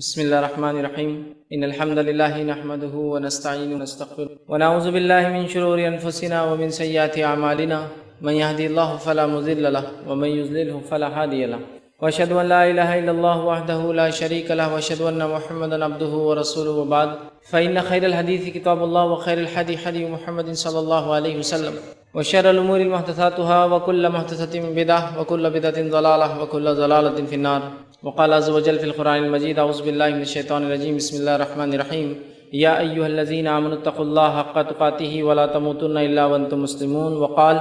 بسم الله الرحمن الرحيم إن الحمد لله نحمده ونستعينه ونستغفره ونعوذ بالله من شرور أنفسنا ومن سيئات أعمالنا من يهدي الله فلا مضل له ومن يضلله فلا هادي له وأشهد أن لا إله إلا الله وحده لا شريك له وأشهد أن محمدا عبده ورسوله وبعد فإن خير الحديث كتاب الله وخير الهدي هدي محمد صلى الله عليه وسلم وشر الأمور محدثاتها وكل محدثة بدعة وكل بدعة ضلالة وكل ضلالة في النار. وقال عز وجل في القرآن المجيد أعوذ بالله من الشيطان الرجيم بسم الله الرحمن الرحيم يا أيها الذين آمنوا اتقوا الله حق تقاته ولا تموتن إلا وأنتم مسلمون. وقال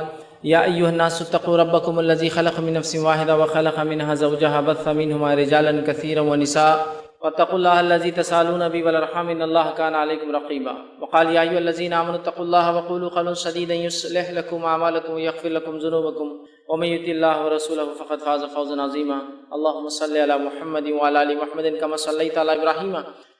يا أيها الناس اتقوا ربكم الذي خلق من نفس واحدة وخلق منها زوجها بث منهما رجالا كثيرا ونساء واتقوا الله الذي تسألون به والأرحام إن الله كان عليكم رقيبا. وقال يا أيها الذين آمنوا اتقوا الله وقولوا قولا سديدا يصلح لكم أعمالكم ويغفر لكم ذنوبكم ومن يطع الله ورسوله فقد فاز فوزا عظيما. اللهم صل على محمد وعلى آل محمد كما صليت على إبراهيم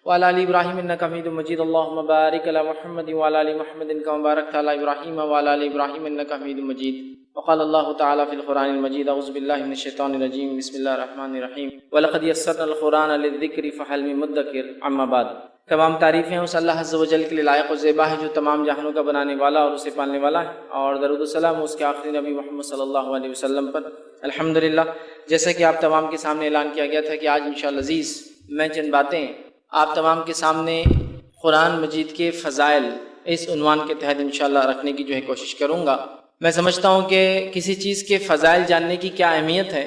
وعلى آل إبراهيم إنك حميد مجيد. اللهم بارك على محمد وعلى آل محمد كما باركت على إبراهيم وعلى آل إبراهيم إنك حميد مجيد. وقال الله تعالى في القرآن المجيد أعوذ بالله من الشيطان الرجيم بسم الله الرحمن الرحيم وَلَقَدْ يَسَّرْنَا الْقُرْآنَ لِلذِّكْرِ فَهَلْ مِن مُّدَّكِرٍ أَمَّا بَعْدُ. تمام تعریفیں اس اللہ عز و جل کے لیے لائق و زیبا ہے جو تمام جہانوں کا بنانے والا اور اسے پالنے والا ہے، اور درود و سلام اس کے آخری نبی محمد صلی اللہ علیہ وسلم پر. الحمدللہ، جیسا کہ آپ تمام کے سامنے اعلان کیا گیا تھا کہ آج انشاءاللہ عزیز میں چند باتیں آپ تمام کے سامنے قرآن مجید کے فضائل اس عنوان کے تحت انشاءاللہ رکھنے کی کوشش کروں گا. میں سمجھتا ہوں کہ کسی چیز کے فضائل جاننے کی کیا اہمیت ہے،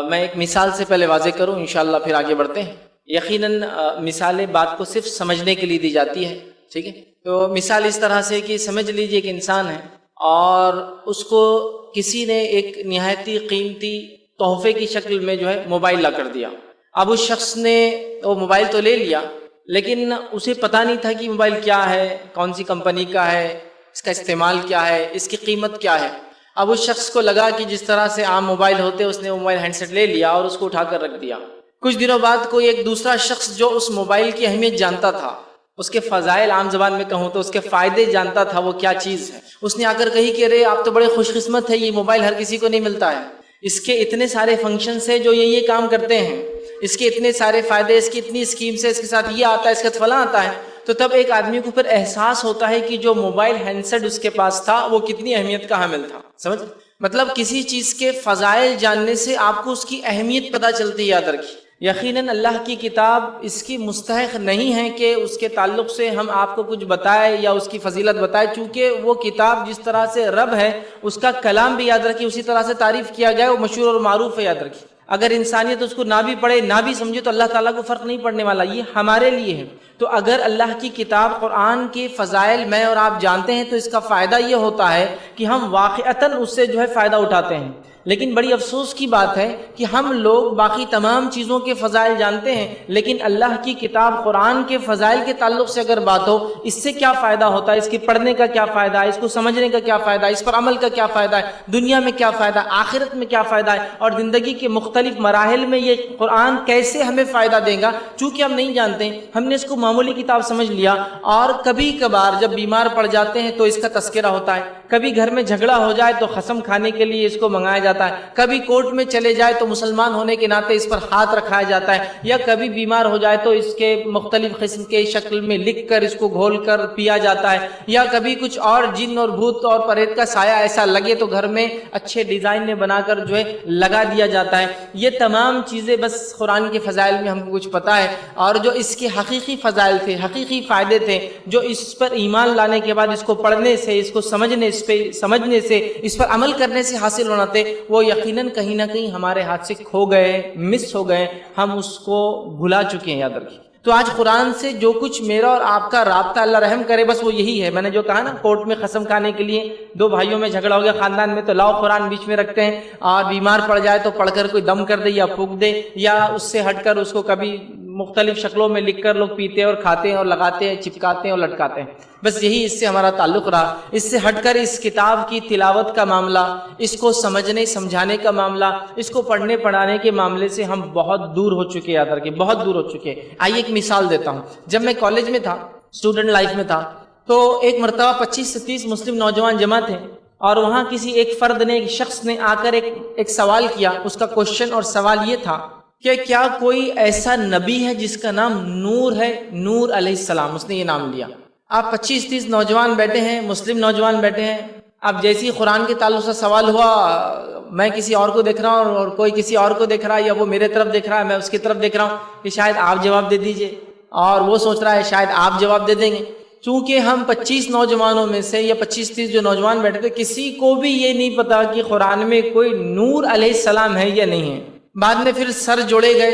میں ایک مثال سے پہلے واضح کروں، انشاءاللہ پھر آگے بڑھتے ہیں. یقیناً مثالیں بات کو صرف سمجھنے کے لیے دی جاتی ہے، ٹھیک ہے؟ تو مثال اس طرح سے کہ سمجھ لیجئے کہ انسان ہے اور اس کو کسی نے ایک نہایتی قیمتی تحفے کی شکل میں موبائل لا کر دیا. اب اس شخص نے وہ موبائل تو لے لیا، لیکن اسے پتہ نہیں تھا کہ موبائل کیا ہے، کون سی کمپنی کا ہے، اس کا استعمال کیا ہے، اس کی قیمت کیا ہے. اب اس شخص کو لگا کہ جس طرح سے عام موبائل ہوتے اس نے وہ موبائل ہینڈ سیٹ لے لیا اور اس کو اٹھا کر رکھ دیا. کچھ دنوں بعد کوئی ایک دوسرا شخص جو اس موبائل کی اہمیت جانتا تھا، اس کے فضائل عام زبان میں کہوں تو اس کے فائدے جانتا تھا وہ کیا چیز ہے، اس نے آ کر کہی کہ ارے آپ تو بڑے خوش قسمت ہے، یہ موبائل ہر کسی کو نہیں ملتا ہے، اس کے اتنے سارے فنکشنز ہیں جو یہ کام کرتے ہیں، اس کے اتنے سارے فائدے، اس کی اتنی اسکیمز ہے، اس کے ساتھ یہ آتا ہے، اس کے ساتھ فلاں آتا ہے. تو تب ایک آدمی کو پھر احساس ہوتا ہے کہ جو موبائل ہینڈ سیٹ اس کے پاس تھا وہ کتنی اہمیت کا حامل تھا. سمجھ؟ مطلب کسی چیز کے فضائل جاننے سے آپ کو اس کی اہمیت پتہ چلتی ہے. یاد رکھیے، یقیناً اللہ کی کتاب اس کی مستحق نہیں ہے کہ اس کے تعلق سے ہم آپ کو کچھ بتائے یا اس کی فضیلت بتائے، چونکہ وہ کتاب جس طرح سے رب ہے اس کا کلام بھی یاد رکھیے، اسی طرح سے تعریف کیا گیا ہے، وہ مشہور اور معروف ہے. یاد رکھیے، اگر انسانیت اس کو نہ بھی پڑھے نہ بھی سمجھے تو اللہ تعالیٰ کو فرق نہیں پڑنے والا، یہ ہمارے لیے ہے. تو اگر اللہ کی کتاب قرآن کے فضائل میں اور آپ جانتے ہیں تو اس کا فائدہ یہ ہوتا ہے کہ ہم واقعتاً اس سے فائدہ اٹھاتے ہیں. لیکن بڑی افسوس کی بات ہے کہ ہم لوگ باقی تمام چیزوں کے فضائل جانتے ہیں، لیکن اللہ کی کتاب قرآن کے فضائل کے تعلق سے اگر بات ہو، اس سے کیا فائدہ ہوتا ہے، اس کے پڑھنے کا کیا فائدہ ہے، اس کو سمجھنے کا کیا فائدہ ہے، اس پر عمل کا کیا فائدہ ہے، دنیا میں کیا فائدہ ہے، آخرت میں کیا فائدہ ہے، اور زندگی کے مختلف مراحل میں یہ قرآن کیسے ہمیں فائدہ دے گا، چونکہ ہم نہیں جانتے. ہم نے اس کو معمولی کتاب سمجھ لیا، اور کبھی کبھار جب بیمار پڑ جاتے ہیں تو اس کا تذکرہ ہوتا ہے، کبھی گھر میں جھگڑا ہو جائے تو قسم کھانے کے لیے اس کو منگایا جاتا ہے، کبھی کورٹ میں چلے جائے تو مسلمان ہونے کے ناطے اس پر ہاتھ رکھایا جاتا ہے، یا کبھی بیمار ہو جائے تو اس کے مختلف قسم کے شکل میں لکھ کر اس کو گھول کر پیا جاتا ہے، یا کبھی کچھ اور جن اور بھوت اور پریت کا سایہ ایسا لگے تو گھر میں اچھے ڈیزائن میں بنا کر لگا دیا جاتا ہے. یہ تمام چیزیں بس قرآن کے فضائل میں ہم کو کچھ پتہ ہے، اور جو اس کے حقیقی فضائل تھے، حقیقی فائدے تھے، جو اس پر ایمان لانے کے بعد اس کو پڑھنے سے، اس کو سمجھنے سے، اس پر عمل کرنے سے حاصل ہونا تھے، وہ یقیناً کہیں نہ کہیں ہمارے ہاتھ سے کھو گئے، مس ہو گئے، ہم اس کو بھلا چکے ہیں. یاد رکھیے. تو آج قرآن سے جو کچھ میرا اور آپ کا رابطہ، اللہ رحم کرے، بس وہ یہی ہے. میں نے جو کہا نا، کورٹ میں قسم کھانے کے لیے دو بھائیوں میں جھگڑا ہو گیا خاندان میں، تو لاؤ قرآن بیچ میں رکھتے ہیں، اور بیمار پڑ جائے تو پڑھ کر کوئی دم کر دے یا پھونک دے، یا اس سے ہٹ کر اس کو کبھی مختلف شکلوں میں لکھ کر لوگ پیتے اور کھاتے ہیں اور لگاتے ہیں، چپکاتے ہیں اور لٹکاتے ہیں. بس یہی اس سے ہمارا تعلق رہا. اس سے ہٹ کر اس کتاب کی تلاوت کا معاملہ، اس کو سمجھنے سمجھانے کا معاملہ، اس کو پڑھنے پڑھانے کے معاملے سے ہم بہت دور ہو چکے. یاد رکھیں، بہت دور ہو چکے. آئیے ایک مثال دیتا ہوں. جب میں کالج میں تھا، اسٹوڈنٹ لائف میں تھا، تو ایک مرتبہ 25 سے 30 مسلم نوجوان جمع تھے، اور وہاں کسی ایک فرد نے، ایک شخص نے آ کر ایک سوال کیا. اس کا کوشچن اور سوال یہ تھا کہ کیا کوئی ایسا نبی ہے جس کا نام نور ہے؟ نور علیہ السلام، اس نے یہ نام لیا۔ آپ 25-30 نوجوان بیٹھے ہیں، مسلم نوجوان بیٹھے ہیں، اب جیسی قرآن کے تعلق سے سوال ہوا، میں کسی اور کو دیکھ رہا ہوں اور کوئی کسی اور کو دیکھ رہا ہے، یا وہ میرے طرف دیکھ رہا ہے، میں اس کی طرف دیکھ رہا ہوں کہ شاید آپ جواب دے دیجئے، اور وہ سوچ رہا ہے شاید آپ جواب دے دیں گے۔ چونکہ ہم 25 نوجوانوں میں سے یا 25-30 جو نوجوان بیٹھے تھے، کسی کو بھی یہ نہیں پتا کہ قرآن میں کوئی نور علیہ السلام ہے یا نہیں ہے۔ بعد میں پھر سر جوڑے گئے،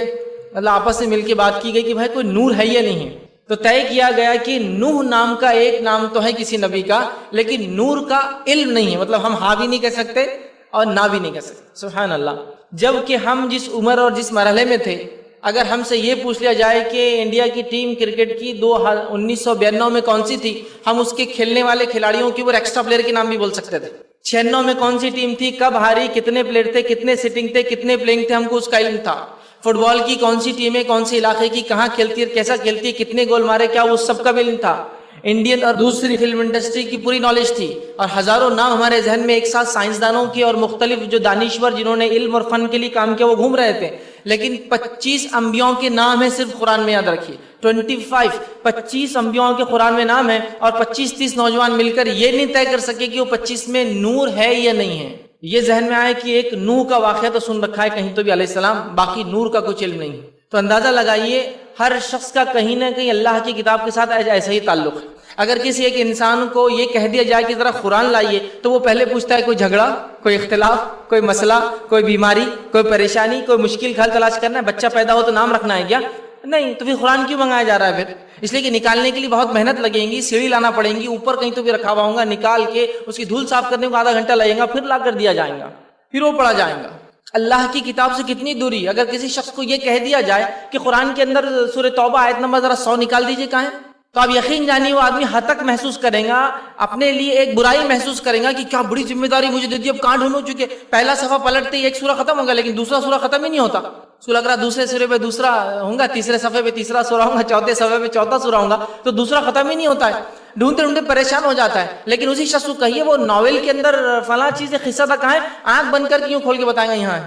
اللہ آپس میں مل کے بات کی گئی کہ بھائی کوئی نور ہے یا نہیں ہے، تو طے کیا گیا کہ نوح نام کا ایک نام تو ہے کسی نبی کا، لیکن نور کا علم نہیں ہے، مطلب ہم ہاں بھی نہیں کہہ سکتے اور نہ بھی نہیں کہہ سکتے۔ سبحان اللہ۔ جب کہ ہم جس عمر اور جس مرحلے میں تھے، اگر ہم سے یہ پوچھ لیا جائے کہ انڈیا کی ٹیم کرکٹ کی 1992 میں کون سی تھی، ہم اس کے کھیلنے والے کھلاڑیوں کی اور ایکسٹرا پلیئر کے نام بھی بول سکتے تھے۔ 96 میں کون سی ٹیم تھی، کب ہاری، کتنے پلیئر تھے، کتنے سٹنگ تھے، کتنے پلینگ تھے، ہم کو اس کا علم تھا۔ فٹ بال کی کون سی ٹیم ہے، کون سی علاقے کی، کہاں کھیلتی ہے، کیسا کھیلتی ہے، کتنے گول مارے، کیا اس سب کا بھی علم تھا۔ انڈین اور دوسری فلم انڈسٹری کی پوری نالج تھی، اور ہزاروں نام ہمارے ذہن میں ایک ساتھ سائنسدانوں کی اور مختلف جو دانشور جنہوں نے علم اور فن کے لیے کام کیا وہ گھوم رہے تھے، لیکن 25 انبیاؤں کے نام ہیں صرف قرآن میں، یاد رکھیے 25 انبیاؤں کے قرآن میں نام ہیں، اور 25-30 نوجوان مل کر یہ نہیں طے کر سکے کہ وہ 25 میں نور ہے یا نہیں ہے۔ یہ ذہن میں آئے کہ ایک نوح کا واقعہ تو سن رکھا ہے کہیں تو بھی علیہ السلام، باقی نور کا کچھ علم نہیں، تو اندازہ لگائیے ہر شخص کا کہیں نہ کہیں اللہ کی کتاب کے ساتھ ایسا ہی تعلق ہے۔ اگر کسی ایک انسان کو یہ کہہ دیا جائے کہ ذرا قرآن لائیے، تو وہ پہلے پوچھتا ہے کوئی جھگڑا، کوئی اختلاف، کوئی مسئلہ، کوئی بیماری، کوئی پریشانی، کوئی مشکل حل تلاش کرنا ہے، بچہ پیدا ہو تو نام رکھنا ہے کیا؟ نہیں، تو پھر قرآن کیوں منگایا جا رہا ہے پھر؟ اس لیے کہ نکالنے کے لیے بہت محنت لگیں گی، سیڑھی لانا پڑیں گی، اوپر کہیں تو بھی رکھا ہوا ہوگا، نکال کے اس کی دھول صاف کرنے کو آدھا گھنٹہ لگے گا، پھر لا کر دیا جائے گا، پھر وہ پڑھا جائے گا۔ اللہ کی کتاب سے کتنی دوری، اگر کسی شخص کو یہ کہہ دیا جائے کہ قرآن کے اندر سورہ توبہ آیت نمبر ذرا 100 نکال دیجئے کہاں ہے، تو آپ یقین جانیے وہ آدمی ہتک محسوس کرے گا، اپنے لیے ایک برائی محسوس کرے گا کہ کیا بڑی ذمہ داری مجھے دے دی، اب کہاں ڈھونڈوں، چونکہ پہلا صفحہ پلٹتے ہی ایک سورہ ختم ہوگا، لیکن دوسرا سورہ ختم ہی نہیں ہوتا۔ سورہ اگر دوسرے سورے پہ دوسرا ہوگا، تیسرے صفحے پہ تیسرا سورہ ہوگا، چوتھے صفحے پہ چوتھا سورہ ہوگا، تو دوسرا ختم ہی نہیں ہوتا ہے، ڈھونڈتے ڈھونڈتے پریشان ہو جاتا ہے۔ لیکن اسی شخص کو کہیے وہ ناول کے اندر فلاں چیز قصہ تھا کہاں ہے، آنکھ بند کر کے کیوں کھول کے بتائیں گا یہاں ہے،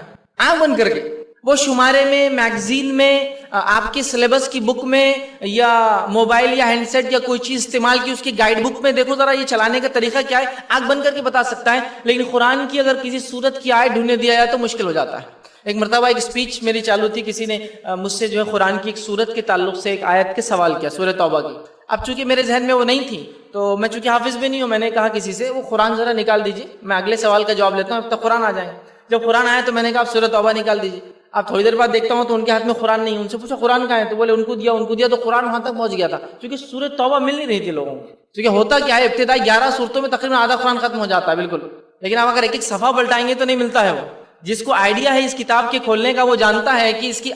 آنکھ بند کر کے۔ وہ شمارے میں، میگزین میں، آپ کے سلیبس کی بک میں، یا موبائل یا ہینڈ سیٹ یا کوئی چیز استعمال کی اس کی گائیڈ بک میں دیکھو ذرا یہ چلانے کا طریقہ کیا ہے، آنکھ بند کر کے بتا سکتا ہے، لیکن قرآن کی اگر کسی سورت کی آیت ڈھونڈنے دیا جائے تو مشکل ہو جاتا ہے۔ ایک مرتبہ ایک اسپیچ میری چالو تھی، کسی نے مجھ سے جو ہے قرآن کی ایک سورت کے تعلق سے ایک آیت کے سوال کیا، سورہ توبہ کی۔ اب چونکہ میرے ذہن میں وہ نہیں تھی، تو میں چونکہ حافظ بھی نہیں ہوں، میں نے کہا کسی سے وہ قرآن ذرا نکال دیجیے، میں اگلے سوال کا جواب لیتا ہوں، اب تک قرآن آ جائیں گے۔ جب قرآن آیا تو میں نے کہا آپ سورہ توبہ نکال دیجیے۔ اب تھوڑی دیر بعد دیکھتا ہوں تو ان کے ہاتھ میں قرآن نہیں، ان سے پوچھا قرآن کہاں ہے، تو بولے ان کو دیا تو قرآن وہاں تک پہنچ گیا تھا، کیونکہ سورہ توبہ مل نہیں رہی تھی لوگوں کو۔ کیونکہ ہوتا کیا ہے، ابتدائی 11 صورتوں میں تقریباً آدھا قرآن ختم ہو جاتا ہے بالکل، لیکن آپ اگر ایک ایک صفحہ پلٹائیں گے تو نہیں ملتا ہے وہ۔ جس کو آئیڈیا ہے اس کتاب کے کھولنے کا وہ جانتا ہے کہ اس کی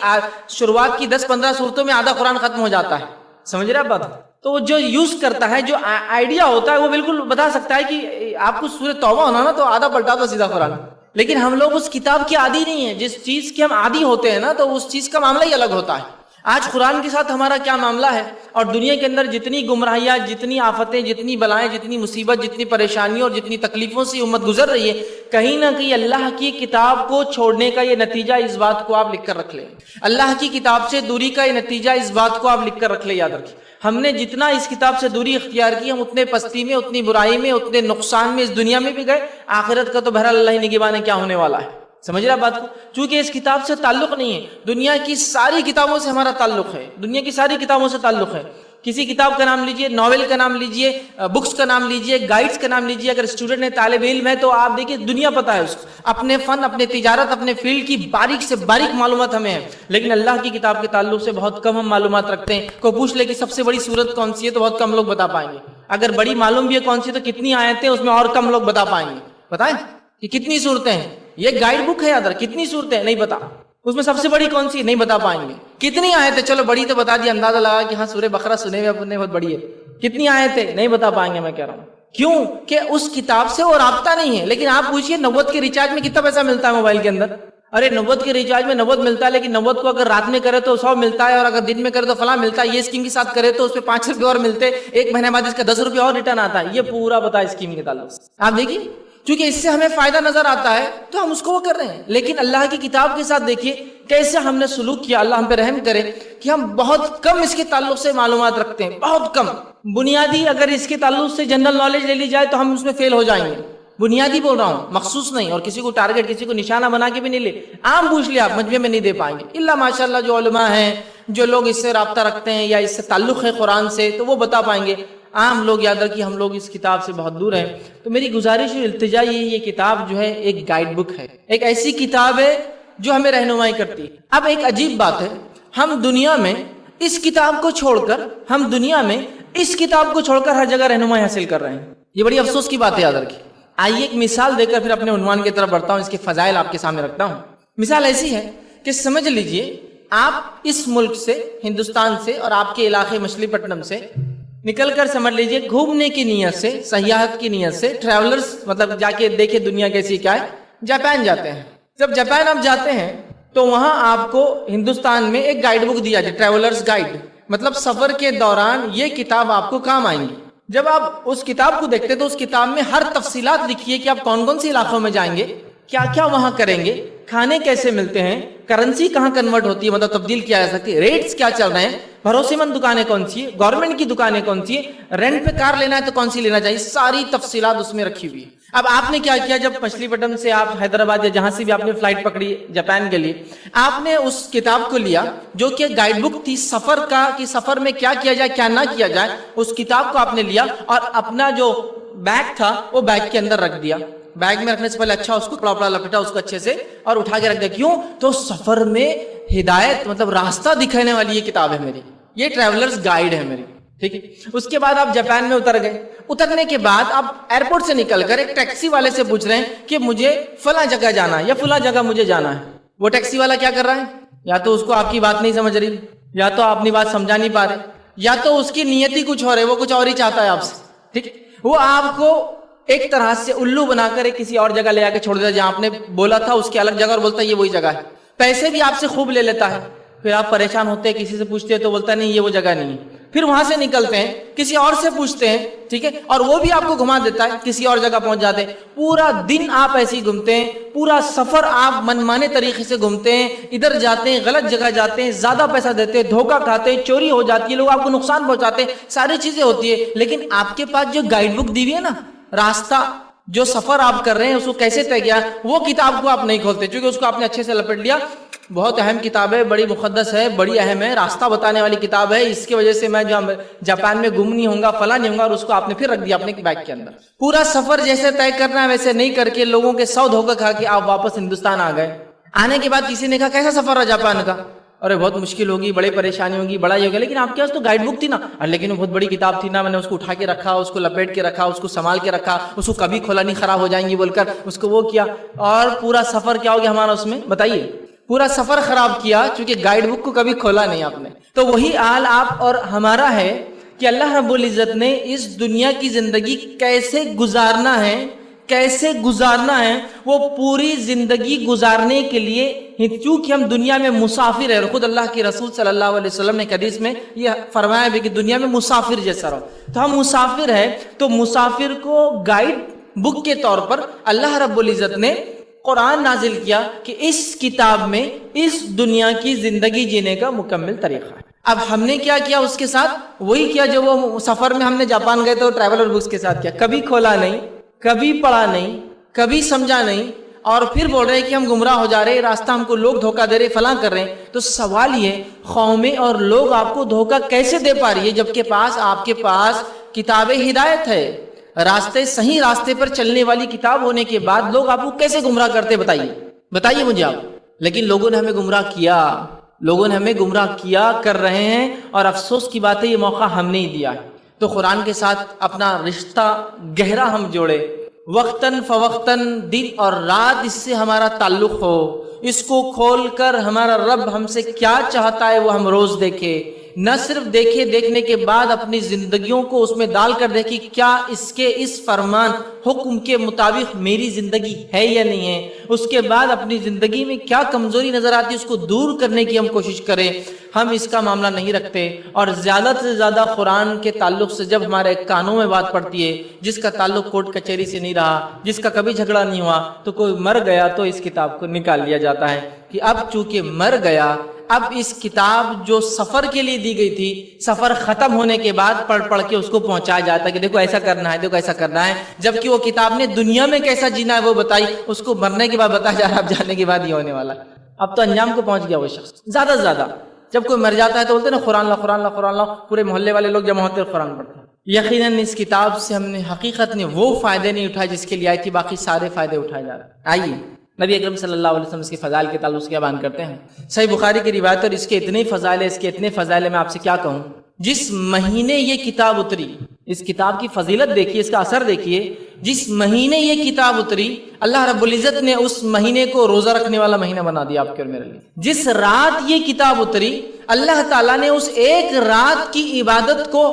شروعات کی 10-15 صورتوں میں آدھا قرآن ختم ہو جاتا ہے، سمجھ رہے آپ بات؟ تو جو یوز کرتا ہے، جو آئیڈیا ہوتا ہے، وہ بالکل بتا سکتا ہے کہ آپ کو سورہ توبہ ہونا نا تو آدھا پلٹا دو سیدھا قرآن۔ لیکن ہم لوگ اس کتاب کے عادی نہیں ہیں، جس چیز کے ہم عادی ہوتے ہیں نا تو اس چیز کا معاملہ ہی الگ ہوتا ہے۔ آج قرآن کے ساتھ ہمارا کیا معاملہ ہے، اور دنیا کے اندر جتنی گمراہیاں، جتنی آفتیں، جتنی بلائیں، جتنی مصیبت، جتنی پریشانیوں اور جتنی تکلیفوں سے امت گزر رہی ہے، کہیں نہ کہیں اللہ کی کتاب کو چھوڑنے کا یہ نتیجہ اس بات کو آپ لکھ کر رکھ لیں، اللہ کی کتاب سے دوری کا یہ نتیجہ اس بات کو آپ لکھ کر رکھ لیں، یاد رکھیں۔ ہم نے جتنا اس کتاب سے دوری اختیار کی، ہم اتنے پستی میں، اتنی برائی میں، اتنے نقصان میں اس دنیا میں بھی گئے، آخرت کا تو بہرحال اللہ ہی نگہبان ہے کیا ہونے والا ہے، سمجھ رہا بات کو؟ چونکہ اس کتاب سے تعلق نہیں ہے، دنیا کی ساری کتابوں سے ہمارا تعلق ہے، دنیا کی ساری کتابوں سے تعلق ہے۔ کسی کتاب کا نام لیجئے، ناول کا نام لیجئے، بکس کا نام لیجئے، گائیڈز کا نام لیجئے، اگر اسٹوڈنٹ ہے، طالب علم ہے، تو آپ دیکھیں دنیا پتہ ہے اس کو، اپنے فن، اپنے تجارت، اپنے فیلڈ کی باریک سے باریک معلومات ہمیں ہیں، لیکن اللہ کی کتاب کے تعلق سے بہت کم ہم معلومات رکھتے ہیں۔ کوئی پوچھ لے کہ سب سے بڑی سورت کون سی ہے تو بہت کم لوگ بتا پائیں گے، اگر بڑی معلوم بھی ہے کون سی تو کتنی آیتیں اس میں اور کم لوگ بتا پائیں گے، بتائیں کہ کتنی صورتیں ہیں، یہ گائیڈ بک ہے یاد رکھ، کتنی صورتیں نہیں بتا، اس میں سب سے بڑی کون سی نہیں بتا پائیں گے، کتنی آیتیں، چلو بڑی تو بتا دی، اندازہ لگا کہ ہاں سورہ بقرہ سنے ہوئے اپنے بہت بڑی ہے، کتنی آیتیں نہیں بتا پائیں گے، میں کہہ رہا ہوں کیوں کہ اس کتاب سے وہ رابطہ نہیں ہے۔ لیکن آپ پوچھئے 90 کے ریچارج میں کتنا پیسہ ملتا ہے موبائل کے اندر، ارے 90 کے ریچارج میں 90 ملتا ہے، لیکن 90 کو اگر رات میں کرے تو 100 ملتا ہے، اور اگر دن میں کرے تو فلاں ملتا ہے، یہ اسکیم کے ساتھ کرے تو اس پہ 5 روپے اور ملتے، ایک مہینے بعد اس کا 10 روپے اور ریٹرن آتا ہے، یہ پورا بتا اسکیم کے تعلق سے۔ آپ دیکھیے چونکہ اس سے ہمیں فائدہ نظر آتا ہے تو ہم اس کو وہ کر رہے ہیں. لیکن اللہ کی کتاب کے ساتھ دیکھیے کیسے ہم نے سلوک کیا. اللہ ہم پہ رحم کرے کہ ہم بہت کم اس کے تعلق سے معلومات رکھتے ہیں, بہت کم. بنیادی اگر اس کے تعلق سے جنرل نالج لے لی جائے تو ہم اس میں فیل ہو جائیں گے. بنیادی بول رہا ہوں, مخصوص نہیں, اور کسی کو ٹارگٹ, کسی کو نشانہ بنا کے بھی نہیں لے. عام پوچھ لیا آپ, مجموعے میں نہیں دے پائیں گے. اللہ ماشاء اللہ جو علماء ہیں, جو لوگ اس سے رابطہ رکھتے ہیں یا اس سے تعلق ہے قرآن سے, تو وہ بتا پائیں گے. عام لوگ یاد رکھیے ہم لوگ اس کتاب سے بہت دور ہیں. تو میری گزارش اور التجا یہ کتاب جو ہے ایک گائیڈ بک ہے, ایک ایسی کتاب ہے جو ہمیں رہنمائی کرتی ہے. اب ایک عجیب بات ہے, ہم دنیا میں اس کتاب کو چھوڑ کر ہر جگہ رہنمائی حاصل کر رہے ہیں. یہ بڑی افسوس کی بات ہے, یاد رکھیے. آئیے ایک مثال دے کر پھر اپنے عنوان کی طرف بڑھتا ہوں, اس کے فضائل آپ کے سامنے رکھتا ہوں. مثال ایسی ہے کہ سمجھ لیجئے آپ اس ملک سے, ہندوستان سے, اور آپ کے علاقے مچھلی پٹنم سے نکل کر سمجھ لیجئے گھومنے کی نیت سے, سیاحت کی نیت سے, ٹریولرز مطلب جا کے دیکھے دنیا کیسی کیا ہے, جاپان جاتے ہیں. جب جاپان آپ جاتے ہیں تو وہاں آپ کو ہندوستان میں ایک گائیڈ بک دیا جائے, ٹریولرز گائیڈ, مطلب سفر کے دوران یہ کتاب آپ کو کام آئیں گی. جب آپ اس کتاب کو دیکھتے تو اس کتاب میں ہر تفصیلات لکھی ہے کہ آپ کون کون سی علاقوں میں جائیں گے, کیا کیا وہاں کریں گے, کھانے کیسے ملتے ہیں, کرنسی کہاں کنورٹ ہوتی ہے, مطلب تبدیل کیا جا سکتی ہے, ریٹس کیا چل رہے ہیں, بھروسے مند دکانیں کون سی ہے, گورنمنٹ کی دکانیں کون سی ہے, رینٹ پہ کار لینا ہے تو کون سی لینا چاہیے, ساری تفصیلات اس میں رکھی ہوئی ہے. اب آپ نے کیا کیا, جب مچھلی پٹنم سے آپ حیدرآباد یا جہاں سے بھی آپ نے فلائٹ پکڑی جاپان کے لیے, آپ نے اس کتاب کو لیا جو کہ گائیڈ بک تھی سفر کا, کہ سفر میں کیا کیا جائے کیا نہ کیا جائے. اس کتاب کو آپ نے لیا اور اپنا جو بیگ تھا وہ بیگ کے اندر رکھ دیا. بیگ میں رکھنے سے پہلے اچھا اس کو کپڑا لپٹا اس کو اچھے سے اور اٹھا کے رکھ دیا. کیوں؟ تو سفر میں ہدایت مطلب راستہ دکھانے والی یہ کتاب ہے میری, یہ ٹریولرز گائیڈ ہے میری. ٹھیک ہے. اس کے بعد آپ جاپان میں اتر گئے. اترنے کے بعد آپ ایئرپورٹ سے نکل کر ایک ٹیکسی والے سے پوچھ رہے ہیں کہ مجھے فلاں جگہ جانا ہے یا فلاں جگہ مجھے جانا ہے. وہ ٹیکسی والا کیا کر رہا ہے, یا تو اس کو آپ کی بات نہیں سمجھ رہی, یا تو آپ اپنی بات سمجھا نہیں پا رہے, یا تو اس کی نیت ہی کچھ اور ہے, وہ کچھ اور ہی چاہتا ہے آپ سے. ٹھیک ہے. وہ آپ کو ایک طرح سے الو بنا کر ایک کسی اور جگہ لے آ کے چھوڑ دیتا, جہاں آپ نے بولا تھا اس کی الگ جگہ, اور بولتا ہے یہ وہی جگہ ہے. پیسے بھی آپ سے خوب لے لیتا ہے. پھر آپ پریشان ہوتے ہیں, کسی سے پوچھتے ہیں تو بولتا ہے نہیں یہ وہ جگہ نہیں ہے. پھر وہاں سے نکلتے ہیں, کسی اور سے پوچھتے ہیں, ٹھیک ہے, اور وہ بھی آپ کو گھما دیتا ہے, کسی اور جگہ پہنچ جاتے ہیں. پورا دن آپ ایسے ہی گھومتے ہیں, پورا سفر آپ منمانے طریقے سے گھومتے ہیں, ادھر جاتے ہیں, غلط جگہ جاتے ہیں, زیادہ پیسہ دیتے ہیں, دھوکہ کھاتے ہیں, چوری ہو جاتی ہے, لوگ آپ کو نقصان پہنچاتے ہیں, ساری چیزیں ہوتی ہے. لیکن آپ کے پاس جو گائیڈ بک دی ہوئی ہے نا, راستہ جو سفر آپ کر رہے ہیں اس کو کیسے طے کیا, وہ کتاب کو آپ نہیں کھولتے, کیونکہ اس کو آپ نے اچھے سے لپٹ لیا. بہت اہم کتاب ہے, بڑی مقدس ہے, بڑی اہم ہے, راستہ بتانے والی کتاب ہے, اس کی وجہ سے میں جو جاپان میں گم نہیں ہوں گا, فلاں نہیں ہوں گا, اور اس کو آپ نے پھر رکھ دیا اپنے بیگ کے اندر. پورا سفر جیسے طے کرنا ہے ویسے نہیں کر کے لوگوں کے 100 دھوکہ کھا کے آپ واپس ہندوستان آ گئے. آنے کے بعد کسی نے کہا کیسا سفر رہا جاپان کا, ارے بہت مشکل ہوگی, بڑی پریشانی ہوگی, بڑا یہ ہوگا. لیکن آپ کے پاس تو گائیڈ بک تھی نا, لیکن وہ بہت بڑی کتاب تھی نا, میں نے اس کو اٹھا کے رکھا, اس کو لپیٹ کے رکھا, اس کو سنبھال کے رکھا, اس کو کبھی کھولا نہیں, خراب ہو جائیں گی بول کر اس کو وہ کیا, اور پورا سفر کیا ہو گیا ہمارا اس میں, بتائیے, پورا سفر خراب کیا چونکہ گائیڈ بک کو کبھی کھولا نہیں آپ نے. تو وہی حال آپ اور ہمارا ہے کہ اللہ رب العزت نے اس دنیا کی زندگی کیسے گزارنا ہے, وہ پوری زندگی گزارنے کے لیے, چونکہ ہم دنیا میں مسافر ہیں, خود اللہ کے رسول صلی اللہ علیہ وسلم نے حدیث میں یہ فرمایا بھی کہ دنیا میں مسافر جیسا رہو. تو ہم مسافر ہیں, تو مسافر کو گائیڈ بک کے طور پر اللہ رب العزت نے قرآن نازل کیا کہ اس کتاب میں اس دنیا کی زندگی جینے کا مکمل طریقہ ہے. اب ہم نے کیا کیا اس کے ساتھ, وہی کیا جو وہ سفر میں ہم نے جاپان گئے تو ٹریولر بکس کے ساتھ کیا, کبھی کھولا نہیں, کبھی پڑھا نہیں, کبھی سمجھا نہیں, اور پھر بول رہے ہیں کہ ہم گمراہ ہو جا رہے, راستہ ہم کو لوگ دھوکہ دے رہے, فلاں کر رہے ہیں. تو سوال یہ, قومیں اور لوگ آپ کو دھوکہ کیسے دے پا رہی ہے جبکہ آپ کے پاس کتاب ہدایت ہے, راستے صحیح راستے پر چلنے والی کتاب ہونے کے بعد لوگ آپ کو کیسے گمراہ کرتے, بتائیے مجھے آپ. لیکن لوگوں نے ہمیں گمراہ کیا, کر رہے ہیں, اور افسوس کی بات ہے یہ موقع ہم نے ہی دیا ہے. تو قرآن کے ساتھ اپنا رشتہ گہرا ہم جوڑے, وقتاً فوقتاً دن اور رات اس سے ہمارا تعلق ہو, اس کو کھول کر ہمارا رب ہم سے کیا چاہتا ہے وہ ہم روز دیکھے, نہ صرف دیکھنے کے بعد اپنی زندگیوں کو اس میں ڈال کر دیکھیں کیا اس فرمان حکم کے مطابق میری زندگی ہے یا نہیں ہے، اس کے بعد اپنی زندگی میں کیا کمزوری نظر آتی ہے اس کو دور کرنے کی ہم کوشش کریں۔ ہم اس کا معاملہ نہیں رکھتے، اور زیادہ سے زیادہ قرآن کے تعلق سے جب ہمارے کانوں میں بات پڑتی ہے، جس کا تعلق کورٹ کچہری سے نہیں رہا، جس کا کبھی جھگڑا نہیں ہوا، تو کوئی مر گیا تو اس کتاب کو نکال لیا جاتا ہے کہ اب چونکہ مر گیا، اب اس کتاب جو سفر کے لیے دی گئی تھی، سفر ختم ہونے کے بعد پڑھ کے اس کو پہنچایا جاتا ہے کہ دیکھو ایسا کرنا ہے، دیکھو ایسا کرنا ہے، جبکہ وہ کتاب نے دنیا میں کیسا جینا ہے وہ بتائی، اس کو مرنے کے بعد بتایا جا رہا ہے اب جانے کے بعد یہ ہونے والا ہے۔ اب تو انجام کو پہنچ گیا وہ شخص۔ زیادہ سے زیادہ جب کوئی مر جاتا ہے تو بولتے ہیں نا قرآن لا قرآن لا قرآن لا، پورے محلے والے لوگ جمع ہوتے ہیں قرآن پڑھتے ہیں۔ یقیناً اس کتاب سے ہم نے حقیقت میں وہ فائدے نہیں اٹھائے جس کے لیے آئی تھی، باقی سارے فائدے اٹھائے جا رہے ہیں۔ آئیے نبی اکرم صلی اللہ علیہ وسلم اس کے فضائل کے تعلق سے کیا بیان کرتے ہیں۔ صحیح بخاری کی روایت، اور اس کے اتنے فضائل ہیں، اس کے اتنے فضائل ہیں، میں آپ سے کیا کہوں۔ جس مہینے یہ کتاب اتری، اس کتاب کی فضیلت دیکھیے، اس کا اثر دیکھیے، جس مہینے یہ کتاب اتری اللہ رب العزت نے اس مہینے کو روزہ رکھنے والا مہینہ بنا دیا آپ کے اور میرے لیے۔ جس رات یہ کتاب اتری اللہ تعالیٰ نے اس ایک رات کی عبادت کو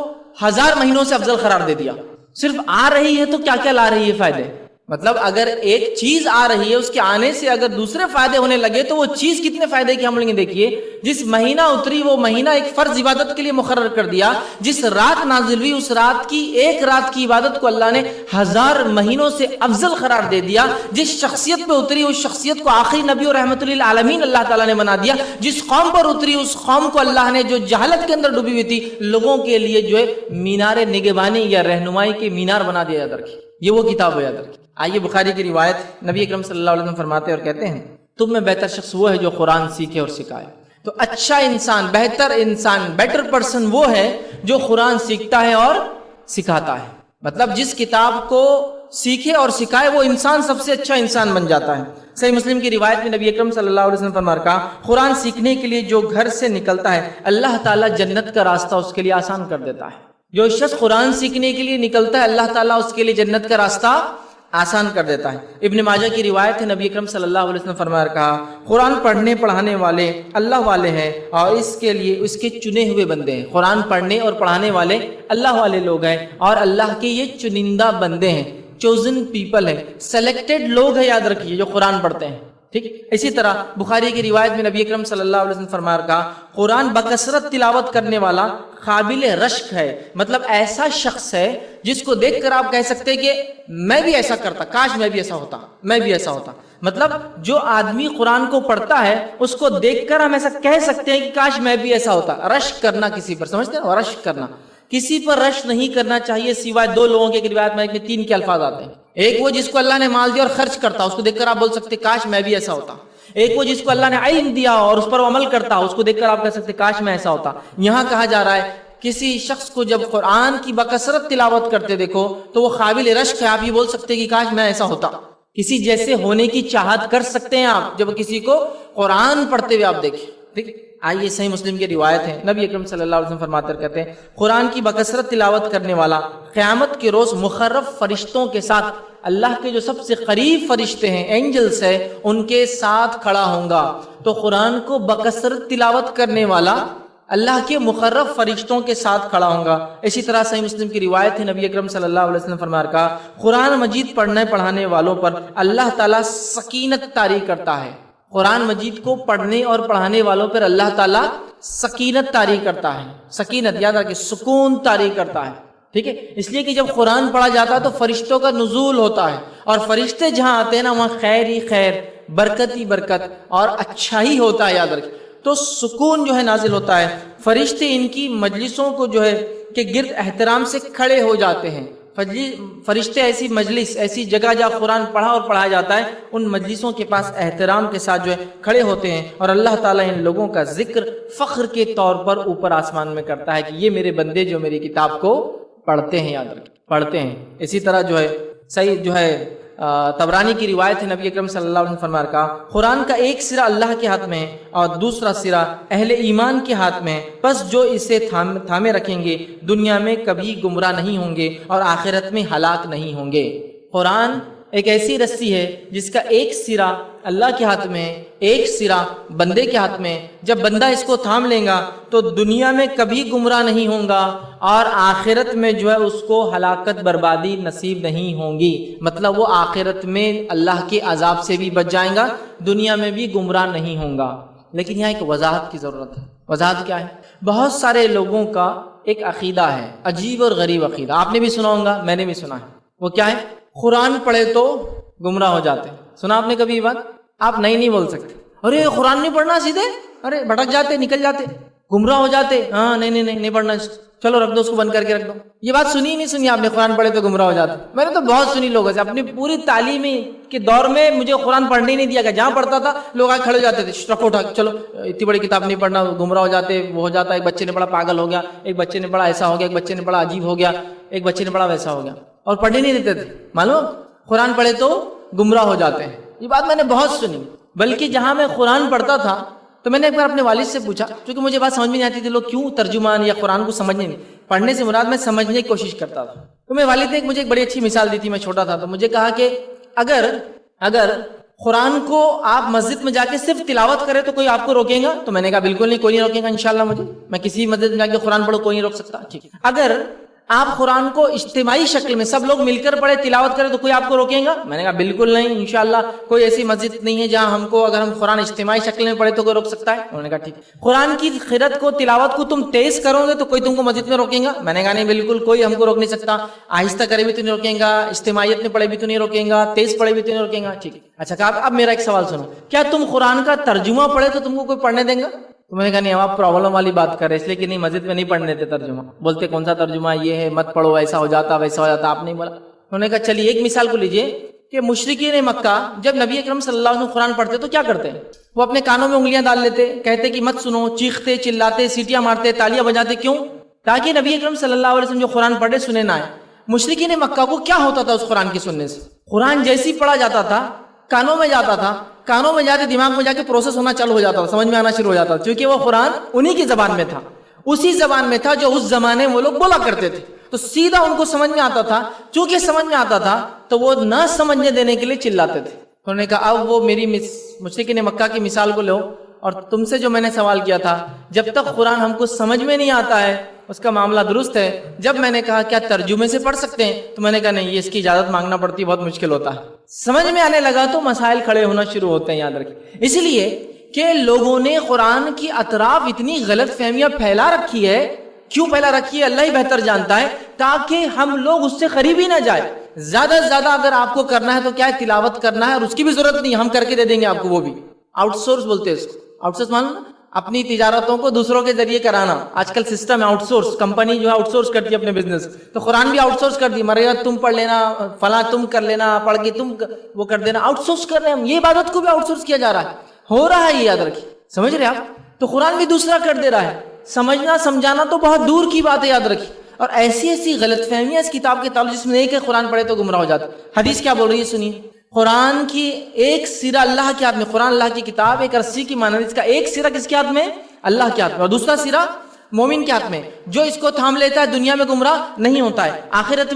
1000 مہینوں سے افضل قرار دے دیا۔ صرف آ رہی ہے تو کیا کیا لا رہی ہے فائدے، مطلب اگر ایک چیز آ رہی ہے اس کے آنے سے اگر دوسرے فائدے ہونے لگے تو وہ چیز کتنے فائدے کی ہم لیں گے۔ دیکھیے جس مہینہ اتری وہ مہینہ ایک فرض عبادت کے لیے مقرر کر دیا، جس رات نازل ہوئی اس رات کی ایک رات کی عبادت کو اللہ نے 1000 مہینوں سے افضل قرار دے دیا۔ جس شخصیت پہ اتری اس شخصیت کو آخری نبی اور رحمت للعالمین اللہ تعالیٰ نے بنا دیا۔ جس قوم پر اتری اس قوم کو اللہ نے جو جہالت کے اندر ڈوبی ہوئی تھی لوگوں کے لیے جو ہے مینار نگہبانی یا رہنمائی کے مینار بنا دیا، یاد رکھیے یہ وہ کتاب ہو، یاد رکھیے۔ آئیے بخاری کی روایت، نبی اکرم صلی اللہ علیہ وسلم فرماتے اور کہتے ہیں تم میں بہتر شخص وہ ہے جو قرآن سیکھے اور سکھائے۔ تو اچھا انسان، بہتر انسان، بیٹر پرسن وہ ہے جو قرآن سیکھتا ہے اور سکھاتا ہے۔ مطلب جس کتاب کو سیکھے اور سکھائے وہ انسان سب سے اچھا انسان بن جاتا ہے۔ صحیح مسلم کی روایت میں نبی اکرم صلی اللہ علیہ وسلم فرمایا کہا قرآن سیکھنے کے لیے جو گھر سے نکلتا ہے اللہ تعالیٰ جنت کا راستہ اس کے لیے آسان کر دیتا ہے۔ جو شخص قرآن سیکھنے کے لیے نکلتا ہے اللہ تعالیٰ اس کے لیے جنت کا راستہ آسان کر دیتا ہے۔ ابن ماجہ کی روایت ہے نبی اکرم صلی اللہ علیہ وسلم فرمایا کہا قرآن پڑھنے پڑھانے والے اللہ والے ہیں اور اس کے لیے اس کے چنے ہوئے بندے ہیں۔ قرآن پڑھنے اور پڑھانے والے اللہ والے لوگ ہیں اور اللہ کے یہ چنندہ بندے ہیں، چوزن پیپل ہے، سلیکٹڈ لوگ ہیں، یاد رکھیے جو قرآن پڑھتے ہیں۔ ٹھیک، اسی طرح بخاری کی روایت میں نبی اکرم صلی اللہ علیہ وسلم فرمایا کہا قرآن بکثرت تلاوت کرنے والا قابل رشک ہے، مطلب ایسا شخص ہے جس کو دیکھ کر آپ کہہ سکتے کہ میں بھی ایسا کرتا، کاش میں بھی ایسا ہوتا، میں بھی ایسا ہوتا۔ مطلب جو آدمی قرآن کو پڑھتا ہے اس کو دیکھ کر ہم ایسا کہہ سکتے ہیں کہ کاش میں بھی ایسا ہوتا۔ رشک کرنا کسی پر، سمجھتے ہیں، رشک کرنا کسی پر رشک نہیں کرنا چاہیے سوائے دو لوگوں کے روایت میں 3 کے الفاظ آتے ہیں۔ ایک وہ جس کو اللہ نے مال دیا اور خرچ کرتا، اس کو دیکھ کر آپ بول سکتے کاش میں بھی ایسا ہوتا۔ ایک وہ جس کو اللہ نے علم دیا اور اس پر عمل کرتا، اس کو دیکھ کر آپ کہہ سکتے کاش میں ایسا ہوتا۔ یہاں کہا جا رہا ہے کسی شخص کو جب قرآن کی بکثرت تلاوت کرتے دیکھو تو وہ قابل رشک ہے، آپ یہ بول سکتے کہ کاش میں ایسا ہوتا۔ کسی جیسے ہونے کی چاہت کر سکتے ہیں آپ جب کسی کو قرآن پڑھتے ہوئے آپ دیکھیں۔ ٹھیک، آئیے صحیح مسلم کی روایت ہے نبی اکرم صلی اللہ علیہ وسلم فرماتے کہتے ہیں قرآن کی بکثرت تلاوت کرنے والا قیامت کے روز مخرف فرشتوں کے ساتھ اللہ کے جو سب سے قریب فرشتے ہیں، اینجلز ہیں، ان کے ساتھ کھڑا ہوں گا۔ تو قرآن کو بکثرت تلاوت کرنے والا اللہ کے مقرب فرشتوں کے ساتھ کھڑا ہوں گا۔ اسی طرح صحیح مسلم کی روایت ہے نبی اکرم صلی اللہ علیہ وسلم فرمایا کہا قرآن مجید پڑھنے پڑھانے والوں پر اللہ تعالیٰ سکینت طاری کرتا ہے۔ قرآن مجید کو پڑھنے اور پڑھانے والوں پر اللہ تعالیٰ سکینت طاری کرتا ہے۔ سکینت یاد رکھیں، سکون طاری کرتا ہے۔ ٹھیک ہے، اس لیے کہ جب قرآن پڑھا جاتا ہے تو فرشتوں کا نزول ہوتا ہے، اور فرشتے جہاں آتے ہیں نا وہاں خیر ہی خیر، برکت ہی برکت اور اچھا ہی ہوتا ہے، یاد رکھیں۔ تو سکون جو ہے نازل ہوتا ہے، فرشتے ان کی مجلسوں کو جو ہے کہ گرد احترام سے کھڑے ہو جاتے ہیں۔ فرشتے ایسی مجلس، ایسی جگہ جہاں قرآن پڑھا اور پڑھایا جاتا ہے ان مجلسوں کے پاس احترام کے ساتھ جو ہے کھڑے ہوتے ہیں، اور اللہ تعالیٰ ان لوگوں کا ذکر فخر کے طور پر اوپر آسمان میں کرتا ہے کہ یہ میرے بندے جو میری کتاب کو پڑھتے ہیں، یاد رکھیں پڑھتے ہیں۔ اسی طرح جو ہے صحیح جو ہے طبرانی کی روایت ہے نبی اکرم صلی اللہ علیہ وسلم فرمایا کہا قرآن کا ایک سرا اللہ کے ہاتھ میں ہے اور دوسرا سرا اہل ایمان کے ہاتھ میں ہے، پس جو اسے تھامے رکھیں گے دنیا میں کبھی گمراہ نہیں ہوں گے اور آخرت میں ہلاک نہیں ہوں گے۔ قرآن ایک ایسی رسی ہے جس کا ایک سرا اللہ کے ہاتھ میں ہے، ایک سرا بندے کے ہاتھ میں ہے۔ جب بندہ اس کو تھام لے گا تو دنیا میں کبھی گمراہ نہیں ہوگا اور آخرت میں جو ہے اس کو ہلاکت بربادی نصیب نہیں ہوں گی۔ مطلب وہ آخرت میں اللہ کے عذاب سے بھی بچ جائے گا، دنیا میں بھی گمراہ نہیں ہوں گا۔ لیکن یہاں ایک وضاحت کی ضرورت ہے۔ وضاحت کیا ہے؟ بہت سارے لوگوں کا ایک عقیدہ ہے، عجیب اور غریب عقیدہ، آپ نے بھی سنا ہوگا، میں نے بھی سنا ہے۔ وہ کیا ہے؟ قرآن پڑھے تو گمراہ ہو جاتے۔ سنا آپ نے کبھی یہ بات؟ آپ نہیں بول سکتے، ارے قرآن نہیں پڑھنا سیدھے، ارے بھٹک جاتے، نکل جاتے، گمراہ ہو جاتے، ہاں نہیں پڑھنا، چلو رکھ دو اس کو، بند کر کے رکھ دو۔ یہ بات سنی نہیں سنی آپ نے؟ قرآن پڑھے تو گمراہ ہو جاتے؟ میں نے تو بہت سنی لوگوں سے، اپنی پوری تعلیمی کے دور میں مجھے قرآن پڑھنے نہیں دیا گیا، جہاں پڑھتا تھا لوگ آگے کھڑے ہو جاتے تھے، رکھو اٹھا، چلو اتنی بڑی کتاب نہیں پڑھنا، گمراہ ہو جاتے، وہ ہو جاتا، ایک بچے نے پڑھا پاگل ہو گیا، ایک بچے نے پڑھا ایسا ہو گیا، ایک بچے نے پڑھا عجیب ہو گیا، ایک بچے نے پڑھا ویسا ہو گیا، اور پڑھنے نہیں دیتے تھے۔ معلوم قرآن پڑھے تو گمراہ ہو جاتے ہیں، یہ بات میں نے بہت سنی۔ بلکہ جہاں میں قرآن پڑھتا تھا تو میں نے ایک بار اپنے والد سے پوچھا، کیونکہ مجھے بات سمجھ میں نہیں آتی تھی، لوگ کیوں ترجمان یا قرآن کو سمجھنے نہیں، پڑھنے سے مراد میں سمجھنے کی کوشش کرتا تھا۔ تو میرے والد نے مجھے ایک بڑی اچھی مثال دی تھی، میں چھوٹا تھا تو مجھے کہا کہ اگر قرآن کو آپ مسجد میں جا کے صرف تلاوت کرے تو کوئی آپ کو روکے گا؟ تو میں نے کہا بالکل نہیں، کوئی نہیں روکے گا انشاءاللہ، مجھے میں کسی مسجد میں جا کے قرآن پڑھوں، کوئی نہیں روک سکتا۔ ٹھیک ہے، اگر آپ قرآن کو اجتماعی شکل میں سب لوگ مل کر پڑھے تلاوت کرے تو کوئی آپ کو روکے گا؟ میں نے کہا بالکل نہیں، انشاءاللہ کوئی ایسی مسجد نہیں ہے جہاں ہم کو اگر ہم قرآن اجتماعی شکل میں پڑھے تو کوئی روک سکتا ہے؟ انہوں نے کہا ٹھیک ہے۔ قرآن کی قرأت کو تلاوت کو تم تیز کرو گے تو کوئی تم کو مسجد میں روکے گا؟ میں نے کہا نہیں، بالکل کوئی ہم کو روک نہیں سکتا، آہستہ کرے بھی تو نہیں روکیں گا، اجتماعیت میں پڑھے بھی تو نہیں روکیں گا، تیز پڑھے بھی تو نہیں روکیں گا۔ ٹھیک ہے، اچھا کہا اب میرا ایک سوال سنو، کیا تم قرآن کا ترجمہ پڑھے تو تم کو کوئی پڑھنے دیں گا؟ تو میں نے کہا نہیں، آپ پرابلم والی بات کر رہے، اس لیے کہ نہیں مسجد میں نہیں پڑھنے دیتے ترجمہ، بولتے کون سا ترجمہ، یہ ہے مت پڑھو، ایسا ہو جاتا ویسا ہو جاتا، آپ نہیں بولا۔ انہوں نے کہا چلیے ایک مثال کو لیجئے کہ مشرکین مکہ جب نبی اکرم صلی اللہ علیہ وسلم قرآن پڑھتے تو کیا کرتے ہیں؟ وہ اپنے کانوں میں انگلیاں ڈال لیتے، کہتے کہ مت سنو، چیختے چلاتے سیٹیاں مارتے تالیاں بجاتے، کیوں؟ تاکہ نبی اکرم صلی اللہ علیہ وسلم جو قرآن پڑھے سنے نہ آئے۔ مشرکین مکہ کو کیا ہوتا تھا اس قرآن کے سننے سے؟ قرآن جیسی پڑھا جاتا تھا کانوں میں جاتا تھا، کانوں میں جاتے دماغ میں جا کے پروسیس ہونا چالو ہو جاتا تھا، سمجھ میں آنا شروع ہو جاتا تھا، کیونکہ وہ قرآن انہی کی زبان میں تھا، اسی زبان میں تھا جو اس زمانے میں وہ لوگ بولا کرتے تھے، تو سیدھا ان کو سمجھ میں آتا تھا۔ چونکہ سمجھ میں آتا تھا تو وہ نہ سمجھنے دینے کے لیے چلاتے تھے۔ انہوں نے کہا اب وہ میری مشرکین مکہ کی مثال کو لو، اور تم سے جو میں نے سوال کیا تھا، جب تک قرآن ہم کو سمجھ میں نہیں آتا ہے اس کا معاملہ درست ہے، جب میں نے کہا کیا ترجمے سے پڑھ سکتے ہیں تو میں نے کہا نہیں، یہ اس کی اجازت مانگنا پڑتی ہے، بہت مشکل ہوتا ہے۔ سمجھ میں آنے لگا تو مسائل کھڑے ہونا شروع ہوتے ہیں، یاد رکھیں۔ اس لیے کہ لوگوں نے قرآن کی اطراف اتنی غلط فہمیاں پھیلا رکھی ہے، کیوں پھیلا رکھی ہے اللہ ہی بہتر جانتا ہے، تاکہ ہم لوگ اس سے قریب ہی نہ جائے۔ زیادہ سے زیادہ اگر آپ کو کرنا ہے تو کیا ہے، تلاوت کرنا ہے، اور اس کی بھی ضرورت نہیں، ہم کر کے دے دیں گے آپ کو، وہ بھی آؤٹ سورس بولتے ہیں اس کو۔ آؤٹ سورس معلوم نا، اپنی تجارتوں کو دوسروں کے ذریعے کرانا، آج کل سسٹم ہے آؤٹ سورس، کمپنی جو ہے آؤٹ سورس کرتی ہے اپنے بزنس، تو قرآن بھی آؤٹ سورس کر دی، مریا تم پڑھ لینا، فلاں تم کر لینا، پڑھ کے تم وہ کر دینا، آؤٹ سورس کر رہے ہیں ہم، یہ عبادت کو بھی آؤٹ سورس کیا جا رہا ہے، ہو رہا ہے، یہ یاد رکھیے، سمجھ رہے آپ؟ تو قرآن بھی دوسرا کر دے رہا ہے، سمجھنا سمجھانا تو بہت دور کی بات ہے، یاد رکھیے۔ اور ایسی ایسی غلط فہمیاں اس کتاب کے تعلق، جس میں ایک ہے قرآن پڑھے تو گمراہ ہو جاتا۔ حدیث کیا بول رہی ہے سنیے، قرآن کی ایک سرا اللہ کے ہاتھ میں، قرآن اللہ کی کتاب ایک رسی کی مانند، اس کا ایک سرا کس کے ہاتھ میں؟ اللہ کے ہاتھ میں، اور دوسرا سرا مومن کے ہاتھ میں، جو اس کو تھام لیتا ہے دنیا میں گمراہ نہیں ہوتا ہے، آخرت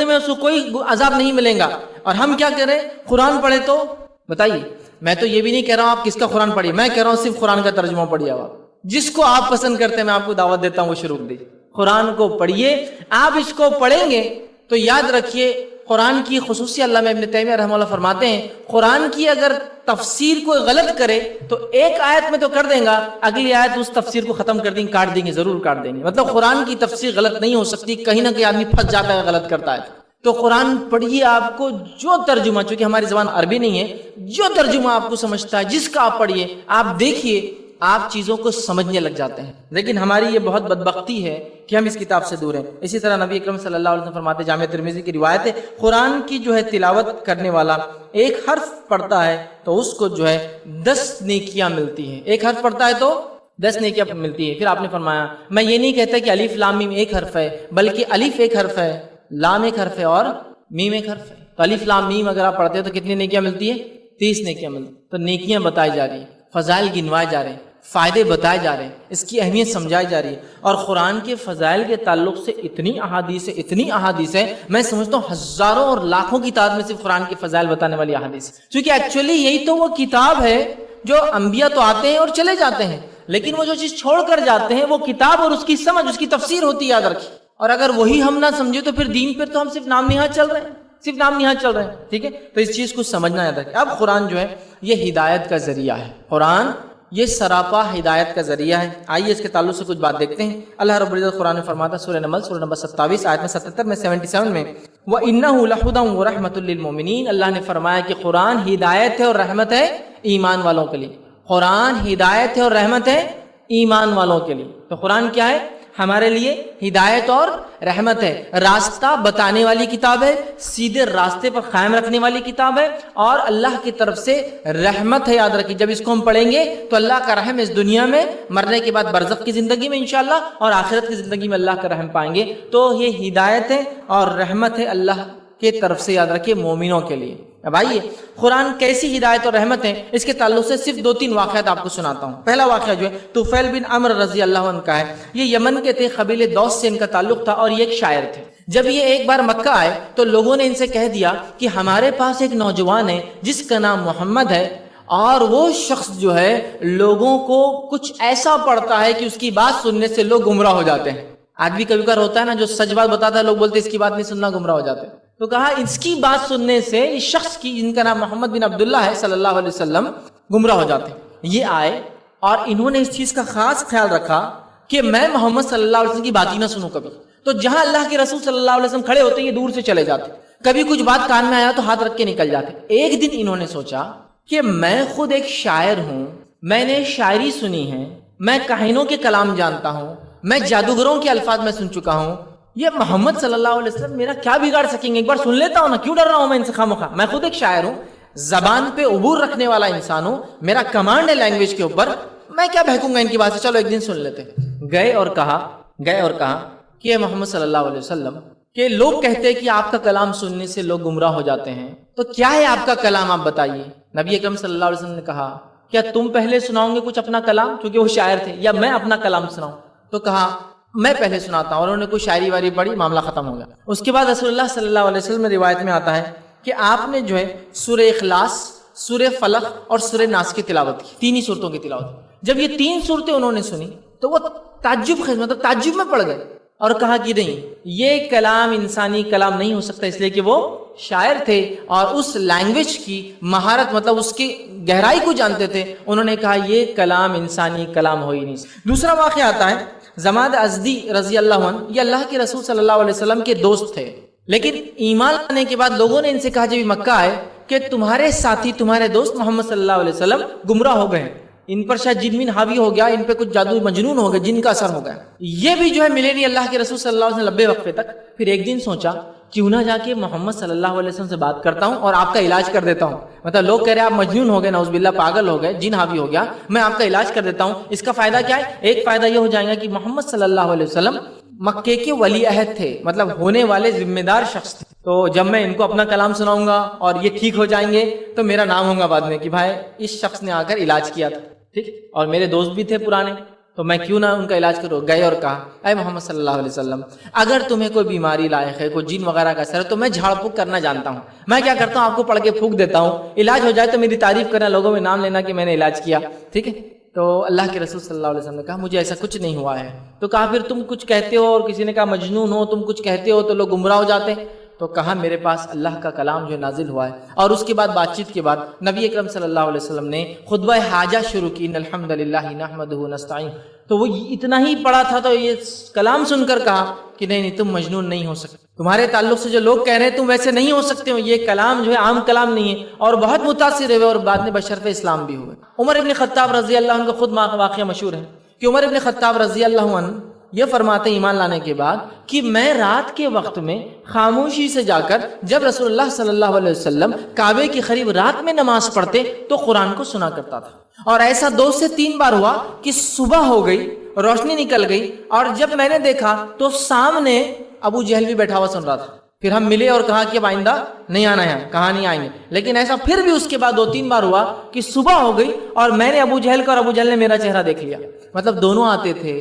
میں اس کو کوئی عذاب نہیں ملے گا۔ اور ہم کیا کریں؟ قرآن پڑھے تو بتائیے، میں تو یہ بھی نہیں کہہ رہا ہوں آپ کس کا قرآن پڑھیے، میں کہہ رہا ہوں صرف قرآن کا ترجمہ پڑھیے، آپ جس کو آپ پسند کرتے ہیں میں آپ کو دعوت دیتا ہوں وہ شروع دیجیے، قرآن کو پڑھیے۔ آپ اس کو پڑھیں گے تو یاد رکھیے قرآن کی خصوصی علامہ ابن تیمیہ رحمہ اللہ فرماتے ہیں، قرآن کی اگر تفسیر کوئی غلط کرے تو ایک آیت میں تو کر دیں گا، اگلی آیت اس تفسیر کو ختم کر دیں گے، کاٹ دیں گے، ضرور کاٹ دیں گے۔ مطلب قرآن کی تفسیر غلط نہیں ہو سکتی، کہیں نہ کہیں آدمی پھنس جاتا ہے غلط کرتا ہے۔ تو قرآن پڑھیے، آپ کو جو ترجمہ، چونکہ ہماری زبان عربی نہیں ہے، جو ترجمہ آپ کو سمجھتا ہے جس کا آپ پڑھیے، آپ دیکھیے آپ چیزوں کو سمجھنے لگ جاتے ہیں۔ لیکن ہماری یہ بہت بدبختی ہے کہ ہم اس کتاب سے دور ہیں۔ اسی طرح نبی اکرم صلی اللہ علیہ وسلم فرماتے، جامع ترمذی کی روایت ہے، قرآن کی جو ہے تلاوت کرنے والا ایک حرف پڑھتا ہے تو اس کو جو ہے 10 نیکیاں ملتی ہیں، ایک حرف پڑھتا ہے تو 10 نیکیاں ملتی ہیں۔ پھر آپ نے فرمایا میں یہ نہیں کہتا کہ الف لام میم ایک حرف ہے، بلکہ الف ایک حرف ہے، لام ایک حرف ہے اور میم ایک حرف ہے۔ تو الف لام میم اگر آپ پڑھتے ہیں تو کتنی نیکیاں ملتی ہیں؟ 30 نیکیاں ملتی ہیں۔ تو نیکیاں بتائی جا رہی ہیں، فضائل گنوائے جا رہے ہیں، فائدے بتائے جا رہے ہیں، اس کی اہمیت سمجھائی جا رہی ہے، اور قرآن کے فضائل کے تعلق سے اتنی احادیث ہے، میں سمجھتا ہوں ہزاروں اور لاکھوں کی تعداد میں صرف قرآن کے فضائل بتانے والی احادیث، کیونکہ ایکچولی یہی تو وہ کتاب ہے جو انبیاء تو آتے ہیں اور چلے جاتے ہیں، لیکن وہ جو چیز چھوڑ کر جاتے ہیں وہ کتاب اور اس کی سمجھ، اس کی تفسیر ہوتی ہے، یاد رکھیے۔ اور اگر وہی ہم نہ سمجھے تو پھر دین پر تو ہم صرف نام نہاد چل رہے ہیں، ٹھیک ہے؟ تو اس چیز کو سمجھنا یاد رکھیں۔ اب قرآن جو ہے یہ ہدایت کا ذریعہ ہے، قرآن یہ سراپا ہدایت کا ذریعہ ہے۔ آئیے اس کے تعلق سے کچھ بات دیکھتے ہیں۔ اللہ رب العزت قرآن میں فرماتا، سورہ نمل سورہ نمبر 27 آیت میں 77 میں 77 میں، وَإِنَّهُ لَهُدًى وَرَحْمَةٌ لِّلْمُؤْمِنِينَ، اللہ نے فرمایا کہ قرآن ہدایت ہے اور رحمت ہے ایمان والوں کے لیے۔ قرآن ہدایت ہے اور رحمت ہے ایمان والوں کے لیے۔ تو قرآن کیا ہے؟ ہمارے لیے ہدایت اور رحمت ہے، راستہ بتانے والی کتاب ہے، سیدھے راستے پر قائم رکھنے والی کتاب ہے، اور اللہ کی طرف سے رحمت ہے۔ یاد رکھیے، جب اس کو ہم پڑھیں گے تو اللہ کا رحم اس دنیا میں، مرنے کے بعد برزخ کی زندگی میں انشاءاللہ، اور آخرت کی زندگی میں اللہ کا رحم پائیں گے۔ تو یہ ہدایت ہے اور رحمت ہے اللہ کی طرف سے، یاد رکھیے، مومنوں کے لیے۔ اب آئیے قرآن کیسی ہدایت اور رحمت ہے، اس کے تعلق سے صرف 2-3 واقعات آپ کو سناتا ہوں۔ پہلا واقعہ جو ہے طفیل بن عمرو رضی اللہ عنہ کا ہے۔ یہ یمن کے تھے، قبیلے دوس سے ان کا تعلق تھا، اور یہ ایک شاعر تھے۔ جب یہ ایک بار مکہ آئے تو لوگوں نے ان سے کہہ دیا کہ ہمارے پاس ایک نوجوان ہے جس کا نام محمد ہے، اور وہ شخص جو ہے لوگوں کو کچھ ایسا پڑھتا ہے کہ اس کی بات سننے سے لوگ گمراہ ہو جاتے ہیں۔ آج بھی کبھی کبھار ہوتا ہے نا، جو سچ بات بتاتا ہے لوگ بولتے اس کی بات نہیں سننا، گمراہ ہو جاتے ہیں۔ تو کہا اس کی بات سننے سے اس شخص کی، جن کا نام محمد بن عبداللہ ہے صلی اللہ علیہ وسلم، گمراہ ہو جاتے ہیں۔ یہ آئے اور انہوں نے اس چیز کا خاص خیال رکھا کہ میں محمد صلی اللہ علیہ وسلم کی بات ہی نہ سنوں کبھی۔ تو جہاں اللہ کے رسول صلی اللہ علیہ وسلم کھڑے ہوتے یہ دور سے چلے جاتے، کبھی کچھ بات کان میں آیا تو ہاتھ رکھ کے نکل جاتے۔ ایک دن انہوں نے سوچا کہ میں خود ایک شاعر ہوں، میں نے شاعری سنی ہے، میں کاہنوں کے کلام جانتا ہوں، میں جادوگروں کے الفاظ میں سن چکا ہوں، یہ محمد صلی اللہ علیہ وسلم میرا کیا بگاڑ سکیں گے؟ ایک بار سن لیتا ہوں نا، کیوں ڈر رہا ہوں میں ان سے خواہ؟ میں خود ایک شاعر ہوں، زبان پہ عبور رکھنے والا انسان ہوں، میرا کمانڈ ہے لینگویج کے اوپر، میں کیا بہکوں گا ان کی بات سے؟ چلو ایک دن سن لیتے۔ گئے اور کہا کہ محمد صلی اللہ علیہ وسلم کہ لوگ کہتے ہیں کہ آپ کا کلام سننے سے لوگ گمراہ ہو جاتے ہیں، تو کیا ہے آپ کا کلام، آپ بتائیے۔ نبی اکرم صلی اللہ علیہ وسلم نے کہا کیا تم پہلے سناؤ گے کچھ اپنا کلام، کیونکہ وہ شاعر تھے، یا میں اپنا کلام سناؤں؟ تو کہا میں پہلے سناتا ہوں، اور انہوں نے کوئی شاعری واری پڑھی، معاملہ ختم ہو گیا۔ اس کے بعد رسول اللہ صلی اللہ علیہ وسلم روایت میں آتا ہے کہ آپ نے جو ہے سورہ اخلاص، سورہ فلق اور سورہ ناس کی تلاوت کی، 3 ہی صورتوں کی تلاوت۔ جب یہ 3 صورتیں انہوں نے سنی تو وہ تعجب میں پڑ گئے، اور کہا کہ نہیں، یہ کلام انسانی کلام نہیں ہو سکتا، اس لیے کہ وہ شاعر تھے اور اس لینگویج کی مہارت، مطلب اس کی گہرائی کو جانتے تھے۔ انہوں نے کہا یہ کلام انسانی کلام ہو ہی نہیں۔ دوسرا واقعہ آتا ہے زماد ازدی رضی اللہ عنہ، یہ اللہ کے رسول صلی اللہ علیہ وسلم کے دوست تھے، لیکن ایمان لانے کے بعد لوگوں نے ان سے کہا جب مکہ آئے کہ تمہارے ساتھی، تمہارے دوست محمد صلی اللہ علیہ وسلم گمراہ ہو گئے، ان پر شاید جن من حاوی ہو گیا، ان پہ کچھ جادو مجنون ہو گئے، جن کا اثر ہو گیا۔ یہ بھی جو ہے ملے نہیں اللہ کے رسول صلی اللہ علیہ وسلم لمبے وقفے تک۔ پھر ایک دن سوچا کیوں نہ جا کے محمد صلی اللہ علیہ وسلم سے بات کرتا ہوں اور آپ کا علاج کر دیتا ہوں۔ مطلب لوگ کہہ رہے ہیں آپ مجنون ہو گئے، نعوذ باللہ پاگل ہو گئے، جن حاوی ہو گیا، میں آپ کا علاج کر دیتا ہوں۔ اس کا فائدہ کیا ہے؟ ایک فائدہ یہ ہو جائے گا کہ محمد صلی اللہ علیہ وسلم مکے کے ولی عہد تھے، مطلب ہونے والے ذمہ دار شخص تھے، تو جب میں ان کو اپنا کلام سناؤں گا اور یہ ٹھیک ہو جائیں گے تو میرا نام ہوگا بعد میں کہ بھائی اس شخص نے آ کر علاج کیا تھا، ٹھیک، اور میرے دوست بھی تھے پرانے، تو میں کیوں نہ ان کا علاج کروں۔ گئے اور کہا اے محمد صلی اللہ علیہ وسلم، اگر تمہیں کوئی بیماری لاحق ہے، کوئی جن وغیرہ کا اثر ہے، تو میں جھاڑ پھونک کرنا جانتا ہوں۔ میں کیا کرتا ہوں، آپ کو پڑھ کے پھونک دیتا ہوں، علاج ہو جائے تو میری تعریف کرنا، لوگوں میں نام لینا کہ میں نے علاج کیا، ٹھیک ہے۔ تو اللہ کے رسول صلی اللہ علیہ وسلم نے کہا مجھے ایسا کچھ نہیں ہوا ہے۔ تو کہا پھر تم کچھ کہتے ہو، اور کسی نے کہا مجنون ہو، تم کچھ کہتے ہو تو لوگ گمراہ ہو جاتے ہیں۔ تو کہا میرے پاس اللہ کا کلام جو نازل ہوا ہے۔ اور اس کے بعد بات چیت کے بعد نبی اکرم صلی اللہ علیہ وسلم نے خطبہ حاجہ شروع کی، ان الحمد للہ نحمدہ ونستعین۔ تو وہ اتنا ہی پڑھا تھا تو یہ کلام سن کر کہا کہ نہیں تم مجنون نہیں ہو سکتے، تمہارے تعلق سے جو لوگ کہہ رہے ہیں تم ویسے نہیں ہو سکتے ہو، یہ کلام جو ہے عام کلام نہیں ہے، اور بہت متاثر ہوئے اور بعد میں بشرف اسلام بھی ہوئے۔ عمر ابن خطاب رضی اللہ عنہ کا خود واقعہ مشہور ہے کہ عمر ابن خطاب رضی اللہ عنہ یہ فرماتے ایمان لانے کے بعد کہ میں رات کے وقت میں خاموشی سے جا کر جب رسول اللہ صلی اللہ علیہ وسلم کعبے کے قریب رات میں نماز پڑھتے تو قرآن کو سنا کرتا تھا، اور ایسا 2 سے 3 بار ہوا کہ صبح ہو گئی، روشنی نکل گئی، اور جب میں نے دیکھا تو سامنے ابو جہل بھی بیٹھا ہوا سن رہا تھا۔ پھر ہم ملے اور کہا کہ اب آئندہ نہیں آنا ہے، کہا نہیں آئیں گے. لیکن ایسا پھر بھی اس کے بعد 2-3 بار ہوا کہ صبح ہو گئی اور میں نے ابو جہل کا اور ابو جہل نے میرا چہرہ دیکھ لیا. مطلب دونوں آتے تھے،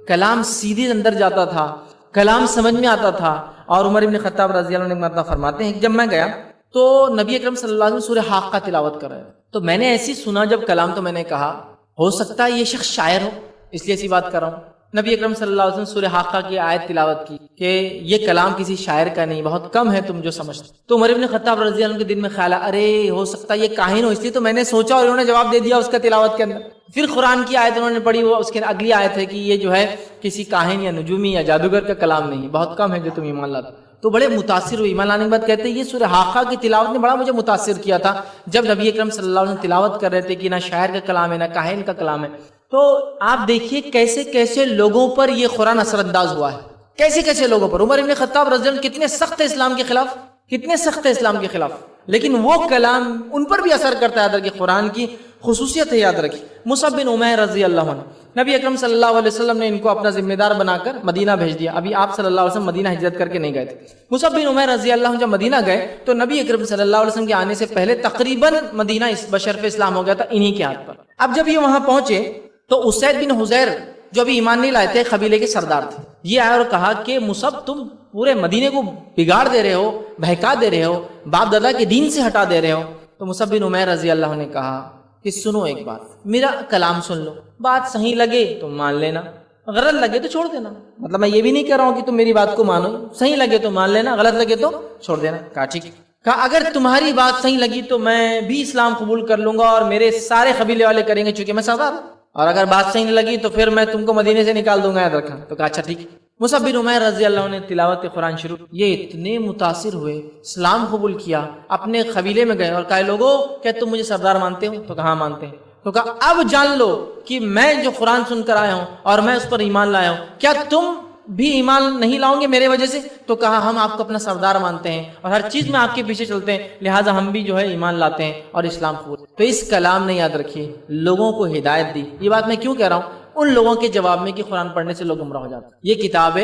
کلام سیدھے اندر جاتا تھا، کلام سمجھ میں آتا تھا. اور عمر ابن خطاب رضی اللہ عنہ ایک مرتبہ فرماتے ہیں کہ جب میں گیا تو نبی اکرم صلی اللہ علیہ وسلم سورہ حاقہ تلاوت کر رہے ہیں، تو میں نے ایسی سنا جب کلام، تو میں نے کہا ہو سکتا ہے یہ شخص شاعر ہو، اس لیے ایسی بات کر رہا ہوں. نبی اکرم صلی اللہ علیہ وسلم سورہ حاقہ کی آیت تلاوت کی کہ یہ کلام کسی شاعر کا نہیں، بہت کم ہے تم جو سمجھتے. تو عمر ابن خطاب رضی اللہ عنہ کے دل میں خیال آیا ارے ہو سکتا ہے یہ کاہن ہو، اس لیے تو میں نے سوچا اور انہوں نے جواب دے دیا اس کا تلاوت کے اندر. پھر قرآن کی آیت انہوں نے پڑھی، وہ اس کے اگلی آیت ہے کہ یہ جو ہے کسی کاہن یا نجومی یا جادوگر کا کلام نہیں، بہت کم ہے جو تم ایمان لاتے. تو بڑے متاثر ہوئے. ایمان لانے کے بعد کہتے ہیں یہ سورہ حاقہ کی تلاوت نے بڑا مجھے متاثر کیا تھا جب نبی اکرم صلی اللہ علیہ وسلم تلاوت کر رہے تھے کہ نہ شاعر کا کلام ہے نہ کاہن کا کلام ہے. تو آپ دیکھیے کیسے کیسے لوگوں پر یہ قرآن اثر انداز ہوا ہے، کیسے کیسے لوگوں پر. عمر ابن خطاب رضی اللہ عنہ کتنے سخت اسلام کے خلاف، کتنے سخت اسلام کے خلاف، لیکن وہ کلام ان پر بھی اثر کرتا ہے. یاد رکھیے قرآن کی خصوصیت ہے، یاد رکھیے. مصعب بن عمیر رضی اللہ عنہ، نبی اکرم صلی اللہ علیہ وسلم نے ان کو اپنا ذمہ دار بنا کر مدینہ بھیج دیا. ابھی آپ صلی اللہ علیہ وسلم مدینہ ہجرت کر کے نہیں گئے تھے. مصعب بن عمیر رضی اللہ عنہ جب مدینہ گئے تو نبی اکرم صلی اللہ علیہ وسلم کے آنے سے پہلے تقریباً مدینہ بشرف اسلام ہو گیا تھا انہی کے ہاتھ پر. اب جب یہ وہاں پہنچے تو اسید بن حذیر جو ابھی ایمان نہیں لائے تھے، قبیلے کے سردار تھے، یہ آئے اور کہا کہ مصعب تم پورے مدینے کو بگاڑ دے رہے ہو، بہکا دے رہے ہو، باپ دادا کے دین سے ہٹا دے رہے ہو. تو مصعب بن عمیر رضی اللہ عنہ نے کہا کہ سنو ایک بات، میرا کلام سن لو، بات صحیح لگے تو مان لینا، غلط لگے تو چھوڑ دینا. مطلب میں یہ بھی نہیں کہہ رہا ہوں کہ تم میری بات کو مانو، صحیح لگے تو مان لینا، غلط لگے تو چھوڑ دینا. کہا ٹھیک. کہا اگر تمہاری بات صحیح لگی تو میں بھی اسلام قبول کر لوں گا اور میرے سارے قبیلے والے کریں گے چونکہ میں سردار ہوں، اور اگر بات صحیح نہیں لگی تو پھر میں تم کو مدینے سے نکال دوں گا، یاد رکھنا. تو کہا اچھا ٹھیک. مصعب بن عمیر رضی اللہ عنہ نے تلاوت قرآن شروع، یہ اتنے متاثر ہوئے، اسلام قبول کیا، اپنے قبیلے میں گئے اور کہا لوگوں کیا تم مجھے سردار مانتے ہو؟ تو کہا مانتے ہیں. تو کہا اب جان لو کہ میں جو قرآن سن کر آیا ہوں اور میں اس پر ایمان لایا ہوں، کیا تم بھی ایمان نہیں لاؤں گے میرے وجہ سے؟ تو کہا ہم آپ کو اپنا سردار مانتے ہیں اور ہر چیز میں آپ کے پیچھے چلتے ہیں، لہٰذا ہم بھی جو ہے ایمان لاتے ہیں اور اسلام قبول. تو اس کلام نے یاد رکھیے لوگوں کو ہدایت دی. یہ بات میں کیوں کہہ رہا ہوں؟ ان لوگوں کے جواب میں کہ قرآن پڑھنے سے لوگ گمراہ ہو جاتے ہیں. یہ کتاب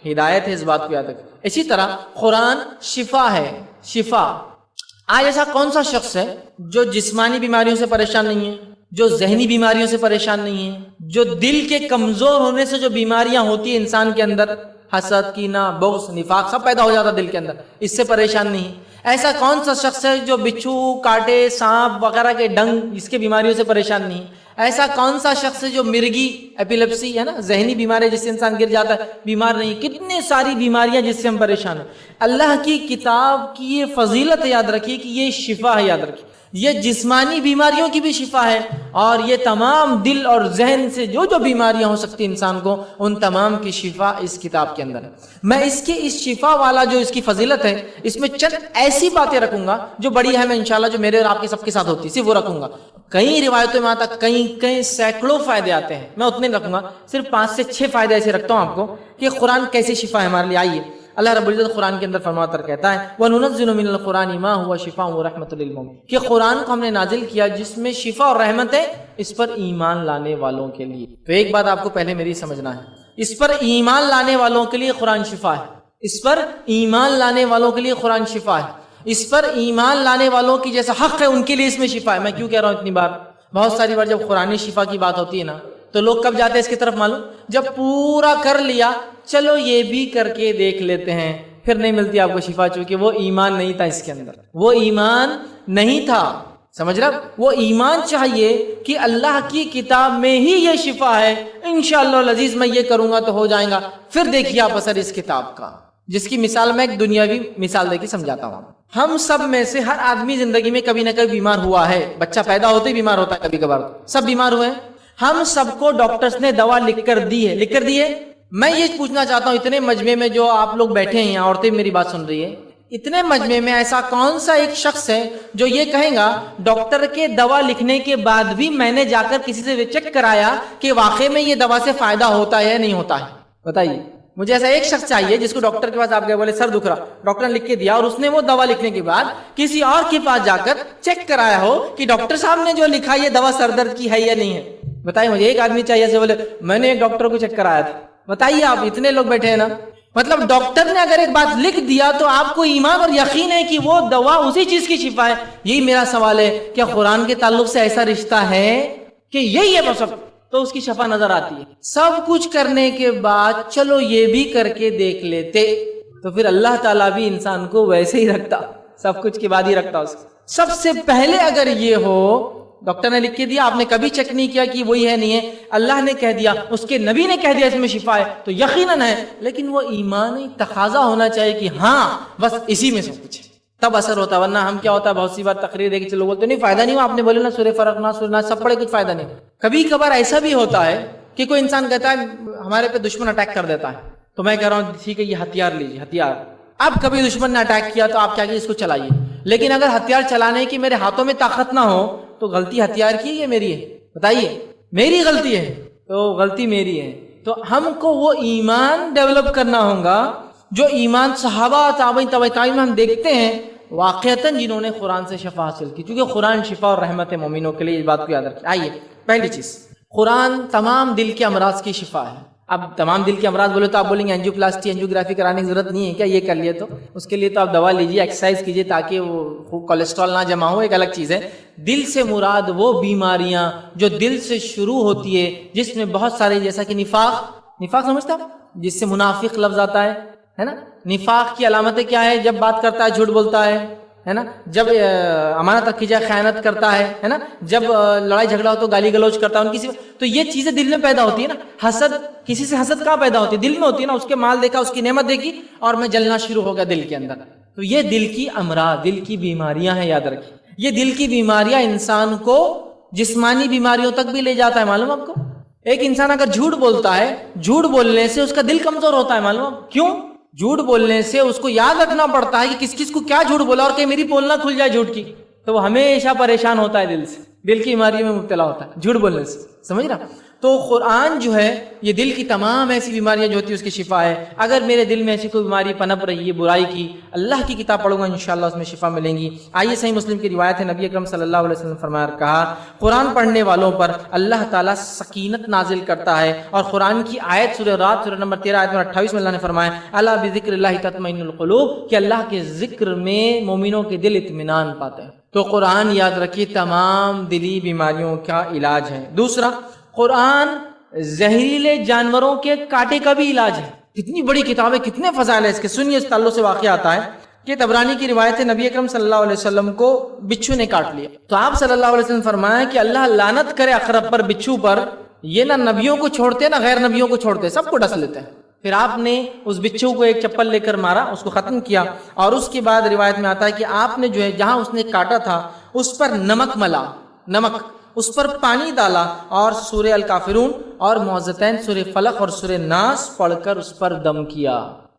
ہدایت ہے، اس بات کو یاد رکھیں. اسی طرح قرآن شفا ہے، شفا. آج ایسا کون سا شخص ہے جو جسمانی بیماریوں سے پریشان نہیں ہے، جو ذہنی بیماریوں سے پریشان نہیں ہے، جو دل کے کمزور ہونے سے جو بیماریاں ہوتی ہیں انسان کے اندر، حسد، کینہ، بغض، نفاق سب پیدا ہو جاتا دل کے اندر، اس سے پریشان نہیں؟ ایسا کون سا شخص ہے جو بچھو، کاٹے، سانپ وغیرہ کے ڈنگ اس کے بیماریوں سے پریشان نہیں؟ ایسا کون سا شخص ہے جو مرگی، ایپیلیپسی ہے نا، ذہنی بیماری جس سے انسان گر جاتا ہے، بیمار نہیں؟ کتنے ساری بیماریاں جس سے ہم پریشان ہیں. اللہ کی کتاب کی یہ فضیلت یاد رکھیے کہ یہ شفا ہے. یاد رکھیے یہ جسمانی بیماریوں کی بھی شفا ہے اور یہ تمام دل اور ذہن سے جو جو بیماریاں ہو سکتی انسان کو، ان تمام کی شفا اس کتاب کے اندر ہے. میں اس شفا والا جو اس کی فضیلت ہے، اس میں چند ایسی باتیں رکھوں گا جو بڑی اہم ہے انشاءاللہ، جو میرے اور آپ کے سب کے ساتھ ہوتی ہے، صرف وہ رکھوں گا. کئی روایتوں میں آتا کئی سینکڑوں فائدے آتے ہیں، میں اتنے رکھوں گا، صرف 5 سے 6 فائدے ایسے رکھتا ہوں آپ کو کہ قرآن کیسے شفا ہے ہمارے لیے. آئیے اللہ رب العزت قرآن کے اندر فرماتا کہتا ہے وَنُنَزِّلُ مِنَ الْقُرْآنِ مَا هُوَ شِفَاءٌ وَرَحْمَةٌ لِلْمُؤْمِنِينَ، کہ قرآن کو ہم نے نازل کیا جس میں شفا اور رحمت ہے اس پر ایمان لانے والوں کے لیے. تو ایک بات آپ کو پہلے میری سمجھنا ہے، اس پر ایمان لانے والوں کے لیے قرآن شفا ہے، اس پر ایمان لانے والوں کے لیے قرآن شفا ہے، اس پر ایمان لانے والوں کی جیسا حق ہے ان کے لیے اس میں شفا ہے. میں کیوں کہہ رہا ہوں اتنی بار؟ بہت ساری بار جب قرآن شفا کی بات ہوتی ہے نا تو لوگ کب جاتے ہیں اس کی طرف معلوم؟ جب پورا کر لیا چلو یہ بھی کر کے دیکھ لیتے ہیں، پھر نہیں ملتی آپ کو شفا، چونکہ وہ ایمان نہیں تھا اس کے اندر، وہ ایمان نہیں تھا. سمجھ رہا؟ وہ ایمان چاہیے کہ اللہ کی کتاب میں ہی یہ شفا ہے، انشاءاللہ العزیز میں یہ کروں گا تو ہو جائے گا. پھر دیکھیے آپ اثر اس کتاب کا، جس کی مثال میں ایک دنیاوی مثال دے کے سمجھاتا ہوں. ہم سب میں سے ہر آدمی زندگی میں کبھی نہ کبھی بیمار ہوا ہے. بچہ پیدا ہوتے ہی بیمار ہوتا ہے، کبھی کبھار سب بیمار ہوئے ہیں. ہم سب کو ڈاکٹرز نے دوا لکھ کر دی ہے. میں یہ پوچھنا چاہتا ہوں اتنے مجمع میں جو آپ لوگ بیٹھے ہیں، عورتیں میری بات سن رہی ہے، اتنے مجمع میں ایسا کون سا ایک شخص ہے جو یہ کہے گا ڈاکٹر کے دوا لکھنے کے بعد بھی میں نے جا کر کسی سے چیک کرایا کہ واقعی میں یہ دوا سے فائدہ ہوتا ہے یا نہیں ہوتا ہے؟ بتائیے. مجھے ایسا ایک شخص چاہیے جس کو ڈاکٹر کے پاس آپ گئے، بولے سر دکھ رہا، ڈاکٹر نے لکھ کے دیا اور اس نے وہ دوا لکھنے کے بعد کسی اور کے پاس جا کر چیک کرایا ہو کہ ڈاکٹر صاحب نے جو لکھا یہ دوا سر درد کی ہے یا نہیں ہے. بتائیے مجھے ایک آدمی چاہیے سے بولے میں نے ایک ڈاکٹر کو چیک کرایا تھا. بتائیے آپ اتنے لوگ بیٹھے ہیں نا، مطلب ڈاکٹر نے اگر ایک بات لکھ دیا تو آپ کو ایمان اور یقین ہے کہ وہ دوا اسی چیز کی شفا ہے. یہی میرا سوال ہے, کیا قرآن کے تعلق سے ایسا رشتہ ہے کہ یہی ہے بس تو اس کی شفا نظر آتی ہے؟ سب کچھ کرنے کے بعد چلو یہ بھی کر کے دیکھ لیتے تو پھر اللہ تعالیٰ بھی انسان کو ویسے ہی رکھتا, سب کچھ کے بعد ہی رکھتا اس کو. سب سے پہلے اگر یہ ہو, ڈاکٹر نے لکھ کے دیا, آپ نے کبھی چیک نہیں کیا کہ وہی ہے نہیں ہے, اللہ نے کہہ دیا, اس کے نبی نے کہہ دیا اس میں شفا ہے, تو یقیناً ہے. لیکن وہ ایمانی تقاضا ہونا چاہیے کہ ہاں بس اسی میں سب کچھ ہے, تب اثر ہوتا. ورنہ ہم کیا ہوتا ہے, بہت سی بار تقریر دیکھ کے لوگ بولتے نہیں فائدہ نہیں ہوا, آپ نے بولے نا سورہ فرق نہ سورہ ناس سب پڑھے کچھ فائدہ نہیں. کبھی کبھار ایسا بھی ہوتا ہے کہ کوئی انسان کہتا ہے ہمارے پہ دشمن اٹیک کر دیتا ہے, تو میں کہہ رہا ہوں ٹھیک ہے یہ ہتھیار لیجیے, ہتھیار. اب کبھی دشمن نے اٹیک کیا تو آپ کیا کہ اس کو چلائیے, لیکن اگر ہتھیار چلانے کی میرے ہاتھوں میں طاقت نہ ہو تو غلطی ہتھیار کی ہے میری ہے؟ بتائیے, میری غلطی ہے تو غلطی میری ہے. تو ہم کو وہ ایمان ڈیولپ کرنا ہوگا جو ایمان صحابہ تابعین میں ہم دیکھتے ہیں واقعتاً جنہوں نے قرآن سے شفا حاصل کی, کیونکہ قرآن شفا اور رحمت ہے مومنوں کے لیے, اس بات کو یاد رکھیں. آئیے پہلی چیز, قرآن تمام دل کے امراض کی شفا ہے. اب تمام دل کے امراض بولے تو آپ بولیں گے اینجیوپلاسٹی اینجیوگرافی کرانے کی ضرورت نہیں ہے کیا, یہ کر لیے تو اس کے لیے تو آپ دوا لیجیے, ایکسرسائز کیجیے تاکہ وہ کولیسٹرول نہ جمع ہو, ایک الگ چیز ہے. دل سے مراد وہ بیماریاں جو دل سے شروع ہوتی ہے, جس میں بہت سارے, جیسا کہ نفاق سمجھتا جس سے منافق لفظ آتا ہے نا. نفاق کی علامتیں کیا ہے؟ جب بات کرتا ہے جھوٹ بولتا ہے نا, جب امانت رکھی جائے خیانت کرتا ہے نا, جب لڑائی جھگڑا ہو تو گالی گلوچ کرتا ہے ان کسی. تو یہ چیزیں دل میں پیدا ہوتی ہے نا. حسد, کسی سے حسد کہاں پیدا ہوتی ہے؟ دل میں ہوتی ہے نا. اس کے مال دیکھا, اس کی نعمت دیکھی اور میں جلنا شروع ہو گیا دل کے اندر. تو یہ دل کی امراض, دل کی بیماریاں ہیں, یاد رکھیے. یہ دل کی بیماریاں انسان کو جسمانی بیماریوں تک بھی لے جاتا ہے, معلوم آپ کو. ایک انسان اگر جھوٹ بولتا ہے, جھوٹ بولنے سے اس کا دل کمزور ہوتا ہے, معلوم کیوں؟ جھوٹ بولنے سے اس کو یاد رکھنا پڑتا ہے کہ کس کو کیا جھوٹ بولا, اور کہ میری بولنا کھل جائے جھوٹ کی, تو وہ ہمیشہ پریشان ہوتا ہے دل سے, دل کی بیماری میں مبتلا ہوتا ہے جھوٹ بولنے سے, سمجھ رہا. تو قرآن جو ہے یہ دل کی تمام ایسی بیماریاں جو ہوتی ہیں اس کی شفا ہے. اگر میرے دل میں ایسی کوئی بیماری پنپ رہی ہے برائی کی, اللہ کی کتاب پڑھوں گا انشاءاللہ اس میں شفا ملیں گی. آئیے صحیح مسلم کی روایت ہے, نبی اکرم صلی اللہ علیہ وسلم فرمایا, کہا قرآن پڑھنے والوں پر اللہ تعالیٰ سکینت نازل کرتا ہے. اور قرآن کی آیت سورہ رات سورہ نمبر 13 آیت نمبر 28 میں اللہ نے فرمایا, الا بذکر اللہ تطمئن القلوب, کہ اللہ کے ذکر میں مومنوں کے دل اطمینان پاتے ہیں. تو قرآن یاد رکھیے تمام دلی بیماریوں کا علاج ہے. دوسرا, قرآن زہریلے جانوروں کے کاٹے کا بھی علاج ہے. کتنی بڑی کتاب ہے, کتنے فضائل ہے اس کے. سنیے, اس تعلق سے واقعہ آتا ہے کہ طبرانی کی روایت ہے, نبی اکرم صلی اللہ علیہ وسلم کو بچھو نے کاٹ لیا. تو آپ صلی اللہ علیہ وسلم فرمایا کہ اللہ لعنت کرے عقرب پر, بچھو پر. یہ نہ نبیوں کو چھوڑتے نہ غیر نبیوں کو چھوڑتے, سب کو ڈس لیتے ہیں. پھر آپ نے اس بچھو کو ایک چپل لے کر مارا, اس کو ختم کیا, اور اس کے بعد روایت میں آتا ہے کہ آپ نے جو ہے جہاں اس نے کاٹا تھا اس پر نمک ملا, نمک, اس پر پانی ڈالا, اور سورہ الکافرون اور معوذتین سورہ فلق اور سورہ ناس پڑھ کر اس پر دم کیا.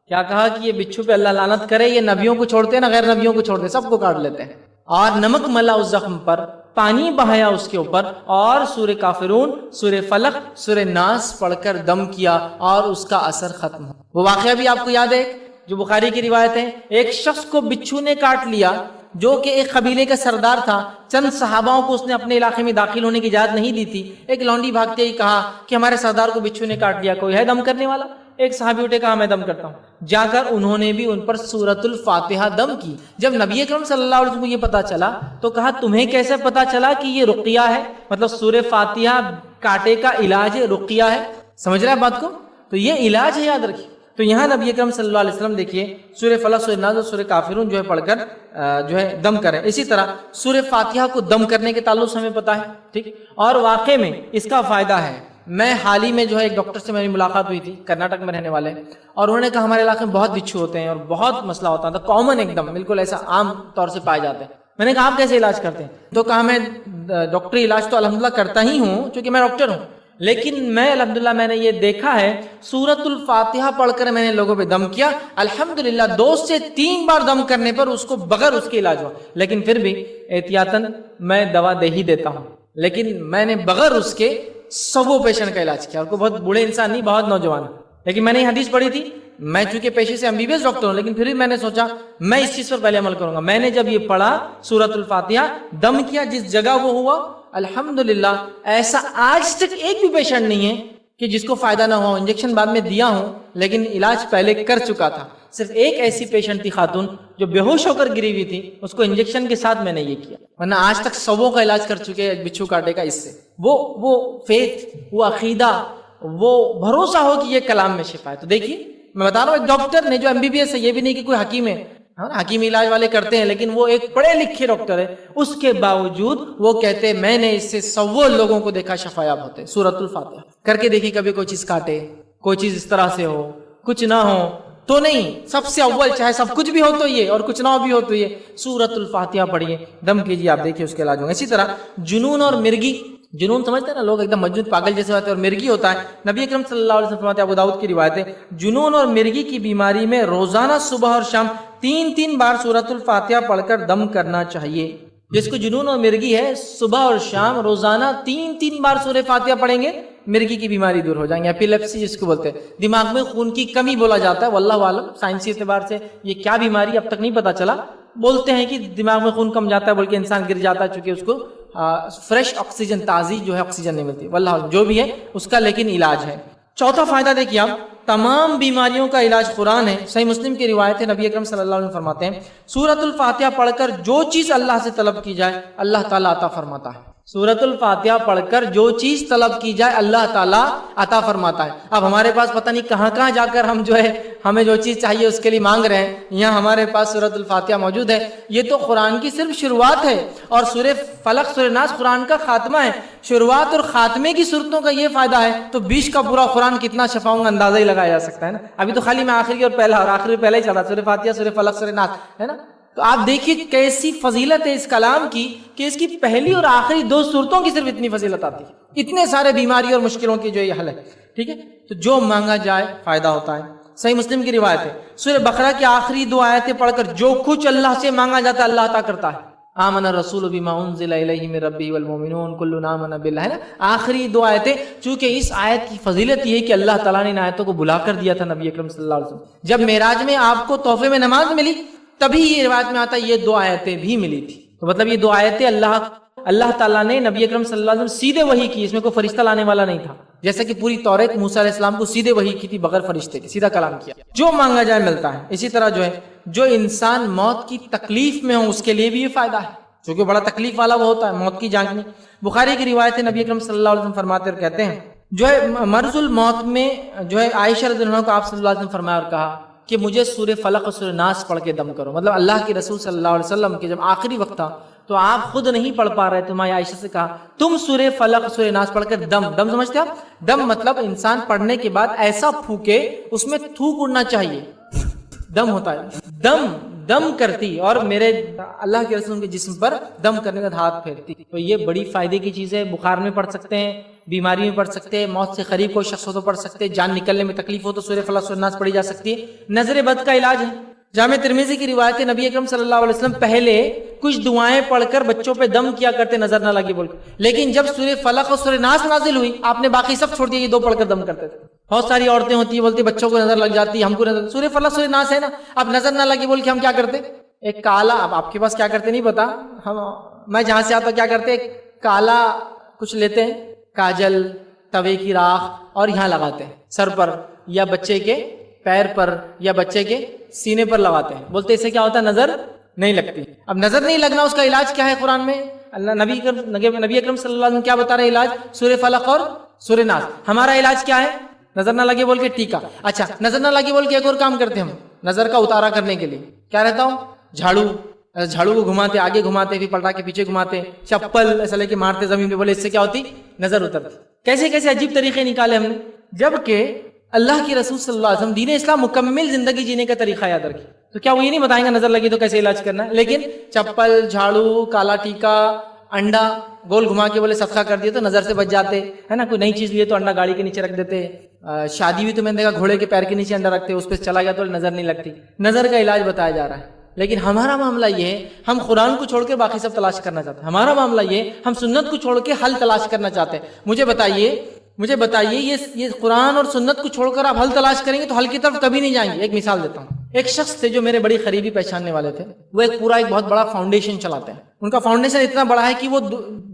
کیا کہا کہ یہ بچھو پہ اللہ لعنت کرے, یہ نبیوں کو چھوڑتے نہ غیر نبیوں کو چھوڑتے, سب کو کاٹ لیتے ہیں. اور نمک ملا اس زخم پر, پانی بہایا اس کے اوپر, اور سورہ کافرون سورہ فلق سورہ ناس پڑھ کر دم کیا, اور اس کا اثر ختم ہو. وہ واقعہ بھی آپ کو یاد ہے جو بخاری کی روایت ہے. ایک شخص کو بچھو نے کاٹ لیا جو کہ ایک قبیلے کا سردار تھا. چند صحاباؤں کو اس نے اپنے علاقے میں داخل ہونے کی اجازت نہیں دی تھی. ایک لونڈی بھاگتے ہی کہا کہ ہمارے سردار کو بچھو نے کاٹ لیا, کوئی ہے دم کرنے والا؟ ایک صحابی اٹھے, کہا میں دم کرتا ہوں. جا کر انہوں نے بھی ان پر سورۃ الفاتحہ دم کی. جب نبی اکرم صلی اللہ علیہ وسلم کو یہ پتا چلا تو کہا تمہیں کیسے پتا چلا کہ یہ رقیہ ہے؟ مطلب سورہ فاتحہ کاٹے کا علاج ہے, رقیہ ہے. سمجھ رہے ہیں بات کو؟ تو یہ علاج ہے, یاد رکھیے. تو یہاں نبی اکرم صلی اللہ علیہ وسلم دیکھیے سورہ فلق سورہ ناس اور سورہ کافرون جو ہے پڑھ کر جو ہے دم کریں. اسی طرح سورہ فاتحہ کو دم کرنے کے تعلق سے ہمیں پتا ہے, ٹھیک. اور واقع میں اس کا فائدہ ہے. میں حال ہی میں جو ہے ایک ڈاکٹر سے میری ملاقات ہوئی تھی, کرناٹک میں رہنے والے, اور انہوں نے کہا ہمارے علاقے میں بہت بچھو ہوتے ہیں اور بہت مسئلہ ہوتا ہے, کامن ایک دم بالکل ایسا عام طور سے پائے جاتے ہیں. میں نے کہا آپ کیسے علاج کرتے ہیں؟ تو کہا میں ڈاکٹری علاج تو الحمدللہ کرتا ہی ہوں چونکہ میں ڈاکٹر ہوں, لیکن میں الحمدللہ میں نے یہ دیکھا ہے سورۃ الفاتحہ پڑھ کر میں نے لوگوں پہ دم کیا, الحمدللہ 2 سے 3 بار دم کرنے پر اس کو بغیر اس کے علاج ہوا. لیکن پھر بھی احتیاطاً میں دوا دے ہی دیتا ہوں, لیکن میں نے بغیر اس کے 100 پیشنٹ کا علاج کیا. اور کوئی بہت بوڑھے انسان نہیں, بہت نوجوان, لیکن میں نے یہ حدیث پڑھی تھی. میں چونکہ پیشے سے MBBS ڈاکٹر ہوں, لیکن پھر بھی میں نے سوچا میں اس چیز پر پہلے عمل کروں گا. میں نے جب یہ پڑھا سورۃ الفاتحہ, دم کیا, جس جگہ وہ ہوا, الحمدللہ ایسا آج تک ایک بھی پیشنٹ نہیں ہے کہ جس کو فائدہ نہ ہو, انجیکشن بعد میں دیا ہوں لیکن علاج پہلے کر چکا تھا. صرف ایک ایسی پیشنٹ تھی خاتون جو بے ہوش ہو کر گری ہوئی تھی, اس کو انجیکشن کے ساتھ میں نے یہ کیا, ورنہ آج تک سووں کا علاج کر چکے ہیں بچھو کاٹے کا اس سے. وہ فیتھ, وہ عقیدہ, وہ بھروسہ ہو کہ یہ کلام میں شفا ہے. تو دیکھیے میں بتا رہا ہوں, ایک ڈاکٹر نے جو MBBS ہے, یہ بھی نہیں کہ کوئی حکیم ہے, حکیمی علاج والے کرتے ہیں, لیکن وہ ایک پڑھے لکھے ڈاکٹر ہے, اس کے باوجود وہ کہتے ہیں میں نے اس سے 100 لوگوں کو دیکھا شفا یاب ہوتے. سورۃ الفاتحہ کر کے دیکھیے, کبھی کوئی چیز کاٹے, کوئی چیز اس طرح سے ہو, کچھ نہ ہو تو نہیں, سب سے اول چاہے سب کچھ بھی ہو تو یہ, اور کچھ نہ ہو بھی ہو تو یہ, سورۃ الفاتحہ پڑھیے, دم کیجیے, آپ دیکھیے اس کے علاج ہوں گے. اسی طرح جنون اور مرگی, جنون سمجھتے ہیں نا لوگ, ایک دم مجنون پاگل جیسے ہوتے ہیں, اور مرگی ہوتا ہے. نبی اکرم صلی اللہ علیہ وسلم فرماتے ہیں, ابو داؤد کی روایت ہے, جنون اور مرگی کی بیماری میں روزانہ صبح اور شام 3 بار سورۃ الفاتحہ پڑھ کر دم کرنا چاہیے. جس کو جنون اور مرگی ہے, صبح اور شام روزانہ 3 بار سورہ فاتحہ پڑھیں گے, مرگی کی بیماری دور ہو جائیں گے. ایپیلیپسی جس کو بولتے ہیں, دماغ میں خون کی کمی بولا جاتا ہے, واللہ عالم سائنسی اعتبار سے یہ کیا بیماری اب تک نہیں پتا چلا. بولتے ہیں کہ دماغ میں خون کم جاتا ہے, بلکہ انسان گر جاتا ہے چونکہ اس کو فریش آکسیجن, تازی جو ہے آکسیجن نہیں ملتی, واللہ عالم جو بھی ہے اس کا لیکن علاج ہے. چوتھا فائدہ دیکھیے آپ, تمام بیماریوں کا علاج قرآن ہے. صحیح مسلم کی روایت ہے, نبی اکرم صلی اللہ علیہ وسلم فرماتے ہیں, سورۃ الفاتحہ پڑھ کر جو چیز اللہ سے طلب کی جائے اللہ تعالیٰ عطا فرماتا ہے. سورۃ الفاتحہ پڑھ کر جو چیز طلب کی جائے اللہ تعالیٰ عطا فرماتا ہے. اب ہمارے پاس پتہ نہیں کہاں کہاں جا کر ہم جو ہے ہمیں جو چیز چاہیے اس کے لیے مانگ رہے ہیں, یہاں ہمارے پاس سورۃ الفاتحہ موجود ہے. یہ تو قرآن کی صرف شروعات ہے, اور سورہ فلق سورہ ناس قرآن کا خاتمہ ہے. شروعات اور خاتمے کی صورتوں کا یہ فائدہ ہے, تو 20 کا پورا قرآن کتنا شفاؤں کا اندازہ ہی لگایا جا سکتا ہے نا. ابھی تو خالی میں آخری اور پہلا, اور آخری پہلا ہی چل رہا, سورہ فاتحہ سورہ فلق سورہ ناس ہے نا. تو آپ دیکھیے کیسی فضیلت ہے اس کلام کی, کہ اس کی پہلی اور آخری 2 صورتوں کی صرف اتنی فضیلت آتی ہے, اتنے سارے بیماری اور مشکلوں کی جو یہ حل ہے. ٹھیک ہے, تو جو مانگا جائے فائدہ ہوتا ہے. صحیح مسلم کی روایت ہے, سورہ بقرہ کی آخری 2 آیتیں پڑھ کر جو کچھ اللہ سے مانگا جاتا ہے اللہ عطا کرتا ہے. آمن الرسول بما انزل الیہ من ربہ والمؤمنون کل آمن باللہ, ہے نا. آخری 2 آیتیں, چونکہ اس آیت کی فضیلت یہ ہے کہ اللہ تعالیٰ نے ان آیتوں کو بلا کر دیا تھا نبی اکرم صلی اللہ علیہ وسلم. جب معراج میں آپ کو تحفے میں نماز ملی, تبھی یہ روایت میں آتا ہے یہ 2 آیتیں بھی ملی تھی. تو مطلب یہ 2 آیتیں اللہ تعالیٰ نے نبی اکرم صلی اللہ علیہ وسلم سیدھے وحی کی, اس میں کوئی فرشتہ لانے والا نہیں تھا. جیسا کہ پوری توریت موسیٰ علیہ السلام کو سیدھے وحی کی تھی, بغیر فرشتے کے, سیدھا کلام کیا. جو مانگا جائے ملتا ہے. اسی طرح جو ہے, جو انسان موت کی تکلیف میں ہو اس کے لیے بھی یہ فائدہ ہے, کیونکہ بڑا تکلیف والا وہ ہوتا ہے موت کی جانچ میں. بخاری کی روایت ہے, نبی اکرم صلی اللہ علیہ وسلم فرماتے اور کہتے ہیں, جو ہے مرض الموت میں جو ہے عائشہ رضی اللہ عنہا کو آپ صلی اللہ علیہ وسلم فرمایا اور کہا کہ مجھے سورہ فلق اور سورہ ناس پڑھ کے دم کرو. مطلب اللہ کے رسول صلی اللہ علیہ وسلم کے جب آخری وقت تھا تو آپ خود نہیں پڑھ پا رہے, تو میں عائشہ سے کہا تم سورہ فلق سورہ ناس پڑھ کر دم سمجھتے آپ, دم مطلب انسان پڑھنے کے بعد ایسا پھونکے اس میں تھوک اڑنا چاہیے, دم ہوتا ہے, دم کرتی, اور میرے اللہ کے رسول کے جسم پر دم کرنے کا ہاتھ پھیرتی. تو یہ بڑی فائدے کی چیز ہے. بخار میں پڑھ سکتے ہیں, بیماری میں پڑھ سکتے ہیں, موت سے قریب کوئی شخص ہو تو پڑھ سکتے ہیں, جان نکلنے میں تکلیف ہو تو سورہ فلق سورہ ناس پڑھی جا سکتی ہے. نظر بد کا علاج ہے. جامع ترمذی کی روایت ہے, نبی اکرم صلی اللہ علیہ وسلم پہلے کچھ دعائیں پڑھ کر بچوں پہ دم کیا کرتے نظر نہ لگے بول کر, لیکن جب سورہ فلق اور سورہ ناس نازل ہوئی آپ نے باقی سب چھوڑ دیا, یہ 2 پڑھ کر دم کرتے تھے. بہت ساری عورتیں ہوتی ہیں بولتی بچوں کو نظر لگ جاتی, ہم کو نظر, سورہ فلق سورہ ناس ہے نا, اب نظر نہ لگے بول کے ہم کیا کرتے, ایک کالا, اب آپ کے پاس کیا کرتے نہیں پتا, میں جہاں سے آتا کیا کرتے, ایک کالا کچھ لیتے ہیں, کاجل, توے کی راکھ, اور یہاں لگاتے ہیں سر پر یا بچے کے پیر پر یا بچے کے سینے پر لگاتے ہیں. بولتے اس سے کیا ہوتا ہے, نظر نہیں لگتی. اب نظر نہیں لگنا اس کا علاج کیا ہے قرآن میں, نبی اکرم صلی اللہ علیہ وسلم کیا بتا رہے علاج, سورہ فلق اور سورہ ناس. ہمارا علاج کیا ہے, نظر نہ لگے بول کے ٹیکا. اچھا نظر نہ لگے بول کے ایک اور کام کرتے ہم, نظر کا اتارا کرنے کے لیے کیا رہتا ہوں, جھاڑو کو گھماتے, آگے گھماتے, پھر پلٹا کے پیچھے گھماتے, چپل ایسا لے کے مارتے زمین پہ, بولے اس سے کیا ہوتی, نظر اترتی. کیسے کیسے عجیب طریقے نکالے ہم نے, جبکہ اللہ کے رسول صلی اللہ علیہ وسلم دین اسلام مکمل زندگی جینے کا طریقہ یاد رکھے. تو کیا وہ یہ نہیں بتائیں گے نظر لگی تو کیسے علاج کرنا ہے, لیکن چپل, جھاڑو, کالا ٹیکا, انڈا گول گھما کے بولے صدقہ کر دیے تو نظر سے بچ جاتے, ہے نا. کوئی نئی چیز لیے تو انڈا گاڑی کے نیچے رکھ دیتے, شادی ہوئی تو میں نے دیکھا گھوڑے کے پیر کے نیچے انڈا رکھتے, اس پہ چلا گیا تو نظر نہیں لگتی. نظر کا علاج بتایا جا رہا ہے. لیکن ہمارا معاملہ یہ ہے, ہم قرآن کو چھوڑ کے باقی سب تلاش کرنا چاہتے ہیں. ہمارا معاملہ یہ, ہم سنت کو چھوڑ کے حل تلاش کرنا چاہتے ہیں. مجھے بتائیے یہ قرآن اور سنت کو چھوڑ کر آپ حل تلاش کریں گے تو حل کی طرف کبھی نہیں جائیں گے. ایک مثال دیتا ہوں. ایک شخص تھے جو میرے بڑی قریبی پہچاننے والے تھے, وہ ایک بہت بڑا فاؤنڈیشن چلاتے ہیں. ان کا فاؤنڈیشن اتنا بڑا ہے کہ وہ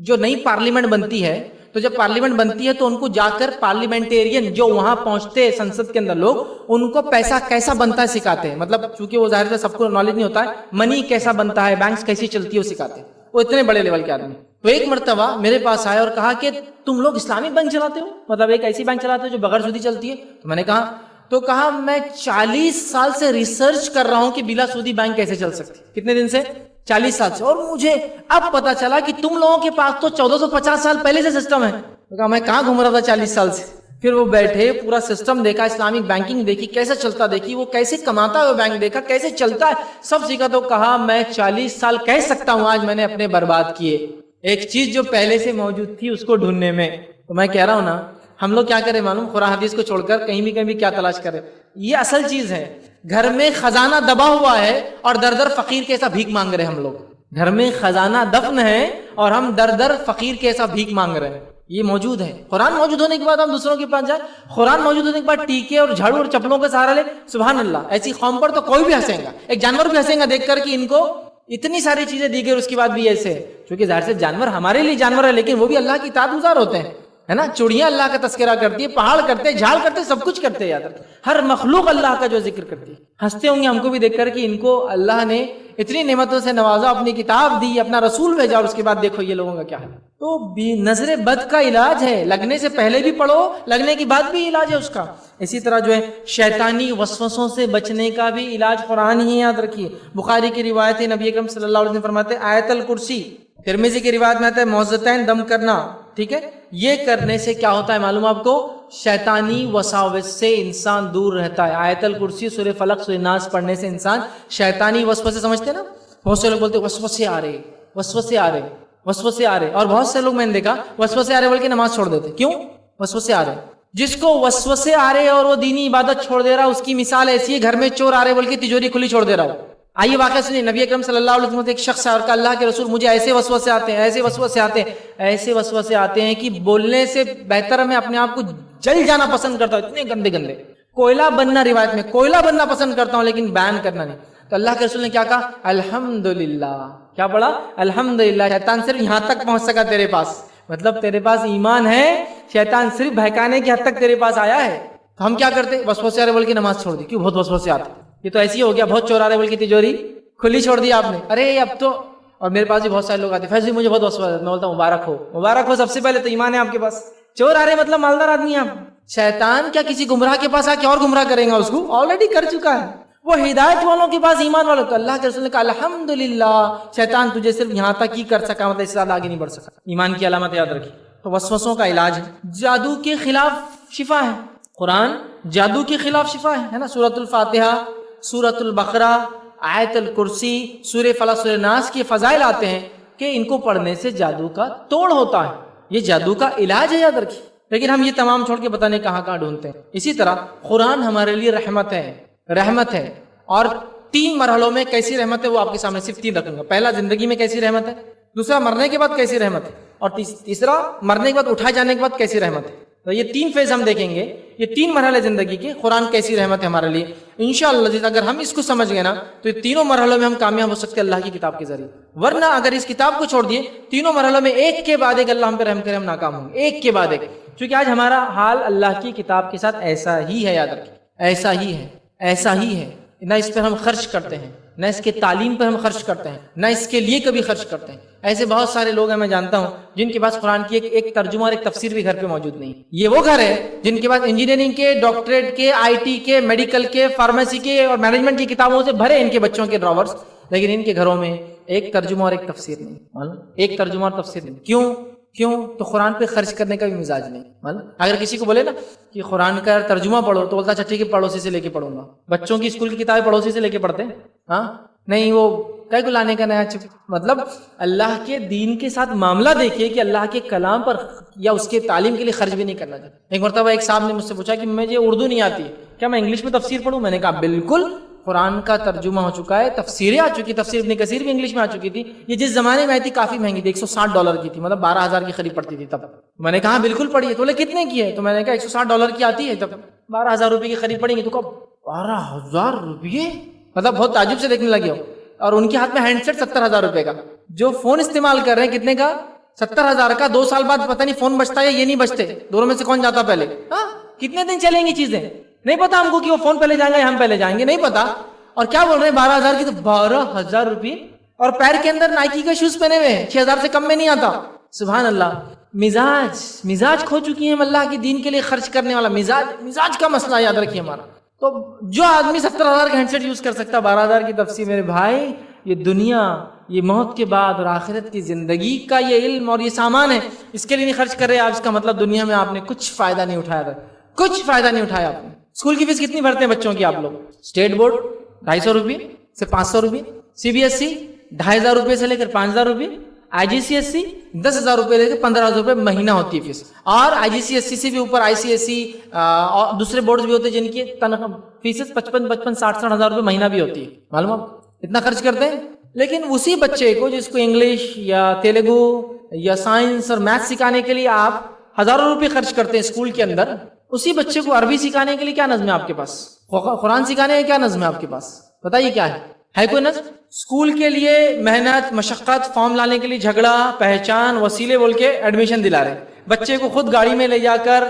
جو نئی پارلیمنٹ بنتی ہے تو جب پارلیمنٹ بنتی ہے تو ان کو جا کر پارلیمنٹیرین جو وہاں پہنچتے ہیں سنسد کے اندر لوگ، ان کو پیسہ کیسا بنتا ہے سکھاتے ہیں. مطلب چونکہ وہ ظاہر ہے سب کو نالج نہیں ہوتا ہے، منی کیسا بنتا ہے، بینکس کیسی چلتی ہے وہ سکھاتے ہیں. وہ اتنے بڑے لیول کے آدمی. تو ایک مرتبہ میرے پاس آیا اور کہا کہ تم لوگ اسلامک بینک چلاتے ہو، مطلب ایک ایسی بینک چلاتے ہو جو بغیر سودی چلتی ہے؟ تو میں نے کہا میں 40 سال سے ریسرچ کر رہا ہوں کہ بلا سودی بینک کیسے چل سکتی. کتنے دن سے؟ 40 سال سے. اور مجھے اب پتا چلا کہ تم لوگوں کے پاس تو 1450 سال پہلے سے سسٹم ہے. کہا میں کہاں گھوم رہا تھا 40 سال سے. پھر وہ بیٹھے پورا سسٹم دیکھا، اسلامک بینکنگ دیکھی کیسے چلتا، دیکھی وہ کیسے کماتا ہے، وہ بینک دیکھا کیسے چلتا ہے، سب سیکھا. تو کہا میں 40 سال کہہ سکتا ہوں آج میں نے اپنے برباد کیے ایک چیز جو پہلے سے موجود تھی اس کو ڈھونڈنے میں. تو میں کہہ رہا ہوں نا، ہم لوگ کیا کریں معلوم؟ قرآن حدیث کو چھوڑ کر کہیں بھی کیا تلاش کریں. یہ اصل چیز ہے. گھر میں خزانہ دبا ہوا ہے اور در در فقیر کیسا بھیک مانگ رہے ہیں ہم لوگ. گھر میں خزانہ دفن ہے اور ہم در در فقیر کیسا بھیک مانگ رہے ہیں. یہ موجود ہے. قرآن موجود ہونے کے بعد ہم دوسروں کے پاس جائیں. قرآن موجود ہونے کے بعد ٹیکے اور جھاڑو اور چپلوں کا سہارا لے. سبحان اللہ، ایسی قوم پر تو کوئی بھی ہنسے گا، ایک جانور بھی ہنسے گا دیکھ کر کہ ان کو اتنی ساری چیزیں دی گئی، اس کے بعد بھی ایسے. کیونکہ ظاہر سے جانور ہمارے لیے جانور ہے لیکن وہ بھی اللہ کی اطاعت گزار ہوتے ہیں، ہے نا. چڑیاں اللہ کا تذکرہ کرتی ہے، پہاڑ کرتے، جھاڑ کرتے، سب کچھ کرتے ہیں. یاد رکھیں ہر مخلوق اللہ کا جو ذکر کرتی ہے. ہنستے ہوں گے ہم کو بھی دیکھ کر کہ ان کو اللہ نے اتنی نعمتوں سے نوازا، اپنی کتاب دی، اپنا رسول بھیجا، اور اس کے بعد دیکھو یہ لوگوں کا کیا ہے. تو نظر بد کا علاج ہے، لگنے سے پہلے بھی پڑھو، لگنے کے بعد بھی علاج ہے اس کا. اسی طرح جو ہے شیطانی وسوسوں سے بچنے کا بھی علاج قرآن ہی. یاد رکھیے بخاری کی روایت ہے، نبی اکرم صلی اللہ علیہ وسلم فرماتے ہیں آیت الکرسی. ترمذی کی روایت میں آتا ہے موزتین دم کرنا. ٹھیک ہے، یہ کرنے سے کیا ہوتا ہے معلوم آپ کو؟ شیطانی وساوس سے انسان دور رہتا ہے. آیت الکرسی، سورہ فلق، سورہ ناس پڑھنے سے انسان شیطانی وسوسے، سمجھتے ہیں نا، بہت سے لوگ بولتے ہیں وسوسے آ رہے، وسوسے آ رہے، وسوسے آ رہے. اور بہت سے لوگ میں نے دیکھا وسوسے آ رہے بول کے نماز چھوڑ دیتے. کیوں؟ وسوسے آ رہے. جس کو وسوسے آ رہے اور وہ دینی عبادت چھوڑ دے رہا، اس کی مثال ایسی ہے گھر میں چور آ رہے بول کے تجوری کھلی چھوڑ دے رہا ہو. آئیے واقعہ سنیے. نبی اکرم صلی اللہ علیہ وسلم ایک شخص ہے اور کہا اللہ کے رسول مجھے ایسے وسوسے آتے ہیں، ایسے وسوسے آتے ہیں، ایسے وسوسے آتے ہیں کہ بولنے سے بہتر میں اپنے آپ کو جل جانا پسند کرتا ہوں. اتنے گندے گندے کوئلہ بننا، روایت میں کوئلہ بننا پسند کرتا ہوں لیکن بیان کرنا نہیں. تو اللہ کے رسول نے کیا کہا؟ الحمدللہ. کیا پڑھا؟ الحمدللہ. شیطان صرف یہاں تک پہنچ سکا تیرے پاس، مطلب تیرے پاس ایمان ہے، شیطان صرف بہکانے کی حد تک تیرے پاس آیا ہے. تو ہم کیا کرتے؟ وسوسے آ رہے بول کے نماز چھوڑ دی. کیوں؟ بہت وسوسے آتے. یہ تو ایسی ہو گیا، بہت چور آ رہے بول کے تجوری کھلی چھوڑ دی آپ نے. ارے اب تو، اور میرے پاس بھی بہت سارے لوگ آتے ہیں فیض جی مجھے بہت وسوسہ. میں بولتا ہوں مبارک ہو، مبارک ہو. سب سے پہلے تو ایمان ہے آپ کے پاس. چور آ رہے مطلب مالدار آدمی ہیں آپ. شیطان کیا کسی گمراہ کے پاس آ کے اور گمراہ کریں گا؟ اس کو آلریڈی کر چکا ہے. وہ ہدایت والوں کے پاس، ایمان والوں. تو اللہ کے رسول نے کہا الحمدللہ، شیطان تجھے صرف یہاں تک ہی کر سکا، مطلب اس سے زیادہ آگے نہیں بڑھ سکا. ایمان کی علامت یاد رکھیے. تو وسوسوں کا علاج ہے. جادو کے خلاف شفا ہے قرآن. جادو کے خلاف شفا ہے نا. سورۃ الفاتحہ، سورۃ البقرہ، آیت الکرسی، سورہ فلق، سورہ ناس کے فضائل آتے ہیں کہ ان کو پڑھنے سے جادو کا توڑ ہوتا ہے. یہ جادو کا علاج ہے، یاد رکھیے. لیکن ہم یہ تمام چھوڑ کے پتہ نہیں کہاں کہاں ڈھونڈتے ہیں. اسی طرح قرآن ہمارے لیے رحمت ہے، رحمت ہے. اور 3 مرحلوں میں کیسی رحمت ہے وہ آپ کے سامنے صرف 3 رکھوں گا. پہلا زندگی میں کیسی رحمت ہے، دوسرا مرنے کے بعد کیسی رحمت ہے، اور تیسرا مرنے کے بعد اٹھائے جانے کے بعد کیسی رحمت ہے. تو یہ 3 فیز ہم دیکھیں گے. یہ 3 مرحلے زندگی کے، قرآن کیسی رحمت ہے ہمارے لیے. انشاءاللہ اگر ہم اس کو سمجھ گئے نا تو یہ تینوں مرحلوں میں ہم کامیاب ہو سکتے ہیں اللہ کی کتاب کے ذریعے. ورنہ اگر اس کتاب کو چھوڑ دیے تینوں مرحلوں میں ایک کے بعد ایک اللہ ہم پہ رحم کرے ہم ناکام ہوں گے، ایک کے بعد ایک. کیونکہ آج ہمارا حال اللہ کی کتاب کے ساتھ ایسا ہی ہے. یاد رکھیں ایسا ہی ہے، ایسا ہی ہے. نہ اس پر ہم خرچ کرتے ہیں، نہ اس کے تعلیم پر ہم خرچ کرتے ہیں، نہ اس کے لیے کبھی خرچ کرتے ہیں. ایسے بہت سارے لوگ ہیں میں جانتا ہوں جن کے پاس قرآن کی ایک ترجمہ اور ایک تفسیر بھی گھر پہ موجود نہیں. یہ وہ گھر ہے جن کے پاس انجینئرنگ کے، ڈاکٹریٹ کے، آئی ٹی کے، میڈیکل کے، فارمیسی کے اور مینجمنٹ کی کتابوں سے بھرے ان کے بچوں کے ڈراورز، لیکن ان کے گھروں میں ایک ترجمہ اور ایک تفسیر نہیں. ایک ترجمہ اور تفسیر نہیں. کیوں؟ تو قرآن پہ خرچ کرنے کا بھی مزاج نہیں. اگر کسی کو بولے نا کہ قرآن کا ترجمہ پڑھو تو بولتا اچھا ٹھیک ہے پڑوسی سے لے کے پڑھوں گا. بچوں کی اسکول کی کتابیں پڑوسی سے لے کے پڑھتے ہیں. ہاں نہیں، وہ کیا کو لانے کا نیا چپ. مطلب اللہ کے دین کے ساتھ معاملہ دیکھیے کہ اللہ کے کلام پر یا اس کے تعلیم کے لیے خرچ بھی نہیں کرنا چاہتے. ایک مرتبہ ایک صاحب نے مجھ سے پوچھا کہ مجھے اردو نہیں آتی، کیا میں انگلش میں تفسیر پڑھوں؟ میں نے کہا بالکل، قرآن کا ترجمہ ہو چکا ہے، تفسیریں آ چکی، تفسیر ابن کثیر بھی انگلش میں آ چکی تھی. یہ جس زمانے میں آئی تھی کافی مہنگی تھی، $160 کی تھی، مطلب 12,000 کی قریب پڑتی تھی تب. میں نے کہا بالکل پڑھیے. تو بولے کتنے کی ہے؟ تو میں نے کہا $160 کی آتی ہے، تب 12,000 روپے کی قریب پڑیں گی. تو کہا 12,000 روپئے؟ مطلب بہت تعجب سے دیکھنے لگے ہو. اور ان کے ہاتھ میں ہینڈ سیٹ $70,000 کا. جو فون استعمال کر رہے ہیں کتنے کا؟ 70,000 کا 2 سال بعد پتہ نہیں فون بچتا ہے یہ نہیں بچتے, دونوں میں سے کون جاتا پہلے؟ ہاں, کتنے دن چلیں گی چیزیں, نہیں پتا ہم کو کہ وہ فون پہلے جائیں گے ہم پہلے جائیں گے, نہیں پتا. اور کیا بول رہے ہیں 12,000 کی, تو 12,000 روپے, اور پیر کے اندر نائکی کا شوز پہنے ہوئے ہیں, 6,000 سے کم میں نہیں آتا. سبحان اللہ. مزاج کھو چکی ہیں اللہ کے دین کے لیے خرچ کرنے والا. مزاج کا مسئلہ یاد رکھیے ہمارا. تو جو آدمی 70,000 کا ہینڈ سیٹ یوز کر سکتا, 12,000 کی تفسیر, میرے بھائی یہ دنیا, یہ موت کے بعد اور آخرت کی زندگی کا یہ علم اور یہ سامان ہے, اس کے لیے نہیں خرچ کر رہے آپ, اس کا مطلب دنیا میں آپ نے کچھ فائدہ نہیں اٹھایا تھا, کچھ فائدہ نہیں اٹھایا آپ نے. اسکول کی فیس کتنی بھرتے ہیں بچوں کی آپ لوگ؟ اسٹیٹ بورڈ 250 روپے سے 500 روپے, CBSE 2,500 روپے سے لے کر 5,000 روپے, IGCSE 10,000 روپے لے کے 15,000 روپے مہینہ ہوتی ہے فیس. اور IGCSE سے بھی اوپر ICSE اور دوسرے بورڈز بھی ہوتے ہیں جن کی تنخواہ فیسز 55,000-60,000 روپے مہینہ بھی ہوتی ہے. معلوم آپ اتنا خرچ کرتے ہیں. لیکن اسی بچے کو جس کو انگلش یا تیلگو یا سائنس اور میتھ سکھانے کے لیے آپ ہزاروں روپے خرچ کرتے ہیں اسکول کے اندر, اسی بچے کو عربی سکھانے کے لیے کیا نظم ہے آپ کے پاس؟ قرآن سکھانے کے کیا نظم ہے آپ کے پاس؟ بتائیے کیا ہے کوئی نظم؟ اسکول کے لیے محنت مشقت, فارم لانے کے لیے جھگڑا, پہچان, وسیلے بول کے ایڈمیشن دلا رہے. بچے کو خود گاڑی میں لے جا کر,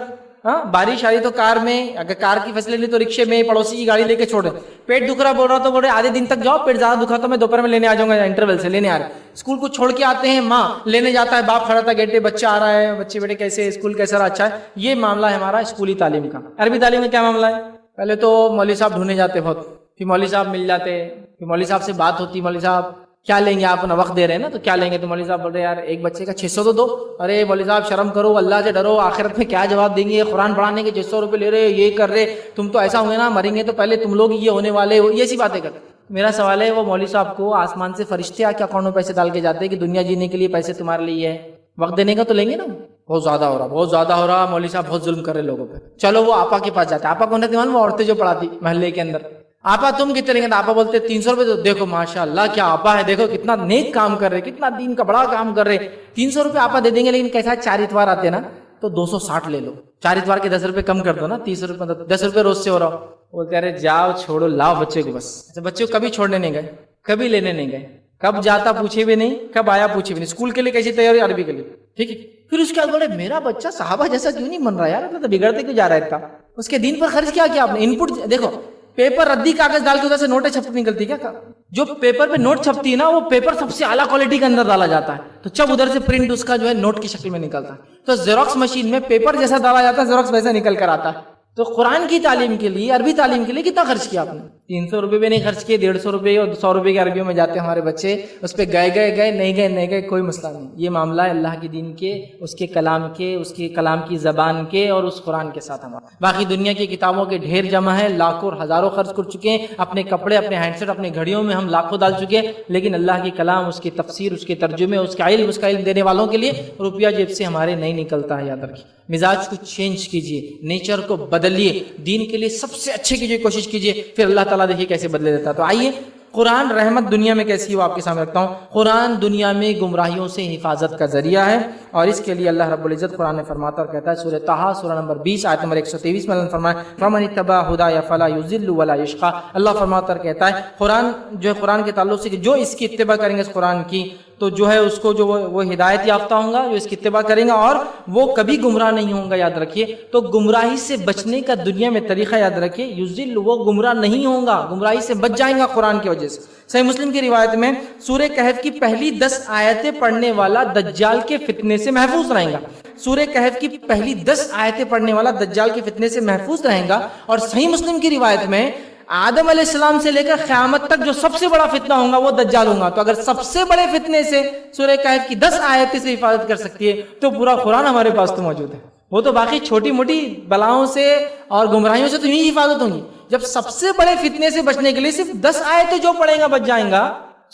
بارش آ رہی تو کار میں, اگر کار کی فیسلٹی تو رکشے میں, پڑوسی کی گاڑی لے کے چھوڑے. پیٹ دکھ رہا بول رہا تو بول رہے آدھے دن تک جاؤ, پیٹ زیادہ دکھا تو میں دوپہر میں لینے آ جاؤں گا, انٹرول سے لینے آ رہے. اسکول کو چھوڑ کے آتے ہیں, ماں لینے جاتا ہے, باپ کھڑا تھا گیٹ پہ, بچہ آ رہا ہے, بچے بیٹے کیسے, اسکول کیسا رہا, اچھا ہے. یہ معاملہ ہے ہمارا اسکولی تعلیم کا. عربی تعلیم میں کیا معاملہ ہے؟ پہلے تو مولوی صاحب ڈھونڈنے جاتے بہت, پھر مولوی صاحب مل جاتے, پھر مولوی صاحب سے بات ہوتی, مولوی صاحب کیا لیں گے, آپ اپنا وقت دے رہے ہیں نا تو کیا لیں گے؟ تو مولوی صاحب بول رہے یار ایک بچے کا 600 تو دو. ارے مولوی صاحب شرم کرو, اللہ سے ڈرو, آخرت میں کیا جواب دیں گے, قرآن پڑھانے کے 600 روپے لے رہے, یہ کر رہے, تم تو ایسا ہوئے نا, مریں گے تو پہلے تم لوگ یہ ہونے والے ہو, یہ سی باتیں کرتے. میرا سوال ہے, وہ مولوی صاحب کو آسمان سے فرشتے آ کے اکاؤنٹ میں پیسے ڈال کے جاتے ہیں کہ دنیا جینے کے لیے پیسے تمہارے لیے ہے, وقت دینے کا تو لیں گے نا؟ بہت زیادہ ہو رہا, بہت زیادہ ہو رہا, مولوی صاحب بہت ظلم کر رہے لوگوں پہ. چلو وہ آپا کے پاس جاتے, آپا کون ہے؟ وہ عورتیں جو پڑھاتی محلے کے اندر. آپا تم کتنے لیں گے؟ آپا بولتے 300 روپے. تو دیکھو ماشاء اللہ کیا آپا ہے, دیکھو کتنا نیک کام کر رہے, کتنا دین کا بڑا کام کر رہے. 300 روپے آپا دے دیں گے, لیکن کیسا 4 اتوار آتے نا تو 260 لے لو, 4 اتوار کے 10 روپے کم کر دو نا, 30 روپے 10 روپے روز سے ہو رہا. بولتے ارے جاؤ چھوڑو, لاؤ بچے کو بس. بچے کو کبھی چھوڑنے نہیں گئے, کبھی لینے نہیں گئے, کب جاتا پوچھے بھی نہیں, کب آیا پوچھے بھی نہیں. اسکول کے لیے کیسی تیاری, عربی کے لیے, ٹھیک ہے. پھر اس کے بعد بولے میرا بچہ صحابہ جیسا کیوں نہیں بن رہا یار, تو بگڑتے کیوں جا رہا ہے اتنا. اس کے دین پر خرچ کیا کیا آپ نے؟ ان پٹ دیکھو, پیپر ردی کاغذ ڈال کے ادھر سے نوٹیں چھپ نکلتی کیا؟ جو پیپر پہ نوٹ چھپتی ہے نا, وہ پیپر سب سے اعلیٰ کوالٹی کے اندر ڈالا جاتا ہے, تو جب ادھر سے پرنٹ اس کا جو ہے نوٹ کی شکل میں نکلتا ہے. تو زیروکس مشین میں پیپر جیسا ڈالا جاتا ہے, زیروکس ویسا نکل کر آتا ہے. تو قرآن کی تعلیم کے لیے, عربی تعلیم کے لیے کتنا خرچ کیا آپ نے؟ 300 روپے بھی نہیں خرچ کیے, 150 روپے اور 100 روپے کے عربیوں میں جاتے ہیں ہمارے بچے. اس پہ گئے نہیں گئے کوئی مسئلہ نہیں. یہ معاملہ ہے اللہ کے دین کے, اس کے کلام کی زبان کے اور اس قرآن کے ساتھ ہمارا. باقی دنیا کی کتابوں کے ڈھیر جمع ہے, لاکھوں ہزاروں خرچ کر چکے ہیں, اپنے کپڑے, اپنے ہینڈ سیٹ, اپنے گھڑیوں میں ہم لاکھوں ڈال چکے ہیں, لیکن اللہ کی کلام, اس کی تفسیر, اس کے ترجمے, اس کا علم دینے والوں کے لیے روپیہ جیب سے ہمارے نہیں نکلتا ہے. یاد رکھیے, مزاج کو چینج کیجیے, نیچر کو بدلیے, دین کے لیے سب سے اچھے کی کوشش کیجیے, پھر اللہ تعالیٰ دیکھیے کیسے بدلے دیتا. تو آئیے قرآن رحمت دنیا میں کیسی ہو آپ کے سامنے رکھتا ہوں. قرآن دنیا میں گمراہیوں سے حفاظت کا ذریعہ ہے, اور اس کے لیے اللہ رب العزت قرآن میں فرماتا اور کہتا ہے, سورہ طٰہٰ سورہ نمبر 20 آیت نمبر 123 میں اللہ فرمایا فَمَنِ اتَّبَعَ هُدَايَ فَلَا يُضِلُّ وَلَا يَشْقَىٰ. اللہ فرماتا اور کہتا ہے قرآن جو ہے, قرآن کے تعلق سے کہ جو اس کی اتباع کریں گے اس قرآن کی, تو جو ہے اس کو جو وہ ہدایت یافتہ ہوں گا, جو اس کی اتباع کریں گا, اور وہ کبھی گمراہ نہیں ہوں گا. یاد رکھیے, تو گمراہی سے بچنے کا دنیا میں طریقہ یاد رکھیے, یُضِلُّ, وہ گمراہ نہیں ہوں گا, گمراہی سے بچ جائیں گا قرآن کی وجہ سے. صحیح مسلم کی روایت میں سورہ کہف کی پہلی 10 آیتیں پڑھنے والا دجال کے فتنے سے محفوظ رہیں گا. سورہ کہف کی پہلی 10 آیتیں پڑھنے والا دجال کے فتنے سے محفوظ رہیں گا. اور صحیح مسلم کی روایت میں آدم علیہ السلام سے لے کر قیامت تک جو سب سے بڑا فتنہ ہوگا وہ دجال ہوگا. تو اگر سب سے بڑے فتنے سے سورہ کہف کی 10 آیتیں سے حفاظت کر سکتی ہے, تو پورا قرآن ہمارے پاس تو موجود ہے. وہ تو باقی چھوٹی موٹی بلاؤں سے اور گمراہیوں سے تو یہی حفاظت ہوگی. جب سب سے بڑے فتنے سے بچنے کے لیے صرف 10 آیتیں جو پڑھے گا بچ جائیں گا,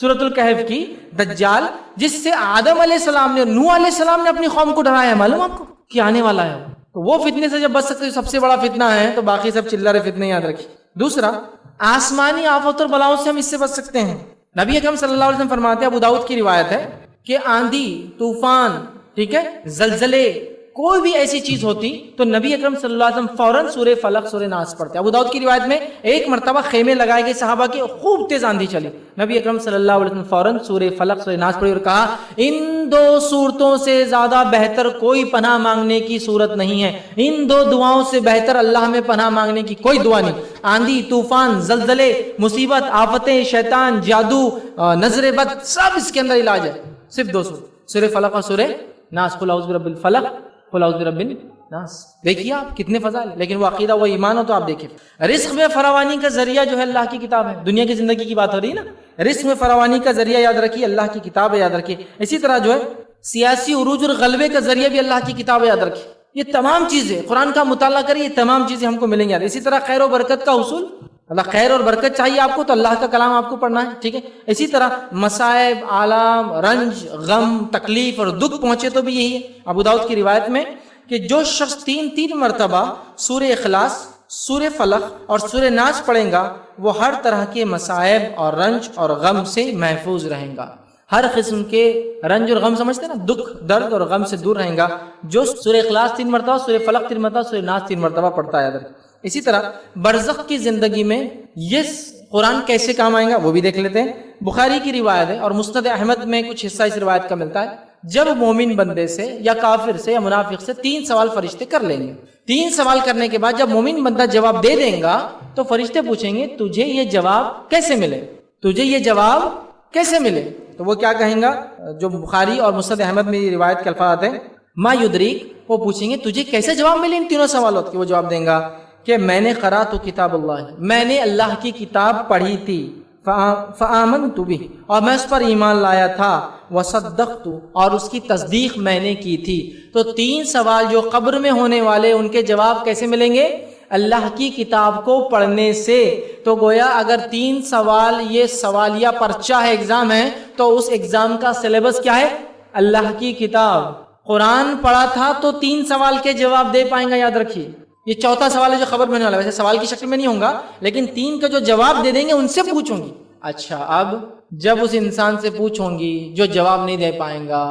سورۃ الکہف کی, دجال جس سے آدم علیہ السلام نے, نوح علیہ السلام نے اپنی قوم کو ڈرایا ہے, معلوم آپ کو کہ آنے والا ہے, تو وہ فتنے سے جب بچ سکتے سب سے بڑا فتنہ ہے, تو باقی سب چلرے فتنے یاد رکھیے. دوسرا, آسمانی آفت اور بلاؤں سے ہم اس سے بچ سکتے ہیں. نبی اکرم صلی اللہ علیہ وسلم فرماتے ہیں, ابو داؤد کی روایت ہے کہ آندھی, طوفان, ٹھیک ہے, زلزلے, کوئی بھی ایسی چیز ہوتی تو نبی اکرم صلی اللہ علیہ وسلم فوراً سورہ فلق سورہ ناس پڑھتے. ابو داؤد کی روایت میں ایک مرتبہ خیمے لگائے گئے صحابہ کے, خوب تیز آندھی چلی, نبی اکرم صلی اللہ علیہ وسلم فوراً سورہ فلق سورہ ناس پڑھی اور کہا ان دو صورتوں سے زیادہ بہتر کوئی پناہ مانگنے کی صورت نہیں ہے, ان دو دعاؤں سے بہتر اللہ میں پناہ مانگنے کی کوئی دعا نہیں. آندھی, طوفان, زلزلے, مصیبت, آفتیں, شیطان, جادو, نظر بد, سب اس کے اندر علاج ہے. صرف دو سورہ فلق اور سورہ ناس, قل اعوذ برب الفلق قل اعوذ برب الناس. دیکھیے آپ کتنے فضائل, لیکن وہ عقیدہ وہ ایمان ہو تو آپ دیکھیں. رزق میں فراوانی کا ذریعہ جو ہے اللہ کی کتاب ہے. دنیا کی زندگی کی بات ہو رہی ہے نا, رزق میں فراوانی کا ذریعہ یاد رکھیے اللہ کی کتاب ہے, یاد رکھیے. اسی طرح جو ہے سیاسی عروج اور غلبے کا ذریعہ بھی اللہ کی کتاب ہے, یاد رکھیے. یہ تمام چیزیں قرآن کا مطالعہ کریں, یہ تمام چیزیں ہم کو ملیں گی. اسی طرح خیر و برکت کا اصول, اللہ خیر اور برکت چاہیے آپ کو تو اللہ کا کلام آپ کو پڑھنا ہے, ٹھیک ہے. اسی طرح مصائب, آلام, رنج, غم, تکلیف اور دکھ پہنچے تو بھی یہی ہے. ابو داؤد کی روایت میں کہ جو شخص تین مرتبہ سورہ اخلاص, سورہ فلق اور سورہ ناس پڑھیں گا وہ ہر طرح کے مصائب اور رنج اور غم سے محفوظ رہیں گا. ہر قسم کے رنج اور غم سمجھتے ہیں نا, دکھ, درد اور غم سے دور رہیں گا جو سورہ اخلاص 3 مرتبہ, سورہ فلق 3 مرتبہ, سورہ ناس 3 مرتبہ پڑھتا ہے. اسی طرح برزخ کی زندگی میں یہ قرآن کیسے کام آئے گا وہ بھی دیکھ لیتے ہیں. بخاری کی روایت ہے اور مسند احمد میں کچھ حصہ اس روایت کا ملتا ہے. جب مومن بندے سے یا کافر سے یا منافق سے 3 سوال فرشتے کر لیں گے, 3 سوال کرنے کے بعد جب مومن بندہ جواب دے دیں گا تو فرشتے پوچھیں گے تجھے یہ جواب کیسے ملے, تجھے یہ جواب کیسے ملے. تو وہ کیا کہیں گا, جو بخاری اور مسند احمد میں یہ روایت کے الفاظ آتے ہیں ما یدریک, وہ پوچھیں گے تجھے کیسے جواب ملے ان تینوں سوالوں کے. وہ جواب دیں گا کہ میں نے قرأت کتاب اللہ, میں نے اللہ کی کتاب پڑھی تھی, فآمنت بہ, اور میں اس پر ایمان لایا تھا, وصدقت, اور اس کی تصدیق میں نے کی تھی. تو 3 سوال جو قبر میں ہونے والے ان کے جواب کیسے ملیں گے, اللہ کی کتاب کو پڑھنے سے. تو گویا اگر 3 سوال یہ سوالیہ پرچہ ہے, ایگزام ہے, تو اس ایگزام کا سلیبس کیا ہے, اللہ کی کتاب. قرآن پڑھا تھا تو 3 سوال کے جواب دے پائیں گا, یاد رکھیے. یہ چوتھا سوال ہے جو خبر میں ہونے والا ہے, ویسے سوال کی شکل میں نہیں ہوگا لیکن 3 کا جو جواب دے دیں گے ان سے پوچھوں گی. اچھا, اب جب اس انسان سے پوچھوں گی جو جواب نہیں دے پائیں گا,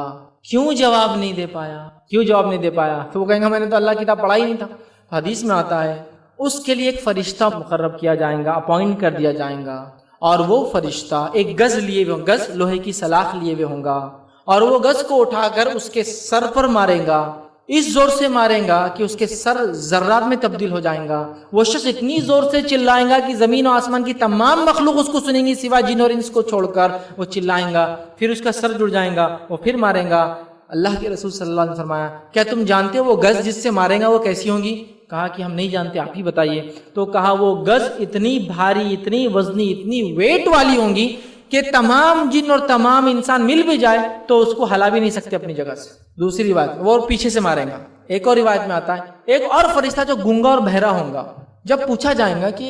کیوں جواب نہیں دے پایا, کیوں جواب نہیں دے پایا, تو وہ کہیں گا میں نے تو اللہ کی کتاب پڑھا ہی نہیں تھا. حدیث میں آتا ہے اس کے لیے ایک فرشتہ مقرب کیا جائے گا, اپوائنٹ کر دیا جائے گا, اور وہ فرشتہ ایک گز لیے ہوئے, گز لوہے کی سلاخ لیے ہوئے ہوں گا, اور وہ گز کو اٹھا کر اس کے سر پر مارے گا, اس زور سے ماریں گا کہ اس کے سر ذرات میں تبدیل ہو جائیں گا. وہ شخص اتنی زور سے چلائیں گا کہ زمین و آسمان کی تمام مخلوق اس کو سنیں گی سوائے جن اور انس کو چھوڑ کر. وہ چلائیں گا, پھر اس کا سر جڑ جائیں گا, وہ پھر ماریں گا. اللہ کے رسول صلی اللہ علیہ وسلم نے فرمایا کیا تم جانتے ہو وہ گز جس سے ماریں گا وہ کیسی ہوں گی؟ کہا کہ ہم نہیں جانتے, آپ ہی بتائیے. تو کہا وہ گز اتنی بھاری, اتنی وزنی, اتنی ویٹ والی ہوں گی کہ تمام جن اور تمام انسان مل بھی جائے تو اس کو ہلا بھی نہیں سکتے اپنی جگہ سے. دوسری روایت وہ پیچھے سے ماریں گا. ایک اور روایت میں آتا ہے ایک اور فرشتہ جو گونگا اور بہرا ہوں گا, جب پوچھا جائے گا کہ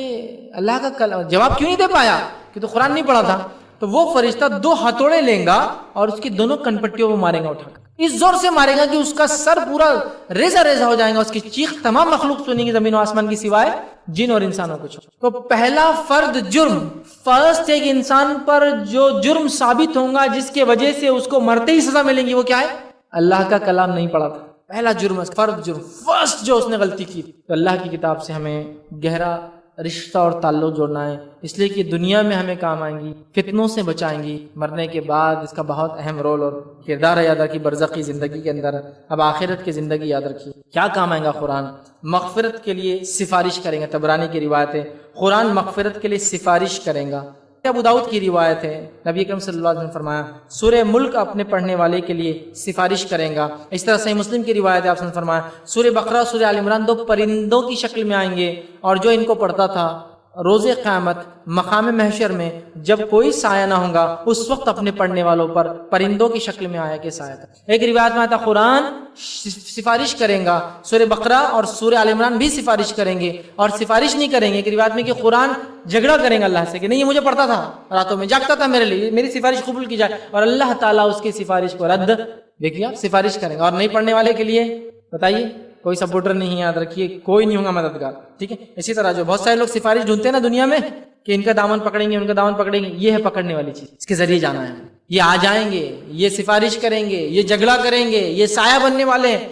اللہ کا جواب کیوں نہیں دے پایا کہ تو قرآن نہیں پڑھا تھا, تو وہ فرشتہ 2 ہتھوڑے لیں گا اور اس کی دونوں کنپٹیوں کو مارے گا, اٹھا کر اس زور سے مارے گا کہ اس کا سر پورا ریزہ ریزہ ہو جائے گا. اس کی چیخ تمام مخلوق سنیں گی زمین و آسمان کی سوائے جن اور انسانوں کو. تو پہلا فرد جرم, فرسٹ ایک انسان پر جو جرم ثابت ہوگا جس کے وجہ سے اس کو مرتے ہی سزا ملیں گی, وہ کیا ہے؟ اللہ کا کلام نہیں پڑھا تھا. پہلا جرم, فرد جرم, فرسٹ جو اس نے غلطی کی. تو اللہ کی کتاب سے ہمیں گہرا رشتہ اور تعلق جوڑنا ہے, اس لیے کہ دنیا میں ہمیں کام آئیں گی, فتنوں سے بچائیں گی, مرنے کے بعد اس کا بہت اہم رول اور کردار ہے. یاد رکھیے برزخی زندگی کے اندر. اب آخرت کی زندگی یاد رکھیے کیا کام آئے گا. قرآن مغفرت کے لیے سفارش کریں گا. طبرانی کی روایت ہے قرآن مغفرت کے لیے سفارش کریں گا. ابو داؤد کی روایت ہے نبی اکرم صلی اللہ علیہ وسلم نے فرمایا سورہ ملک اپنے پڑھنے والے کے لیے سفارش کریں گا. اس طرح صحیح مسلم کی روایت ہے آپ نے فرمایا سورہ بقرہ سورہ آل عمران 2 پرندوں کی شکل میں آئیں گے, اور جو ان کو پڑھتا تھا روز قیامت مقام محشر میں جب کوئی سایہ نہ ہوگا اس وقت اپنے پڑھنے والوں پر پرندوں کی شکل میں آیا کہ سایہ تھا. ایک روایت میں آتا قرآن سفارش کریں گا, سورہ بقرہ اور سورہ آل عمران بھی سفارش کریں گے, اور سفارش نہیں کریں گے. ایک روایت میں کہ قرآن جھگڑا کریں گا اللہ سے کہ نہیں یہ مجھے پڑھتا تھا, راتوں میں جاگتا تھا, میرے لیے میری سفارش قبول کی جائے, اور اللہ تعالیٰ اس کی سفارش کو رد. دیکھیے آپ سفارش کریں گا. اور نہیں پڑھنے والے کے لیے بتائیے کوئی سپورٹر نہیں, یاد رکھیے کوئی نہیں ہوگا مددگار, ٹھیک ہے. اسی طرح جو بہت سارے لوگ سفارش ڈھونڈتے ہیں نا دنیا میں کہ ان کا دامن پکڑیں گے, ان کا دامن پکڑیں گے, یہ ہے پکڑنے والی چیز, اس کے ذریعے جانا ہے. یہ آ جائیں گے, یہ سفارش کریں گے, یہ جھگڑا کریں گے, یہ سایہ بننے والے ہیں.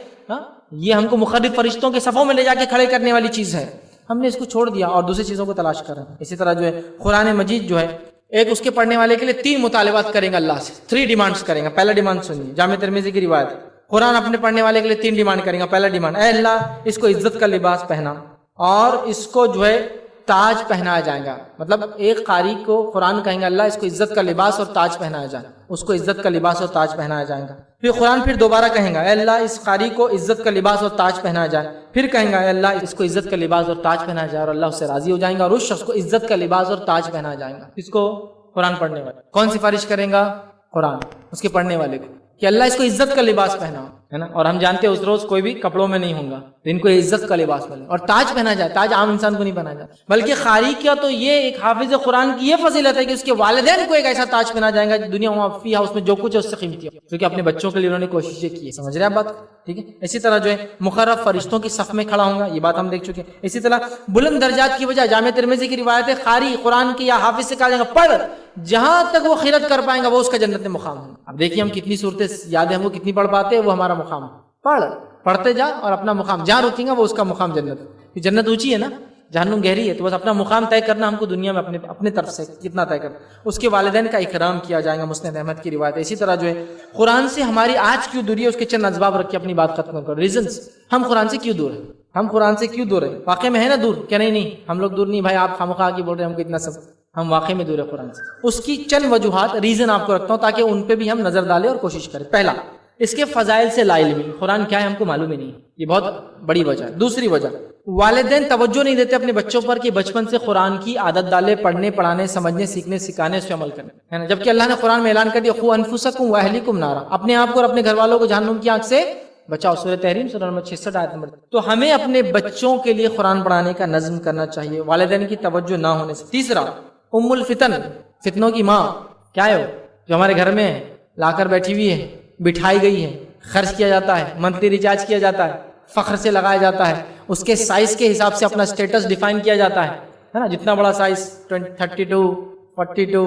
یہ ہم کو مخرب فرشتوں کے صفوں میں لے جا کے کھڑے کرنے والی چیز ہے، ہم نے اس کو چھوڑ دیا اور دوسری چیزوں کو تلاش کر رہے ہیں۔ اسی طرح جو ہے قرآن مجید جو ہے ایک اس کے پڑھنے والے کے لیے 3 مطالبات کریں گے اللہ سے، 3 ڈیمانڈز کریں گا۔ پہلا ڈیمانڈ سنیے، جامع ترمذی کی روایت، قرآن اپنے پڑھنے والے کے لیے 3 ڈیمانڈ کریں گا۔ پہلا ڈیمانڈ، اے اللہ اس کو عزت کا لباس پہنا اور اس کو جو ہے تاج پہنایا جائے گا۔ مطلب ایک قاری کو قرآن کہیں گے اللہ اس کو عزت کا لباس اور تاج پہنایا جائے، اس کو عزت کا لباس اور تاج پہنایا جائے گا۔ پھر قرآن پھر دوبارہ کہیں گا اے اللہ اس قاری کو عزت کا لباس اور تاج پہنایا جائے، پھر کہیں گا اے اللہ اس کو عزت کا لباس اور تاج پہنایا جائے، اور اللہ اس سے راضی ہو جائیں گا اور اس شخص کو عزت کا لباس اور تاج پہنایا جائے گا۔ اس کو قرآن پڑھنے والے کون سفارش کریں گا؟ قرآن اس کے پڑھنے والے کو کہ اللہ اس کو عزت کا لباس پہناؤ، ہے نا۔ اور ہم جانتے ہیں اس روز کوئی بھی کپڑوں میں نہیں ہوں گا، ان کو عزت کا لباس ملے اور تاج پہنا جائے۔ تاج عام انسان کو نہیں پہنا جائے، بلکہ قاری کیا تو یہ ایک حافظ قرآن کی یہ فضیلت ہے کہ اس کے والدین کو ایک ایسا تاج پہنا جائے گا دنیا فیہا، اس میں جو کچھ ہے اس سے قیمتی ہو، کیونکہ اپنے بچوں کے لیے انہوں نے کوششیں کی ہے۔ سمجھ رہے ہیں بات؟ ٹھیک ہے۔ اسی طرح جو ہے مقرب فرشتوں کی صف میں کھڑا ہوں گا، یہ بات ہم دیکھ چکے ہیں۔ اسی طرح بلند درجات کی وجہ جامع ترمذی کی روایت ہے، قاری قرآن کی یا حافظ سے کہا جائے گا پڑھ، جہاں تک وہ خیرت کر پائیں گا وہ اس کا جنت میں مقام ہے۔ اب دیکھیے ہم کتنی صورتیں یاد ہیں، ہم کو کتنی پڑھ پاتے ہیں، وہ ہمارا مقام ہے۔ پڑھتے جا اور اپنا مقام جہاں رکیں گا وہ اس کا مقام جنت ہے۔ جنت اونچی ہے نا، جہنم گہری ہے، تو بس اپنا مقام طے کرنا ہم کو دنیا میں اپنے طرف سے کتنا طے کرنا۔ اس کے والدین کا اکرام کیا جائے گا، مسند احمد کی روایت ہے۔ اسی طرح جو ہے قرآن سے ہماری آج کیوں دوری ہے اس کے چند اسباب رکھ کے اپنی بات ختم کر، ریزنس ہم قرآن سے کیوں دور ہیں، ہم قرآن سے کیوں دور ہیں؟ واقع میں ہے نا دور؟ کیا نہیں ہم لوگ دور نہیں بھائی، آپ خامخواہ کی بول رہے ہیں ہم کو اتنا سب، ہم واقع میں دور ہے قرآن سے۔ اس کی چند وجوہات ریزن آپ کو رکھتا ہوں تاکہ ان پہ بھی ہم نظر ڈالیں اور کوشش کریں۔ پہلا، اس کے فضائل سے لا علمی، قرآن کیا ہے ہم کو معلوم ہی نہیں، یہ بہت بڑی وجہ ہے۔ دوسری وجہ، والدین توجہ نہیں دیتے اپنے بچوں پر کہ بچپن سے قرآن کی عادت ڈالے، پڑھنے پڑھانے سمجھنے سیکھنے سکھانے اس پہ عمل کرنے، ہے نا۔ جبکہ اللہ نے قرآن میں اعلان کر دیا قوا انفسکم واہلیکم نارا، اپنے آپ کو اور اپنے گھر والوں کو جہنم کی آگ سے بچاؤ، سورہ تحریم سورہ نمبر 66 آیت نمبر۔ تو ہمیں اپنے بچوں کے لیے قرآن پڑھانے کا نظم کرنا چاہیے والدین کی توجہ نہ ہونے سے۔ تیسرا، ام الفتن، فتنوں کی ماں کیا ہے وہ؟ جو ہمارے گھر میں لا کر بیٹھی ہوئی ہے، بٹھائی گئی ہے، خرچ کیا جاتا ہے، منتھلی ریچارج کیا جاتا ہے، فخر سے لگایا جاتا ہے، اس کے سائز کے حساب سے اپنا سٹیٹس ڈیفائن کیا جاتا ہے نا۔ جتنا بڑا سائز 32 42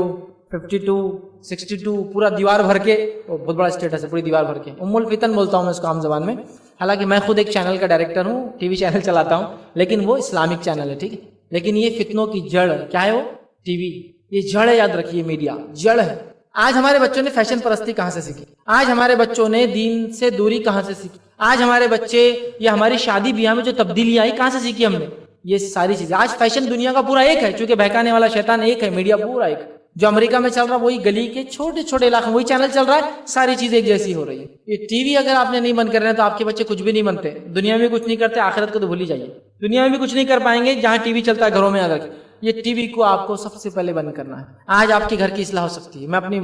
52 62 پورا دیوار بھر کے، وہ بہت بڑا سٹیٹس ہے، پوری دیوار بھر کے۔ ام الفتن بولتا ہوں میں اس کو عام زبان میں، حالانکہ میں خود ایک چینل کا ڈائریکٹر ہوں، ٹی وی چینل چلاتا ہوں، لیکن وہ اسلامک چینل ہے، ٹھیک ہے۔ لیکن یہ فتنوں کی جڑ کیا ہے؟ وہ ٹی وی، یہ جڑ ہے، یاد رکھیے، میڈیا جڑ ہے۔ آج ہمارے بچوں نے فیشن پرستی کہاں سے سیکھی؟ آج ہمارے بچوں نے دین سے دوری کہاں سے سیکھی؟ آج ہمارے بچے یا ہماری شادی بیاہ میں جو تبدیلی آئی کہاں سے سیکھی ہم نے؟ یہ ساری چیزیں۔ آج فیشن دنیا کا پورا ایک ہے، چونکہ بہکانے والا شیطان ایک ہے، میڈیا پورا ایک ہے۔ جو امریکہ میں چل رہا ہے وہی گلی کے چھوٹے چھوٹے علاقے میں وہی چینل چل رہا ہے، ساری چیزیں ایک جیسی ہو رہی ہے۔ یہ ٹی وی اگر آپ نے نہیں بند کر رہے ہیں تو آپ کے بچے کچھ بھی نہیں بنتے، دنیا میں کچھ نہیں کرتے، آخرت کو تو بھول ہی جائیے۔ دنیا میں بھی کچھ نہیں کر پائیں گے جہاں ٹی وی چلتا ہے گھروں میں، یاد رکھیں یہ ٹی وی کو آپ کو سب سے پہلے بند کرنا ہے۔ آج آپ کے گھر کی اصلاح ہو سکتی ہے۔ میں اپنی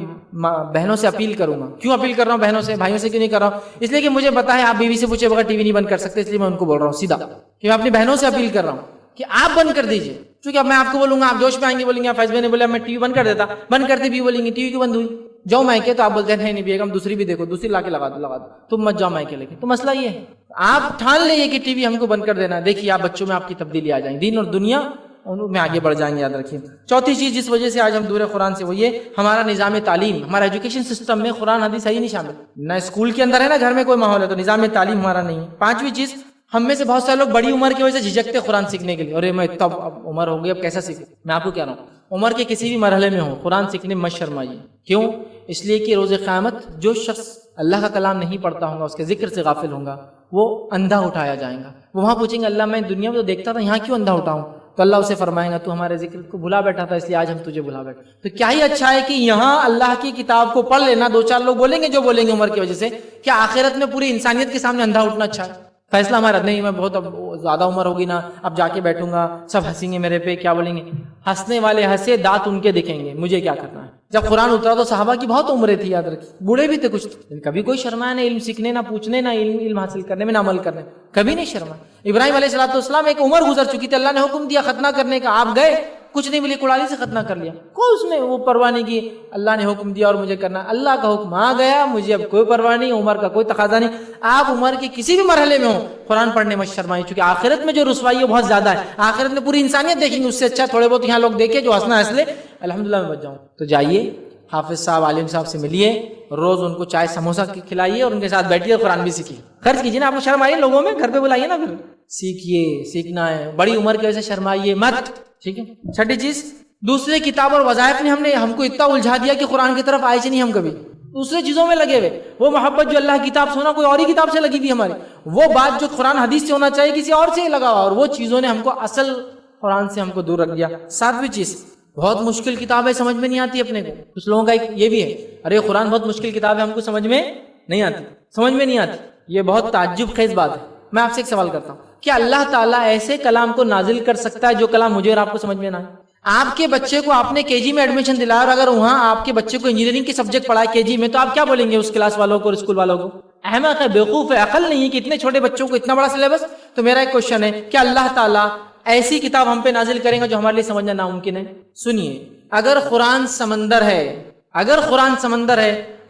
بہنوں سے اپیل کروں گا، کیوں اپیل کر رہا ہوں بہنوں سے، بھائیوں سے کیوں نہیں کر رہا ہوں؟ اس لیے کہ مجھے پتا ہے آپ بیوی سے پوچھے بغیر ٹی وی نہیں بند کر سکتے، اس لیے میں ان کو بول رہا ہوں سیدھا کہ میں اپنی بہنوں سے اپیل کر رہا ہوں کہ آپ بند کر دیجیے۔ کیونکہ اب میں آپ کو بولوں گا آپ جوش میں آئیں گے، بولیں گے فیض بھائی نے بولا میں ٹی وی بند کر دیتا، بند کرتے بھی بولیں گے ٹی وی کیوں بند ہوئی؟ جاؤ مائکے، تو آپ بولتے ہیں نہیں بیگم دوسری بھی دیکھو، دوسری لا کے لگا دو، تم مت جاؤ مائکے لے کے۔ تو مسئلہ یہ ہے آپ ٹھان لیں کہ ٹی وی ہم کو بند کر دینا، دیکھیے آپ بچوں میں آپ کی تبدیلی آ جائیں، دین اور دنیا ان میں آگے بڑھ جائیں گے، یاد رکھیے۔ چوتھی چیز جس وجہ سے آج ہم دور قرآن سے وہ یہ ہمارا نظام تعلیم، ہمارا ایجوکیشن سسٹم میں قرآن حدیث صحیح نہیں شامل، نہ اسکول کے اندر ہے نہ گھر میں کوئی ماحول ہے، تو نظام تعلیم ہمارا نہیں ہے۔ پانچویں چیز، ہم میں سے بہت سارے لوگ بڑی عمر کی وجہ سے جھجکتے قرآن سیکھنے کے لیے، اور میں اتنا اب عمر ہو گئی اب کیسا سیکھوں؟ میں آپ کو کہہ رہا ہوں عمر کے کسی بھی مرحلے میں ہو قرآن سیکھنے میں مت شرمائیے۔ کیوں؟ اس لیے کہ روز قیامت جو شخص اللہ کا کلام نہیں پڑھتا ہوگا، اس کے ذکر سے غافل ہوگا، وہ اندھا اٹھایا جائے گا۔ وہ وہاں پوچھیں گے اللہ میں دنیا میں تو دیکھتا تھا، یہاں کیوں اندھا اٹھاؤں؟ تو اللہ اسے فرمائے گا تو ہمارے ذکر کو بھلا بیٹھا تھا، اس لیے آج ہم تجھے بھلا بیٹھے۔ تو کیا ہی اچھا ہے کہ یہاں اللہ کی کتاب کو پڑھ لینا، دو چار لوگ بولیں گے جو بولیں گے عمر کی وجہ سے، کیا آخرت میں پوری انسانیت کے سامنے اندھا اٹھنا اچھا ہے؟ فیصلہ ہمارا نہیں، میں بہت اب زیادہ عمر ہوگی نا، اب جا کے بیٹھوں گا، سب ہنسیں گے میرے پہ، کیا بولیں گے؟ ہنسنے والے ہنسے، دانت ان کے دکھیں گے، مجھے کیا کرنا ہے؟ جب قرآن اترا تو صحابہ کی بہت عمریں تھی، یاد رکھیے، بوڑھے بھی تھے کچھ، کبھی کوئی شرمایا نہ علم سیکھنے، نہ پوچھنے، نہ علم حاصل کرنے میں، نہ عمل کرنے، کبھی نہیں شرما۔ ابراہیم علیہ السلام ایک عمر گزر چکی تھی، اللہ نے حکم دیا ختنہ کرنے کا، آپ گئے کچھ نہیں ملی، کڑالی سے ختنہ کر لیا، کوئی اس میں وہ پرواہ نہیں کی، اللہ نے حکم دیا اور مجھے کرنا، اللہ کا حکم آ گیا، مجھے اب کوئی پرواہ نہیں، عمر کا کوئی تقاضا نہیں۔ آپ عمر کے کسی بھی مرحلے میں ہوں قرآن پڑھنے میں شرمائیں، چونکہ آخرت میں جو رسوائی ہے بہت زیادہ ہے، آخرت میں پوری انسانیت دیکھیں گے، اس سے اچھا تھوڑے بہت یہاں لوگ دیکھیں جو ہنسنا ہنس لے، الحمدللہ میں بچ جاؤں۔ تو جائیے حافظ صاحب عالم صاحب سے ملیے, روز ان کو چائے سموسا کھلائیے اور ان کے ساتھ بیٹھیے, قرآن بھی سیکھیے. خرچ کیجیے نا, آپ کو شرم آئی لوگوں میں, گھر پہ بلائیے نا, پھر سیکھیے, سیکھنا ہے, بڑی عمر کی وجہ سے شرمائیے مت, ٹھیک ہے. چھٹی چیز, دوسرے کتاب اور وظائف نے ہم کو اتنا الجھا دیا کہ قرآن کی طرف آئے نہیں ہم کبھی, دوسرے چیزوں میں لگے ہوئے. وہ محبت جو اللہ کی کتاب سے ہونا کوئی اور ہی کتاب سے لگی تھی ہماری, وہ بات جو قرآن حدیث سے ہونا چاہیے کسی اور سے لگا ہوا, اور وہ چیزوں نے ہم کو اصل قرآن سے ہم کو دور رکھ دیا. ساتویں چیز, بہت مشکل کتاب ہے, سمجھ میں نہیں آتی اپنے کو. کچھ لوگوں کا ایک یہ بھی ہے, ارے قرآن بہت مشکل کتاب ہے, ہم کو سمجھ میں نہیں آتی, سمجھ میں نہیں آتی. یہ بہت تعجب خیز بات ہے. میں آپ سے ایک سوال کرتا ہوں, کیا اللہ تعالیٰ ایسے کلام کو نازل کر سکتا ہے جو کلام مجھے اور آپ کو سمجھ میں نہ آئے؟ آپ کے بچے کو آپ نے کے جی میں ایڈمیشن دلایا, اور اگر وہاں آپ کے بچے کو انجینئرنگ کے سبجیکٹ پڑھائے کے جی میں, تو آپ کیا بولیں گے اس کلاس والوں کو اور اسکول والوں کو؟ احمق ہے, بیوقوف ہے, عقل نہیں ہے کہ اتنے چھوٹے بچوں کو اتنا بڑا سلیبس. تو میرا ایک کوشچن ہے, کیا اللہ تعالیٰ ایسی کتاب ہم پہ نازل کریں گا جو ہمارے لیے سمجھنا ناممکن ہے؟ سنیے, اگر قرآن سمندر ہے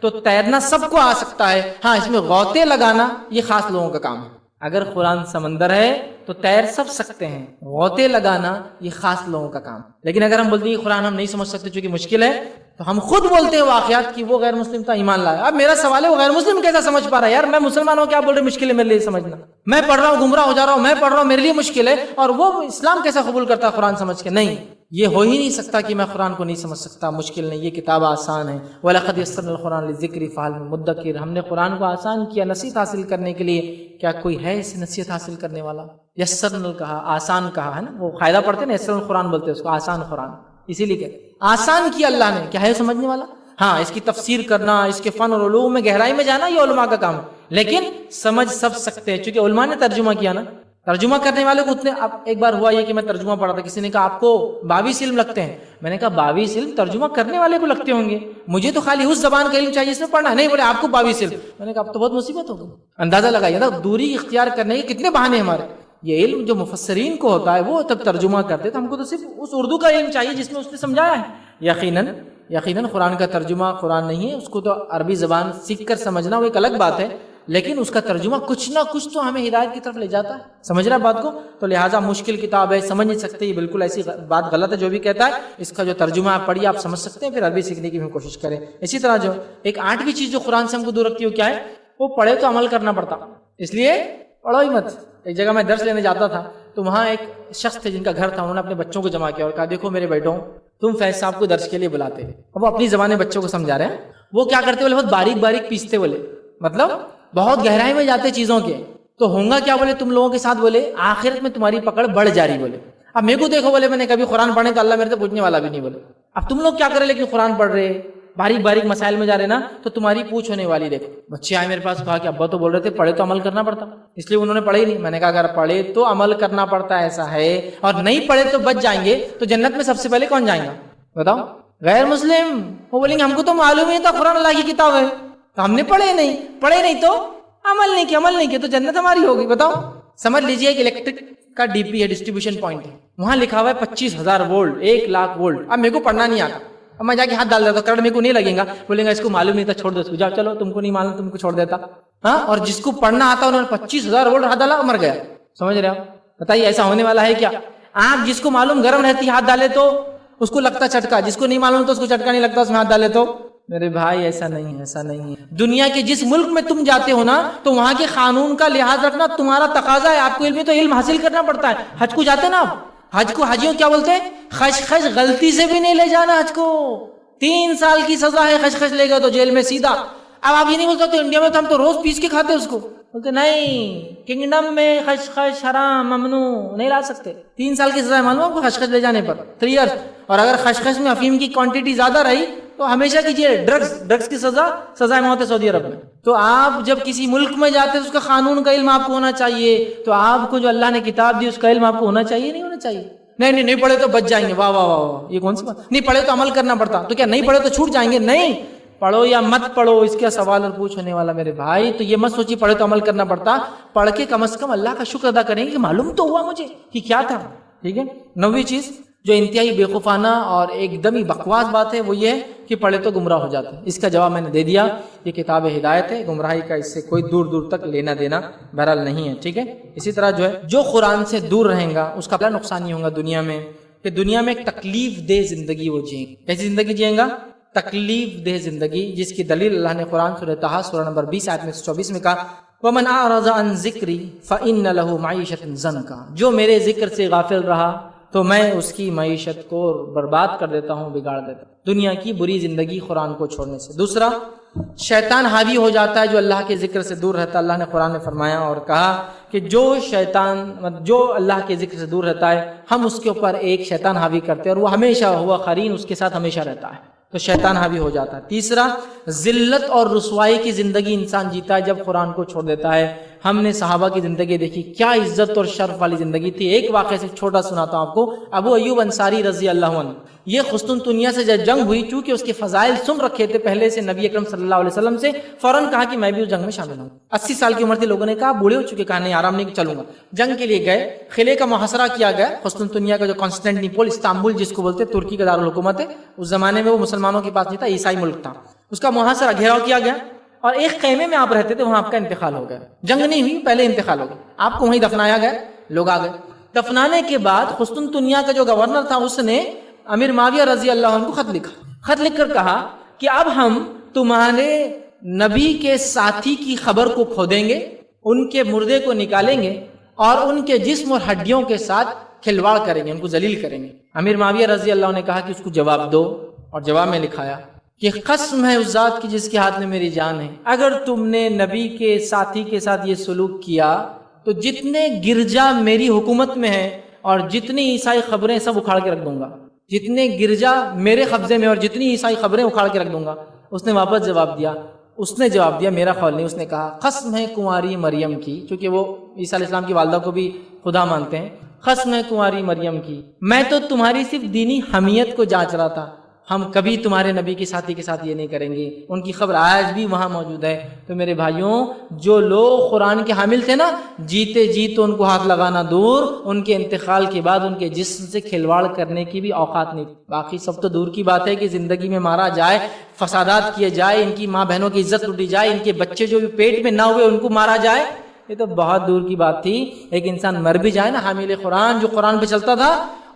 تو تیرنا سب کو آ سکتا ہے, ہاں اس میں غوطے لگانا یہ خاص لوگوں کا کام ہے. اگر قرآن سمندر ہے تو تیر سب سکتے ہیں, غوطے لگانا یہ خاص لوگوں کا کام. لیکن اگر ہم بولتے ہیں کہ قرآن ہم نہیں سمجھ سکتے چونکہ مشکل ہے, تو ہم خود بولتے ہیں واقعات کی وہ غیر مسلم تھا ایمان لایا. اب میرا سوال ہے, وہ غیر مسلم کیسا سمجھ پا رہا ہے؟ یار میں مسلمان ہوں, کیا بول رہے مشکل ہے میرے لیے سمجھنا, میں پڑھ رہا ہوں گمراہ ہو جا رہا ہوں, میں پڑھ رہا ہوں میرے لیے مشکل ہے, اور وہ اسلام کیسا قبول کرتا ہے قرآن سمجھ کے؟ نہیں, یہ ہو ہی نہیں سکتا کہ میں قرآن کو نہیں سمجھ سکتا, مشکل نہیں, یہ کتاب آسان ہے. وَلَقَدْ يَسَّرْنَا الْقُرْآنَ لِلذِّكْرِ فَهَلْ مِن مُدَّكِرٍ, ہم نے قرآن کو آسان کیا نصیحت حاصل کرنے کے لیے, کیا کوئی ہے اسے نصیحت حاصل کرنے والا؟ یسرنا کہا, آسان کہا ہے نا, وہ قاعدہ پڑھتے ہیں نا, یسرنا القرآن بولتے ہیں اس کو, آسان قرآن, اسی لیے کہ آسان کیا اللہ نے. کیا ہے سمجھنے والا؟ ہاں, اس کی تفسیر کرنا, اس کے فن اور علوم میں گہرائی میں جانا یہ علماء کا کام ہے, لیکن سمجھ سب سکتے ہیں چونکہ علماء نے ترجمہ کیا نا. ترجمہ کرنے والے کو اتنے, اب ایک بار ہوا یہ کہ میں ترجمہ پڑھا تھا, کسی نے کہا آپ کو 22 علم لگتے ہیں. میں نے کہا 22 علم ترجمہ کرنے والے کو لگتے ہوں گے, مجھے تو خالی اس زبان کا علم چاہیے جس میں پڑھنا ہے. نہیں بولے آپ کو 22 علم. میں نے کہا اب تو بہت مصیبت ہوگی. اندازہ لگائیے نا دوری اختیار کرنے کے کتنے بہانے ہمارے. یہ علم جو مفسرین کو ہوتا ہے وہ تب ترجمہ کرتے, تو ہم کو تو صرف اس اردو کا علم چاہیے جس میں اس نے سمجھایا ہے. یقیناً قرآن کا ترجمہ قرآن نہیں ہے, اس کو تو عربی زبان سیکھ کر سمجھنا وہ ایک الگ بات ہے, لیکن اس کا ترجمہ کچھ نہ کچھ تو ہمیں ہدایت کی طرف لے جاتا ہے. سمجھ رہا بات کو؟ تو لہٰذا مشکل کتاب ہے, سمجھ نہیں سکتے, یہ بالکل ایسی بات غلط ہے جو بھی کہتا ہے. اس کا جو ترجمہ آپ پڑھیے, آپ سمجھ سکتے ہیں, پھر عربی سیکھنے کی بھی کوشش کریں. اسی طرح جو ایک 8ویں چیز جو قرآن سے ہم کو دور رکھتی ہے وہ کیا ہے؟ وہ پڑھے تو عمل کرنا پڑتا, اس لیے پڑھو ہی مت. ایک جگہ میں درس لینے جاتا تھا تو وہاں ایک شخص تھے جن کا گھر تھا, انہوں نے اپنے بچوں کو جمع کیا اور کہا دیکھو میرے بیٹوں, تم فیض صاحب کو درس کے لیے بلاتے ہیں. اب وہ اپنی زبان میں بچوں کو سمجھا رہے ہیں. وہ کیا کرتے بولے, بہت باریک باریک پیستے, بولے مطلب بہت گہرائی میں جاتے چیزوں کے. تو ہوں گا کیا بولے تم لوگوں کے ساتھ, بولے آخرت میں تمہاری پکڑ بڑھ جا رہی. بولے اب میرے کو دیکھو, بولے میں نے کبھی قرآن پڑھنے تو اللہ میرے سے پوچھنے والا بھی نہیں. بولے اب تم لوگ کیا کرے, لیکن قرآن پڑھ رہے, باریک باریک مسائل میں جا رہے نا, تو تمہاری پوچھ ہونے والی. دیکھو بچے آئے میرے پاس, کہا کہ ابا تو بول رہے تھے پڑھے تو عمل کرنا پڑتا, اس لیے انہوں نے پڑھے ہی نہیں. میں نے کہا اگر پڑھے تو عمل کرنا پڑتا ایسا ہے, اور نہیں پڑھے تو بچ جائیں گے, تو جنت میں سب سے پہلے کون جائیں گا بتاؤ؟ غیر مسلم. وہ بولیں گے ہم کو تو معلوم ہی تھا قرآن اللہ کی کتاب ہے, تو ہم نے پڑھے نہیں تو عمل نہیں کیا تو جنت ہماری ہوگی. بتاؤ, سمجھ لیجئے ایک الیکٹرک کا ڈی پی ہے, ڈسٹریبیوشن پوائنٹ ہے, وہاں لکھا ہوا ہے 25,000 وولٹ, 1,00,000 وولٹ. اب میرے کو پڑھنا نہیں آتا, اب میں جا کے ہاتھ ڈال دیتا, کرنٹ میرے کو نہیں لگے گا. بولیں گا اس کو معلوم نہیں تھا, چھوڑ دو اس کو, جاؤ چلو تم کو نہیں معلوم, تم کو چھوڑ دیتا. ہاں, اور جس کو پڑھنا آتا انہوں نے 25,000 وولٹ ہاتھ ڈالا, مر گیا. سمجھ رہے ہو؟ بتائیے ایسا ہونے والا ہے کیا؟ آپ جس کو معلوم گرم رہتی ہاتھ ڈالے تو اس کو لگتا چٹکا, جس کو نہیں معلوم تو اس کو چٹکا نہیں لگتا, اس میں ہاتھ ڈالے تو. میرے بھائی ایسا نہیں ہے. دنیا کے جس ملک میں تم جاتے ہو نا, تو وہاں کے قانون کا لحاظ رکھنا تمہارا تقاضا ہے. آپ کو علم ہے تو علم حاصل کرنا پڑتا ہے. حج کو جاتے نا آپ, حج کو حاجیوں کیا بولتے ہیں, خش غلطی سے بھی نہیں لے جانا حج کو, 3 سال کی سزا ہے. خش لے گئے تو جیل میں سیدھا. اب آپ یہ نہیں بولتے تو انڈیا میں تو ہم تو روز پیس کے کھاتے اس کو, بولتے نہیں کنگڈم میں خش حرام ممنوع, نہیں لا سکتے. 3 سال کی سزا ہے معلوم آپ کو خش لے جانے پر, 3 ایئرس. اور اگر خش میں افیم کی کوانٹٹی زیادہ رہی تو ہمیشہ کیجیے, ڈرگس کی سزا موت ہے سعودی عرب میں. تو آپ جب کسی ملک میں جاتے تو اس کا قانون کا علم آپ کو ہونا چاہیے. تو آپ کو جو اللہ نے کتاب دی اس کا علم آپ کو ہونا چاہیے, نہیں ہونا چاہیے. نہیں پڑھے تو بچ جائیں گے, واہ واہ واہ, یہ کون سی بات. نہیں پڑھے تو عمل کرنا پڑتا, تو کیا نہیں پڑھے تو چھوٹ جائیں گے؟ نہیں, پڑھو یا مت پڑھو اس کا سوال اور پوچھ ہونے والا میرے بھائی. تو یہ مت سوچیے پڑھے تو عمل کرنا پڑتا, پڑھ کے کم از کم اللہ کا شکر ادا کریں گے کہ معلوم تو ہوا مجھے کہ کیا تھا. ٹھیک ہے. 9ویں چیز جو انتہائی بیوقوفانہ اور ایک دم ہی بکواس بات ہے وہ یہ ہے کہ پڑھے تو گمراہ ہو جاتے ہیں. اس کا جواب میں نے دے دیا, یہ کتاب ہدایت ہے, گمراہی کا اس سے کوئی دور تک لینا دینا بہرحال نہیں ہے. ٹھیک ہے. اسی طرح جو قرآن سے دور رہیں گا اس کا بڑا نقصان یہ ہوگا دنیا میں, کہ دنیا میں ایک تکلیف دہ زندگی وہ جئیں. کیسی زندگی جئیں گا؟ تکلیف دہ زندگی، جس کی دلیل اللہ نے قرآن سورہ طٰہٰ سورہ نمبر 20 آیت میں 24 میں کہا وَمَنْ أَعْرَضَ عَنْ ذِكْرِي فَإِنَّ لَهُ مَعِيشَةً ضَنْكًا، جو میرے ذکر سے غافل رہا تو میں اس کی معیشت کو برباد کر دیتا ہوں، بگاڑ دیتا ہوں، دنیا کی بری زندگی قرآن کو چھوڑنے سے۔ دوسرا، شیطان حاوی ہو جاتا ہے جو اللہ کے ذکر سے دور رہتا ہے۔ اللہ نے قرآن میں فرمایا اور کہا کہ جو اللہ کے ذکر سے دور رہتا ہے ہم اس کے اوپر ایک شیطان حاوی کرتے ہیں اور وہ ہمیشہ ہوا قرین اس کے ساتھ ہمیشہ رہتا ہے، تو شیطان حاوی ہو جاتا ہے۔ تیسرا، ذلت اور رسوائی کی زندگی انسان جیتا ہے جب قرآن کو چھوڑ دیتا ہے۔ ہم نے صحابہ کی زندگی دیکھی، کیا عزت اور شرف والی زندگی تھی۔ ایک واقعہ سے چھوٹا سناتا ہوں آپ کو۔ ابو ایوب انصاری رضی اللہ عنہ، یہ قسطنطنیہ سے جب جنگ ہوئی، چونکہ اس کے فضائل سن رکھے تھے پہلے سے نبی اکرم صلی اللہ علیہ وسلم سے، فوراً کہا کہ میں بھی اس جنگ میں شامل ہوں۔ 80 سال کی عمر تھی، لوگوں نے کہا بوڑھے ہو چکے، کہا نہیں آرام نہیں چلوں گا۔ جنگ کے لیے گئے، قلعے کا محاصرہ کیا گیا۔ قسطنطنیہ کا جو کانسٹینٹینپل، استنبول جس کو بولتے، ترکی کا دارالحکومت ہے، اس زمانے میں وہ مسلمانوں کے پاس نہیں تھا، عیسائی ملک تھا۔ اس کا محاصرہ، گھیراؤ کیا گیا اور ایک خیمے میں آپ رہتے تھے، وہاں آپ کا انتقال ہو گیا۔ جنگ نہیں ہوئی، پہلے انتقال ہو گیا، آپ کو وہیں دفنایا گیا۔ لوگ آ گئے، دفنانے کے بعد قسطنطنیہ کا جو گورنر تھا اس نے امیر معاویہ رضی اللہ عنہ کو خط لکھا۔ خط لکھ کر کہا کہ اب ہم تمہارے نبی کے ساتھی کی خبر کو کھودیں گے، ان کے مردے کو نکالیں گے اور ان کے جسم اور ہڈیوں کے ساتھ کھلواڑ کریں گے، ان کو ذلیل کریں گے۔ امیر معاویہ رضی اللہ عنہ نے کہا کہ اس کو جواب دو، اور جواب میں لکھایا کہ قسم ہے اس ذات کی جس کے ہاتھ میں میری جان ہے، اگر تم نے نبی کے ساتھی کے ساتھ یہ سلوک کیا تو جتنے گرجا میری حکومت میں ہیں اور جتنی عیسائی خبریں سب اکھاڑ کے رکھ دوں گا، جتنے گرجا میرے قبضے میں اور جتنی عیسائی خبریں اکھاڑ کے رکھ دوں گا۔ اس نے واپس جواب دیا، اس نے جواب دیا میرا قول نہیں، اس نے کہا قسم ہے کنواری مریم کی، چونکہ وہ عیسیٰ علیہ السلام کی والدہ کو بھی خدا مانتے ہیں، قسم ہے کنواری مریم کی، میں تو تمہاری صرف دینی حمیت کو جانچ رہا تھا، ہم کبھی تمہارے نبی کے ساتھی کے ساتھ یہ نہیں کریں گے، ان کی خبر آج بھی وہاں موجود ہے۔ تو میرے بھائیوں، جو لوگ قرآن کے حامل تھے نا، جیتے جی تو ان کو ہاتھ لگانا دور، ان کے انتقال کے بعد ان کے جسم سے کھلواڑ کرنے کی بھی اوقات نہیں تھی۔ باقی سب تو دور کی بات ہے کہ زندگی میں مارا جائے، فسادات کیے جائے، ان کی ماں بہنوں کی عزت لوٹی جائے، ان کے بچے جو بھی پیٹ میں نہ ہوئے ان کو مارا جائے، یہ تو بہت دور کی بات تھی۔ ایک انسان مر بھی جائے نا، حامل قرآن جو قرآن پہ چلتا تھا،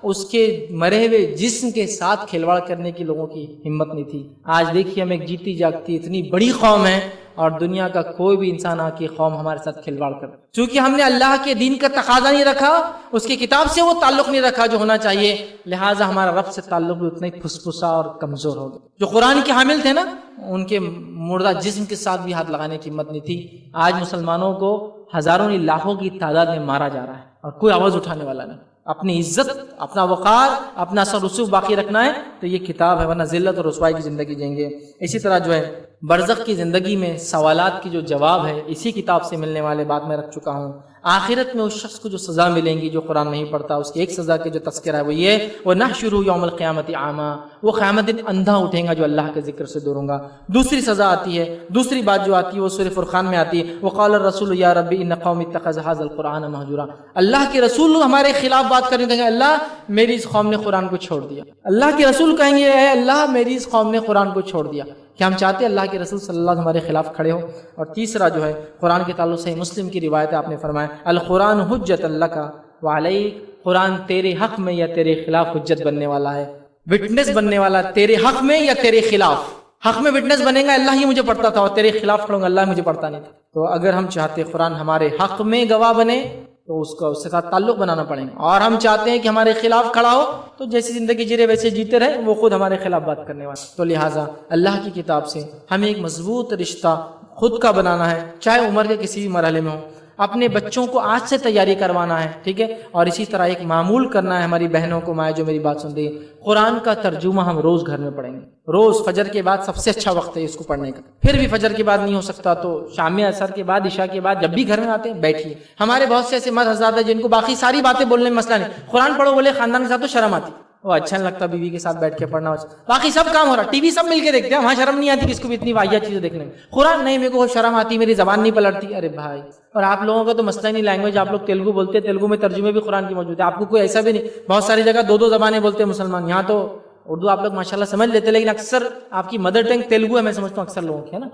اس کے مرے ہوئے جسم کے ساتھ کھلواڑ کرنے کی لوگوں کی ہمت نہیں تھی۔ آج دیکھیے ہم ایک جیتی جاگتی اتنی بڑی قوم ہے اور دنیا کا کوئی بھی انسان آ کے قوم ہمارے ساتھ کھلواڑ کر، چونکہ ہم نے اللہ کے دین کا تقاضا نہیں رکھا، اس کی کتاب سے وہ تعلق نہیں رکھا جو ہونا چاہیے، لہٰذا ہمارا رب سے تعلق بھی اتنا ہی پھسپھسا اور کمزور ہو گیا۔ جو قرآن کے حامل تھے نا، ان کے مردہ جسم کے ساتھ بھی ہاتھ لگانے کی ہمت نہیں تھی۔ آج مسلمانوں کو ہزاروں نہیں لاکھوں کی تعداد میں مارا جا رہا ہے اور کوئی آواز اٹھانے والا نہیں۔ اپنی عزت، اپنا وقار، اپنا اثر رسوخ باقی رکھنا ہے تو یہ کتاب ہے، ورنہ ذلت اور رسوائی کی زندگی جئیں گے۔ اسی طرح جو ہے برزخ کی زندگی میں سوالات کی جو جواب ہے اسی کتاب سے ملنے والے بات میں رکھ چکا ہوں۔ آخرت میں اس شخص کو جو سزا ملیں گی جو قرآن نہیں پڑھتا، اس کی ایک سزا کے جو تذکرہ ہے وہ یہ وَنَحْشُرُ يَوْمَ الْقِيَامَةِ أَعْمَىٰ، وہ قیامت دن اندھا اٹھیں گا جو اللہ کے ذکر سے دور ہوں گا۔ دوسری سزا آتی ہے، دوسری بات جو آتی ہے وہ سورہ فرقان میں آتی ہے، وَقَالَ الرَّسُولُ يَا رَبِّ إِنَّ قَوْمِي اتَّخَذُوا هَٰذَا الْقُرْآنَ مَهْجُورًا، اللہ کے رسول ہمارے خلاف بات کرنے دیں گے، اللہ میری اس قوم نے قرآن کو چھوڑ دیا۔ اللہ کے رسول کہیں گے اے اللہ میری اس قوم نے قرآن کو چھوڑ دیا۔ کہ ہم چاہتے ہیں اللہ کے رسول صلی اللہ علیہ وسلم ہمارے خلاف کھڑے ہو۔ اور تیسرا جو ہے قرآن کے تعلق سے مسلم کی روایت ہے، آپ نے فرمایا القرآن حجت لک وعلیک، قرآن تیرے حق میں یا تیرے خلاف حجت بننے والا ہے، وٹنس بننے والا، تیرے حق میں یا تیرے خلاف۔ حق میں وٹنس بنے گا اللہ ہی مجھے پڑھتا تھا، اور تیرے خلاف کھڑوں گا اللہ مجھے پڑھتا نہیں تھا۔ تو اگر ہم چاہتے قرآن ہمارے حق میں گواہ بنے تو اس کے ساتھ تعلق بنانا پڑے گا، اور ہم چاہتے ہیں کہ ہمارے خلاف کھڑا ہو تو جیسی زندگی جی رہے ویسے جیتے رہے، وہ خود ہمارے خلاف بات کرنے والا۔ تو لہٰذا اللہ کی کتاب سے ہمیں ایک مضبوط رشتہ خود کا بنانا ہے، چاہے عمر کے کسی بھی مرحلے میں ہو۔ اپنے بچوں کو آج سے تیاری کروانا ہے، ٹھیک ہے، اور اسی طرح ایک معمول کرنا ہے ہماری بہنوں کو، مائیں جو میری بات سن رہی ہے، قرآن کا ترجمہ ہم روز گھر میں پڑھیں گے۔ روز فجر کے بعد سب سے اچھا وقت ہے اس کو پڑھنے کا، پھر بھی فجر کے بعد نہیں ہو سکتا تو شام اثر کے بعد، عشاء کے بعد، جب بھی گھر میں آتے ہیں بیٹھیے۔ ہمارے بہت سے ایسے مرد حضرات ہیں جن کو باقی ساری باتیں بولنے میں مسئلہ نہیں، قرآن پڑھو بولے خاندان کے ساتھ تو شرم آتی، وہ اچھا نہیں لگتا بیوی کے ساتھ بیٹھ کے پڑھنا، باقی سب کام ہو رہا، ٹی وی سب مل کے دیکھتے ہیں، وہاں شرم نہیں آتی کس کو بھی اتنی واحد چیزیں دیکھنے میں۔ قرآن نہیں، میرے کو شرم آتی، میری زبان نہیں پلٹتی۔ ارے بھائی، اور آپ لوگوں کا تو مسئلہ نہیں لینگویج، آپ لوگ تیلگو بولتے ہیں، تیلگو میں ترجمے بھی قرآن کی موجود ہے، آپ کو کوئی ایسا بھی نہیں، بہت ساری جگہ دو زبانیں بولتے ہیں مسلمان، یہاں تو اردو آپ لوگ ماشاءاللہ سمجھ لیتے، لیکن اکثر آپ کی مدر ٹنگ تیلگو ہے، میں سمجھتا ہوں اکثر لوگوں کی، ہے نا۔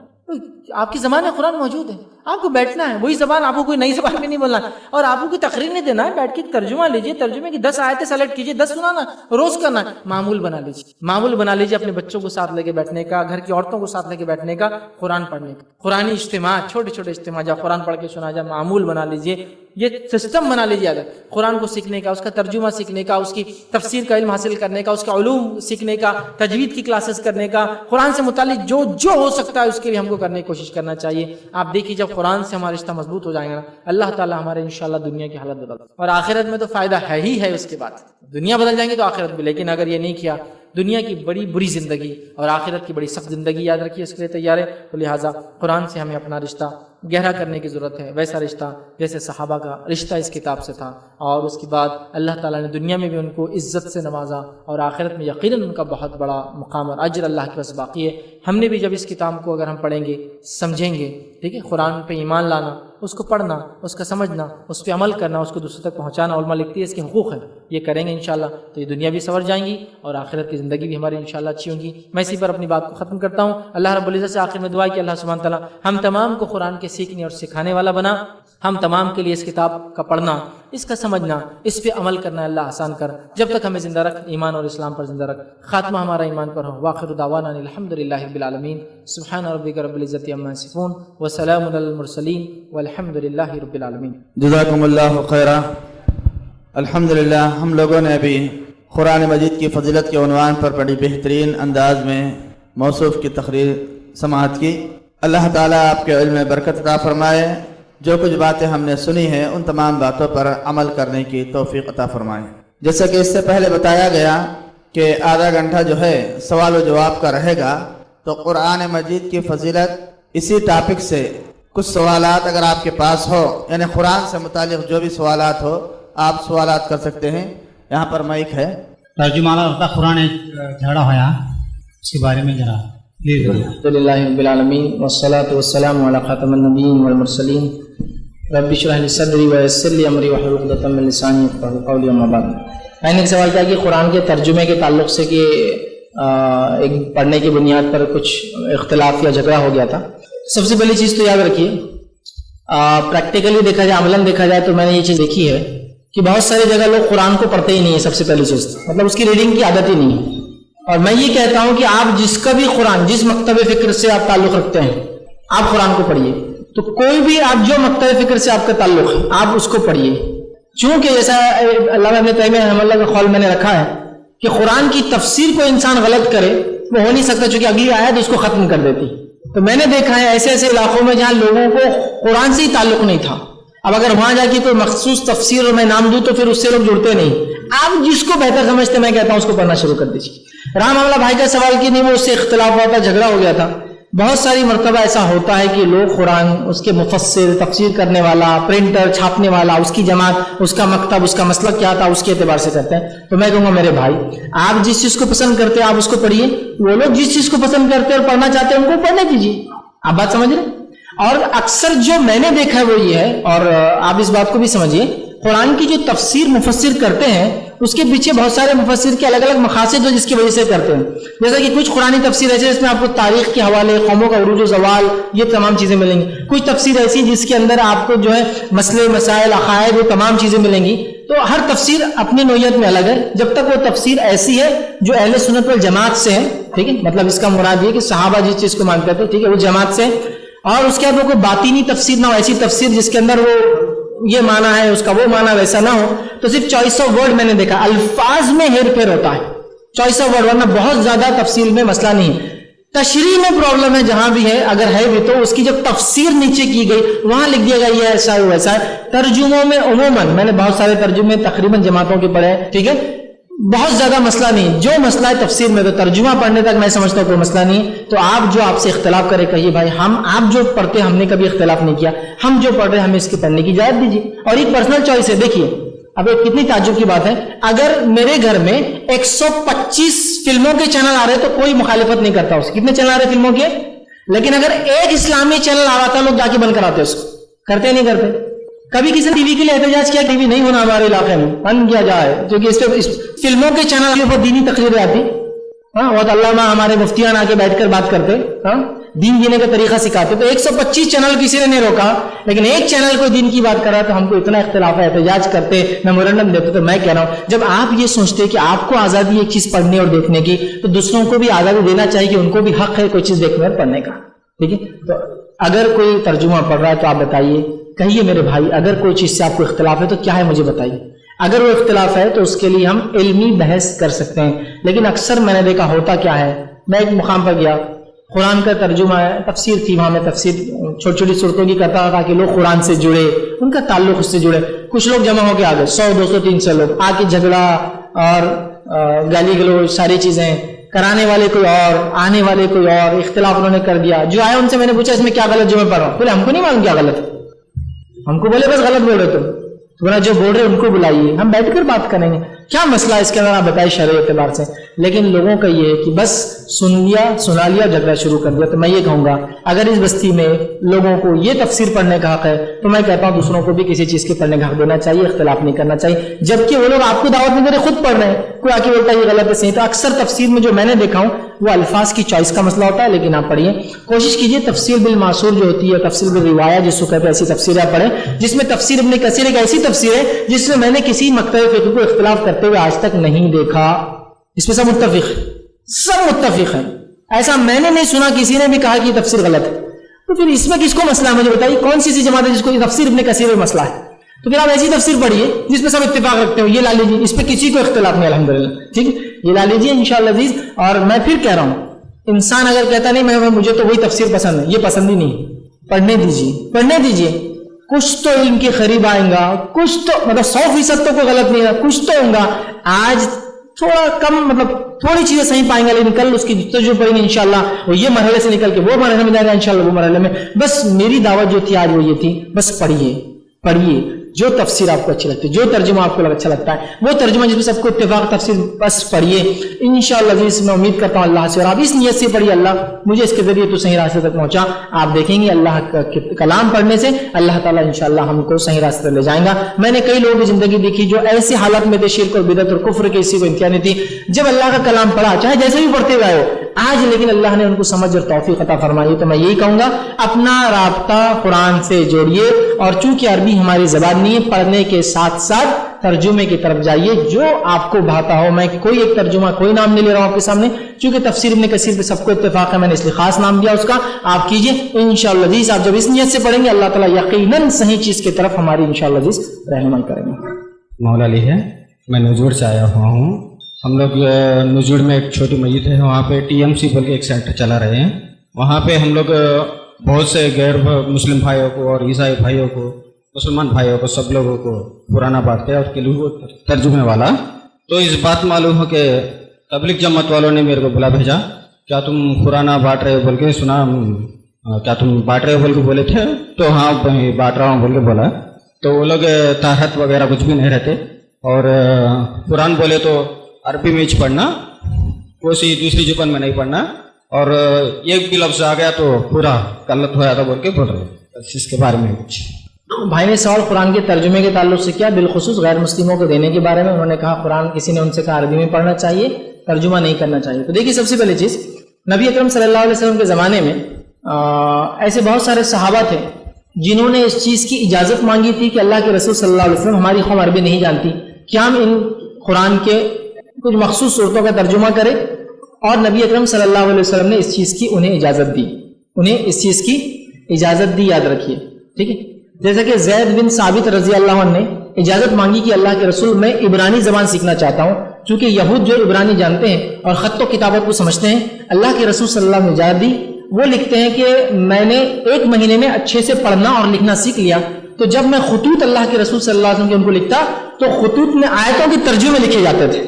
آپ کی زبان میں قرآن موجود ہے, آپ کو بیٹھنا ہے, وہی زبان, آپ کو کوئی نئی زبان میں نہیں بولنا ہے, اور آپ کو کوئی تقریر نہیں دینا ہے, بیٹھ کے ترجمہ لیجیے, ترجمے کی 10 آیتیں سلیکٹ کیجیے, 10 سنانا, روز کرنا ہے, معمول بنا لیجیے, معمول بنا لیجیے اپنے بچوں کو ساتھ لے کے بیٹھنے کا, گھر کی عورتوں کو ساتھ لے کے بیٹھنے کا, قرآن پڑھنے کا, قرآنی اجتماع, چھوٹے چھوٹے اجتماع, جہاں قرآن پڑھ کے سنا جائے, معمول بنا لیجیے, یہ سسٹم بنا لیجیے. اگر قرآن کو سیکھنے کا, اس کا ترجمہ سیکھنے کا, اس کی تفسیر کا علم حاصل کرنے کا, اس کا علوم سیکھنے کا, تجوید کی کلاسز کرنے کا, قرآن سے متعلق جو ہو سکتا ہے اس کے لیے ہم کو کرنے کی کوشش کرنا چاہیے. آپ دیکھیے جب قرآن سے ہمارا رشتہ مضبوط ہو جائے گا نا, اللہ تعالیٰ ہمارے انشاءاللہ دنیا کی حالت بدل, اور آخرت میں تو فائدہ ہے ہی ہے. اس کے بعد دنیا بدل جائیں گے تو آخرت بھی, لیکن اگر یہ نہیں کیا, دنیا کی بڑی بری زندگی اور آخرت کی بڑی سخت زندگی یاد رکھیے, اس کے لیے تیار ہے. تو لہٰذا قرآن سے ہمیں اپنا رشتہ گہرا کرنے کی ضرورت ہے, ویسا رشتہ جیسے صحابہ کا رشتہ اس کتاب سے تھا, اور اس کے بعد اللہ تعالیٰ نے دنیا میں بھی ان کو عزت سے نوازا, اور آخرت میں یقیناً ان کا بہت بڑا مقام اور اجر اللہ کے پاس باقی ہے. ہم نے بھی جب اس کتاب کو اگر ہم پڑھیں گے, سمجھیں گے, ٹھیک ہے, قرآن پہ ایمان لانا, اس کو پڑھنا, اس کا سمجھنا, اس پہ عمل کرنا, اس کو دوسروں تک پہنچانا, علماء لکھتی ہے اس کے حقوق ہیں, یہ کریں گے انشاءاللہ تو یہ دنیا بھی سنور جائیں گی اور آخرت کی زندگی بھی ہماری انشاءاللہ اچھی ہوگی. میں اسی پر اپنی بات کو ختم کرتا ہوں. اللہ رب العزت سے آخر میں دعا ہے کہ اللہ سبحانہ تعالیٰ ہم تمام کو قرآن کے سیکھنے اور سکھانے والا بنا, ہم تمام کے لیے اس کتاب کا پڑھنا, اس کا سمجھنا, اس پہ عمل کرنا اللہ آسان کر, جب تک ہمیں زندہ رکھ, ایمان اور اسلام پر زندہ رکھ, خاتمہ ہمارا ایمان پر ہو. وآخر دعوانا الحمدللہ رب العالمین, سبحان ربک رب العزت عما یصفون, وسلام علی المرسلین, والحمدللہ رب العالمین. جزاکم اللہ خیرا. الحمدللہ ہم لوگوں نے ابھی قرآن مجید کی فضیلت کے عنوان پر بڑی بہترین انداز میں موصوف کی تقریر سماعت کی. اللہ تعالیٰ آپ کے علم میں برکت عطا فرمائے. جو کچھ باتیں ہم نے سنی ہیں ان تمام باتوں پر عمل کرنے کی توفیق عطا فرمائے. جیسا کہ اس سے پہلے بتایا گیا کہ آدھا گھنٹہ جو ہے سوال و جواب کا رہے گا, تو قرآن مجید کی فضیلت اسی ٹاپک سے کچھ سوالات اگر آپ کے پاس ہو, یعنی قرآن سے متعلق جو بھی سوالات ہو آپ سوالات کر سکتے ہیں. یہاں پر مائک ہے. ترجمہ ہوتا قرآن جھگڑا ہوا, اس کے بارے میں ذرا. الحمدللہ رب العالمین, والصلاة والسلام علی خاتم النبیین والمرسلین, رب اشرح لی صدری ویسر لی امری واحلل عقدۃ من لسانی یفقہوا قولی. اما بعد, میں نے ایک سوال کیا کہ قرآن کے ترجمے کے تعلق سے کہ ایک پڑھنے کی بنیاد پر کچھ اختلاف یا جھگڑا ہو گیا تھا. سب سے پہلی چیز تو یاد رکھیے, پریکٹیکلی دیکھا جائے, عملاً دیکھا جائے تو میں نے یہ چیز دیکھی ہے کہ بہت ساری جگہ لوگ قرآن کو پڑھتے ہی نہیں ہیں. سب سے پہلی چیز مطلب اس کی ریڈنگ کی عادت ہی نہیں ہے. اور میں یہ کہتا ہوں کہ آپ جس کا بھی قرآن, جس مکتب فکر سے آپ تعلق رکھتے ہیں, آپ قرآن کو پڑھیے. تو کوئی بھی آپ جو مکتب فکر سے آپ کا تعلق ہے آپ اس کو پڑھیے. چونکہ جیسا علامہ ابن تیمیہ رحمہ اللہ کا قول میں نے رکھا ہے کہ قرآن کی تفسیر کو انسان غلط کرے وہ ہو نہیں سکتا, چونکہ اگلی آیت اس کو ختم کر دیتی. تو میں نے دیکھا ہے ایسے ایسے علاقوں میں جہاں لوگوں کو قرآن سے ہی تعلق نہیں تھا, اب اگر وہاں جا کے کوئی مخصوص تفسیر اور میں نام دوں تو پھر اس سے لوگ جڑتے نہیں. آپ جس کو بہتر سمجھتے میں کہتا ہوں اس کو پڑھنا شروع کر دیجیے. رام آملہ بھائی کا سوال کی نہیں, وہ اس سے اختلاف ہوا تھا, جھگڑا ہو گیا تھا. بہت ساری مرتبہ ایسا ہوتا ہے کہ لوگ قرآن, اس کے مفسر, تفسیر کرنے والا, پرنٹر, چھاپنے والا, اس کی جماعت, اس کا مکتب, اس کا مسلک کیا تھا, اس کے اعتبار سے کرتے ہیں. تو میں کہوں گا میرے بھائی, آپ جس چیز کو پسند کرتے ہیں آپ اس کو پڑھیے. وہ لوگ جس چیز کو پسند کرتے ہیں اور پڑھنا چاہتے ہیں ان کو پڑھنے دیجیے. آپ بات سمجھ رہے ہیں؟ اور اکثر جو میں نے دیکھا ہے وہ یہ ہے, اور آپ اس بات کو بھی سمجھیے, قرآن کی جو تفسیر مفسر کرتے ہیں اس کے پیچھے بہت سارے مفسر کے الگ الگ مقاصد جس کی وجہ سے کرتے ہیں. جیسا کہ کچھ قرآنی تفسیر ایسے جس میں آپ کو تاریخ کے حوالے, قوموں کا عروج و زوال, یہ تمام چیزیں ملیں گی. کچھ تفسیر ایسی جس کے اندر آپ کو جو ہے مسئلے, مسائل, عقائد, وہ تمام چیزیں ملیں گی. تو ہر تفسیر اپنی نوعیت میں الگ ہے. جب تک وہ تفسیر ایسی ہے جو اہل سنت والجماعت سے ہے, ٹھیک ہے, مطلب اس کا مراد یہ کہ صحابہ جس چیز کو مانتے تھے, ٹھیک ہے, وہ جماعت سے, اور اس کے بعد وہ کوئی باطینی تفسیر نہ ہو, ایسی تفسیر جس کے اندر وہ یہ معنی ہے اس کا وہ معنی ویسا نہ ہو. تو صرف چوائس آف ورڈ میں نے دیکھا, الفاظ میں ہیر پھیر ہوتا ہے, چوائس آف ورڈ, ورنہ بہت زیادہ تفسیر میں مسئلہ نہیں. تشریح میں پرابلم ہے جہاں بھی ہے, اگر ہے بھی تو اس کی جب تفسیر نیچے کی گئی وہاں لکھ دیا گیا یہ ایسا ہے ویسا ہے. ترجموں میں عموماً میں نے بہت سارے ترجمے تقریباً جماعتوں کے پڑھے, ٹھیک ہے, بہت زیادہ مسئلہ نہیں. جو مسئلہ ہے تفسیر میں, تو ترجمہ پڑھنے تک میں سمجھتا ہوں کوئی مسئلہ نہیں. تو آپ جو آپ سے اختلاف کرے کہیے بھائی آپ جو پڑھتے ہم نے کبھی اختلاف نہیں کیا, ہم جو پڑھ رہے ہیں ہمیں اس کے پڑھنے کی اجازت دیجیے. اور ایک پرسنل چوائس ہے. دیکھیے اب ایک کتنی تعجب کی بات ہے, اگر میرے گھر میں 125 فلموں کے چینل آ رہے تو کوئی مخالفت نہیں کرتا. اس کتنے چینل آ رہے فلموں کے, لیکن اگر ایک اسلامی چینل آ رہا تھا لوگ جا کے بند کراتے, اس کو کرتے نہیں کرتے. کبھی کسی نے ٹی وی کے لیے احتجاج کیا, ٹی وی نہیں ہونا ہمارے علاقے میں, بند کیا جائے, کیونکہ اس پہ فلموں کے چینل کے اوپر دینی تقریریں آتی. ہاں, بہت علامہ ہمارے مفتیان آ کے بیٹھ کر بات کرتے. ہاں, دین جینے کا طریقہ سکھاتے. تو 125 چینل کسی نے نہیں روکا, لیکن ایک چینل کو دین کی بات کر رہا ہے تو ہم کو اتنا اختلاف ہے, احتجاج کرتے, میمورنڈم دیتے. تو میں کہہ رہا ہوں جب آپ یہ سوچتے کہ آپ کو آزادی ایک چیز پڑھنے اور دیکھنے کی, تو دوسروں کو بھی آزادی دینا چاہیے کہ ان کو بھی حق ہے کوئی چیز دیکھنے اور پڑھنے کا. ٹھیک ہے, تو اگر کوئی ترجمہ پڑھ رہا ہے تو آپ بتائیے, کہیے میرے بھائی اگر کوئی چیز سے آپ کو اختلاف ہے تو کیا ہے مجھے بتائیے. اگر وہ اختلاف ہے تو اس کے لیے ہم علمی بحث کر سکتے ہیں. لیکن اکثر میں نے دیکھا ہوتا کیا ہے, میں ایک مقام پر گیا, قرآن کا ترجمہ ہے, تفسیر تھی, وہاں میں تفسیر چھوٹی چھوٹی صورتوں کی کرتا تھا کہ لوگ قرآن سے جڑے, ان کا تعلق اس سے جڑے. کچھ لوگ جمع ہو کے آ گئے, 100 200 300 لوگ آ کے جھگڑا اور گالی گلوچ ساری چیزیں کرانے والے کوئی اور, آنے والے کوئی اور, اختلاف انہوں نے کر دیا. جو آئے ان سے میں نے پوچھا اس میں کیا غلط جو میں پڑھ رہا ہوں, بولے ہم کو نہیں معلوم کیا غلط ہے, ہم کو بولے بس غلط بول رہے تم. تو جو بول رہے ان کو بلائیے, ہم بیٹھ کر بات کریں گے کیا مسئلہ ہے اس کے اندر, آپ بتائیے شرعی اعتبار سے. لیکن لوگوں کا یہ ہے کہ بس سنا لیا جھگڑا شروع کر دیا. تو میں یہ کہوں گا اگر اس بستی میں لوگوں کو یہ تفسیر پڑھنے کا حق ہے تو میں کہتا ہوں دوسروں کو بھی کسی چیز کے پڑھنے کا حق دینا چاہیے, اختلاف نہیں کرنا چاہیے. جبکہ وہ لوگ آپ کو دعوت نہیں دے رہے, خود پڑھ رہے ہیں, کوئی آ کے بولتا ہے یہ غلط ہے صحیح. تو اکثر تفسیر میں جو میں نے دیکھا ہوں وہ الفاظ کی چوائس کا مسئلہ ہوتا ہے. لیکن آپ پڑھیے, کوشش کیجیے تفسیر بالمعصور جو ہوتی ہے, تفسیر بالروایہ جس کو کہتے ہیں, ایسی تفسیریں آپ پڑھیں جس میں تفسیر ابن کثیر ایک ایسی تفسیر ہے جس میں میں نے کسی مکتب فقہ کو اختلاف کرتے ہوئے آج تک نہیں دیکھا. اس میں سب متفق ہیں, ایسا میں نے نہیں سنا کسی نے بھی کہا کہ یہ تفسیر غلط ہے. تو پھر اس میں کس کو مسئلہ ہے مجھے بتائیے, کون سی جماعت ہے جس کو یہ تفسیر ابن کثیر میں مسئلہ ہے؟ تو پھر آپ ایسی تفسیر پڑھیے جس میں سب اتفاق رکھتے ہو, یہ لا لیجیے, اس پہ کسی کو اختلاف نہیں الحمدللہ. ٹھیک ہے, یہ لا لیجیے انشاءاللہ عزیز. اور میں پھر کہہ رہا ہوں, انسان اگر کہتا نہیں مجھے تو وہی تفسیر پسند ہے, یہ پسند ہی نہیں, پڑھنے دیجیے. کچھ تو علم کے قریب آئیں گا, کچھ تو مطلب 100% تو کوئی غلط نہیں ہے, کچھ تو ہوگا. آج تھوڑا کم مطلب تھوڑی چیزیں صحیح پائیں گے, لیکن کل اس کی جو پڑھیں گے انشاءاللہ وہ یہ مرحلے سے نکل کے وہ مرحلے میں جائے گا انشاءاللہ, وہ مرحلے میں. بس میری دعوت جو تھی آج وہ یہ تھی, بس پڑھیے جو تفسیر آپ کو اچھی لگتی ہے, جو ترجمہ آپ کو اچھا لگتا ہے, وہ ترجمہ جس میں سب کو اتفاق تفسیر, بس پڑھیے انشاءاللہ عزیز. میں امید کرتا ہوں اللہ سے, اور آپ اس نیت سے پڑھیے اللہ مجھے اس کے ذریعے تو صحیح راستے تک پہنچا. آپ دیکھیں گے اللہ کا کلام پڑھنے سے اللہ تعالیٰ انشاءاللہ ہم کو صحیح راستے لے جائیں گا. میں نے کئی لوگوں کی زندگی دیکھی جو ایسے حالات میں تھے, شرک اور بدعت اور کفر کے, کسی کو امتحان نہیں تھی, جب اللہ کا کلام پڑھا چاہے جیسے بھی پڑھتے ہوئے آئے آج, لیکن اللہ نے ان کو سمجھ اور توفیق عطا فرمائی. تو میں یہی کہوں گا اپنا رابطہ قرآن سے جوڑیے, اور چونکہ عربی ہماری زبان نہیں ہے, پڑھنے کے ساتھ ساتھ ترجمے کی طرف جائیے جو آپ کو بھاتا ہو. میں کوئی ایک ترجمہ کوئی نام نہیں لے رہا ہوں آپ کے سامنے, چونکہ تفسیر ابن کثیر پہ سب کو اتفاق ہے, میں نے اس لیے خاص نام دیا اس کا. آپ کیجئے انشاءاللہ عزیز. آپ جب اس نیت سے پڑھیں گے اللہ تعالیٰ یقیناً صحیح چیز کی طرف ہماری انشاءاللہ عزیز رہنمائی کریں گے. مولا علی ہے, میں نجوڑ سے آیا ہوا ہوں. ہم لوگ نجوڑ میں ایک چھوٹی مسجد ہے, وہاں پہ TMC بول کے ایک سینٹر چلا رہے ہیں. وہاں پہ ہم لوگ بہت سے غیر مسلم بھائیوں کو اور عیسائی بھائیوں کو, مسلمان بھائیوں کو, سب لوگوں کو پرانا بانٹتے ہیں, اور کے لیے وہ ترجمے والا. تو اس بات معلوم ہو کہ تبلیغ جماعت والوں نے میرے کو بلا بھیجا, کیا تم پرانا بانٹ رہے ہو بول کے سنا, کیا تم بانٹ رہے ہو بول کے بولے تھے. تو ہاں بانٹ رہا ہوں بول کے بولا. تو وہ لوگ طاہرت وغیرہ کچھ بھی نہیں رہتے, اور قرآن بولے تو عربی میں پڑھنا, کوئی دوسری زبان میں نہیں پڑھنا, اور ایک بھی لفظ آ گیا تو پورا غلط ہو جاتا بول کے بول رہے. اس کے بارے میں کچھ بھائی نے سوال قرآن کے ترجمے کے تعلق سے کیا, بالخصوص غیر مسلموں کو دینے کے بارے میں. انہوں نے کہا قرآن کسی نے ان سے کہا عربی میں پڑھنا چاہیے, ترجمہ نہیں کرنا چاہیے. تو دیکھیے سب سے پہلی چیز, نبی اکرم صلی اللہ علیہ وسلم کے زمانے میں ایسے بہت سارے صحابہ تھے جنہوں نے اس چیز کی اجازت مانگی تھی کہ اللہ کے رسول صلی اللہ علیہ وسلم, ہماری قوم عربی نہیں جانتی, کیا ہم ان قرآن کے کچھ مخصوص صورتوں کا ترجمہ کریں. اور نبی اکرم صلی اللہ علیہ وسلم نے اس چیز کی انہیں اجازت دی, یاد رکھیے. ٹھیک ہے, جیسا کہ زید بن ثابت رضی اللہ عنہ نے اجازت مانگی کہ اللہ کے رسول میں عبرانی زبان سیکھنا چاہتا ہوں, چونکہ یہود جو عبرانی جانتے ہیں اور خط و کتابت کو سمجھتے ہیں, اللہ کے رسول صلی اللہ علیہ وسلم نے اجازت دی. وہ لکھتے ہیں کہ میں نے 1 مہینے میں اچھے سے پڑھنا اور لکھنا سیکھ لیا, تو جب میں خطوط اللہ کے رسول صلی اللہ علیہ وسلم کے ان کو لکھتا تو خطوط میں آیتوں کے ترجمے لکھے جاتے تھے.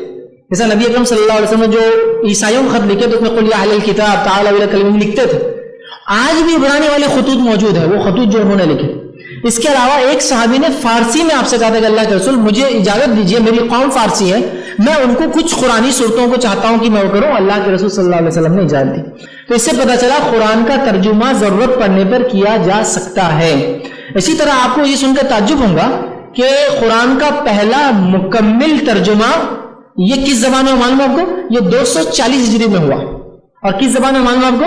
جیسا نبی اکرم صلی اللہ علیہ وسلم نے جو عیسائیوں کو خط لکھے تو اس میں قل یا اہل الکتاب تعالوا الی کلمۃ لکھتے تھے. آج بھی عبرانی والے خطوط موجود ہیں, وہ خطوط جو انہوں نے لکھے. اس کے علاوہ ایک صحابی نے فارسی میں آپ سے کہا تھا کہ اللہ کے رسول مجھے اجازت دیجیے, میری قوم فارسی ہے, میں ان کو کچھ قرآنی صورتوں کو چاہتا ہوں کہ میں وہ کروں. اللہ کے رسول صلی اللہ علیہ وسلم نے اجازت دی. تو اس سے پتہ چلا قرآن کا ترجمہ ضرورت پڑنے پر کیا جا سکتا ہے. اسی طرح آپ کو یہ سن کر تعجب ہوگا کہ قرآن کا پہلا مکمل ترجمہ یہ کس زبان میں معلوم آپ کو, یہ 240 ہجری میں ہوا. اور کس زبان میں معلوم آپ کو,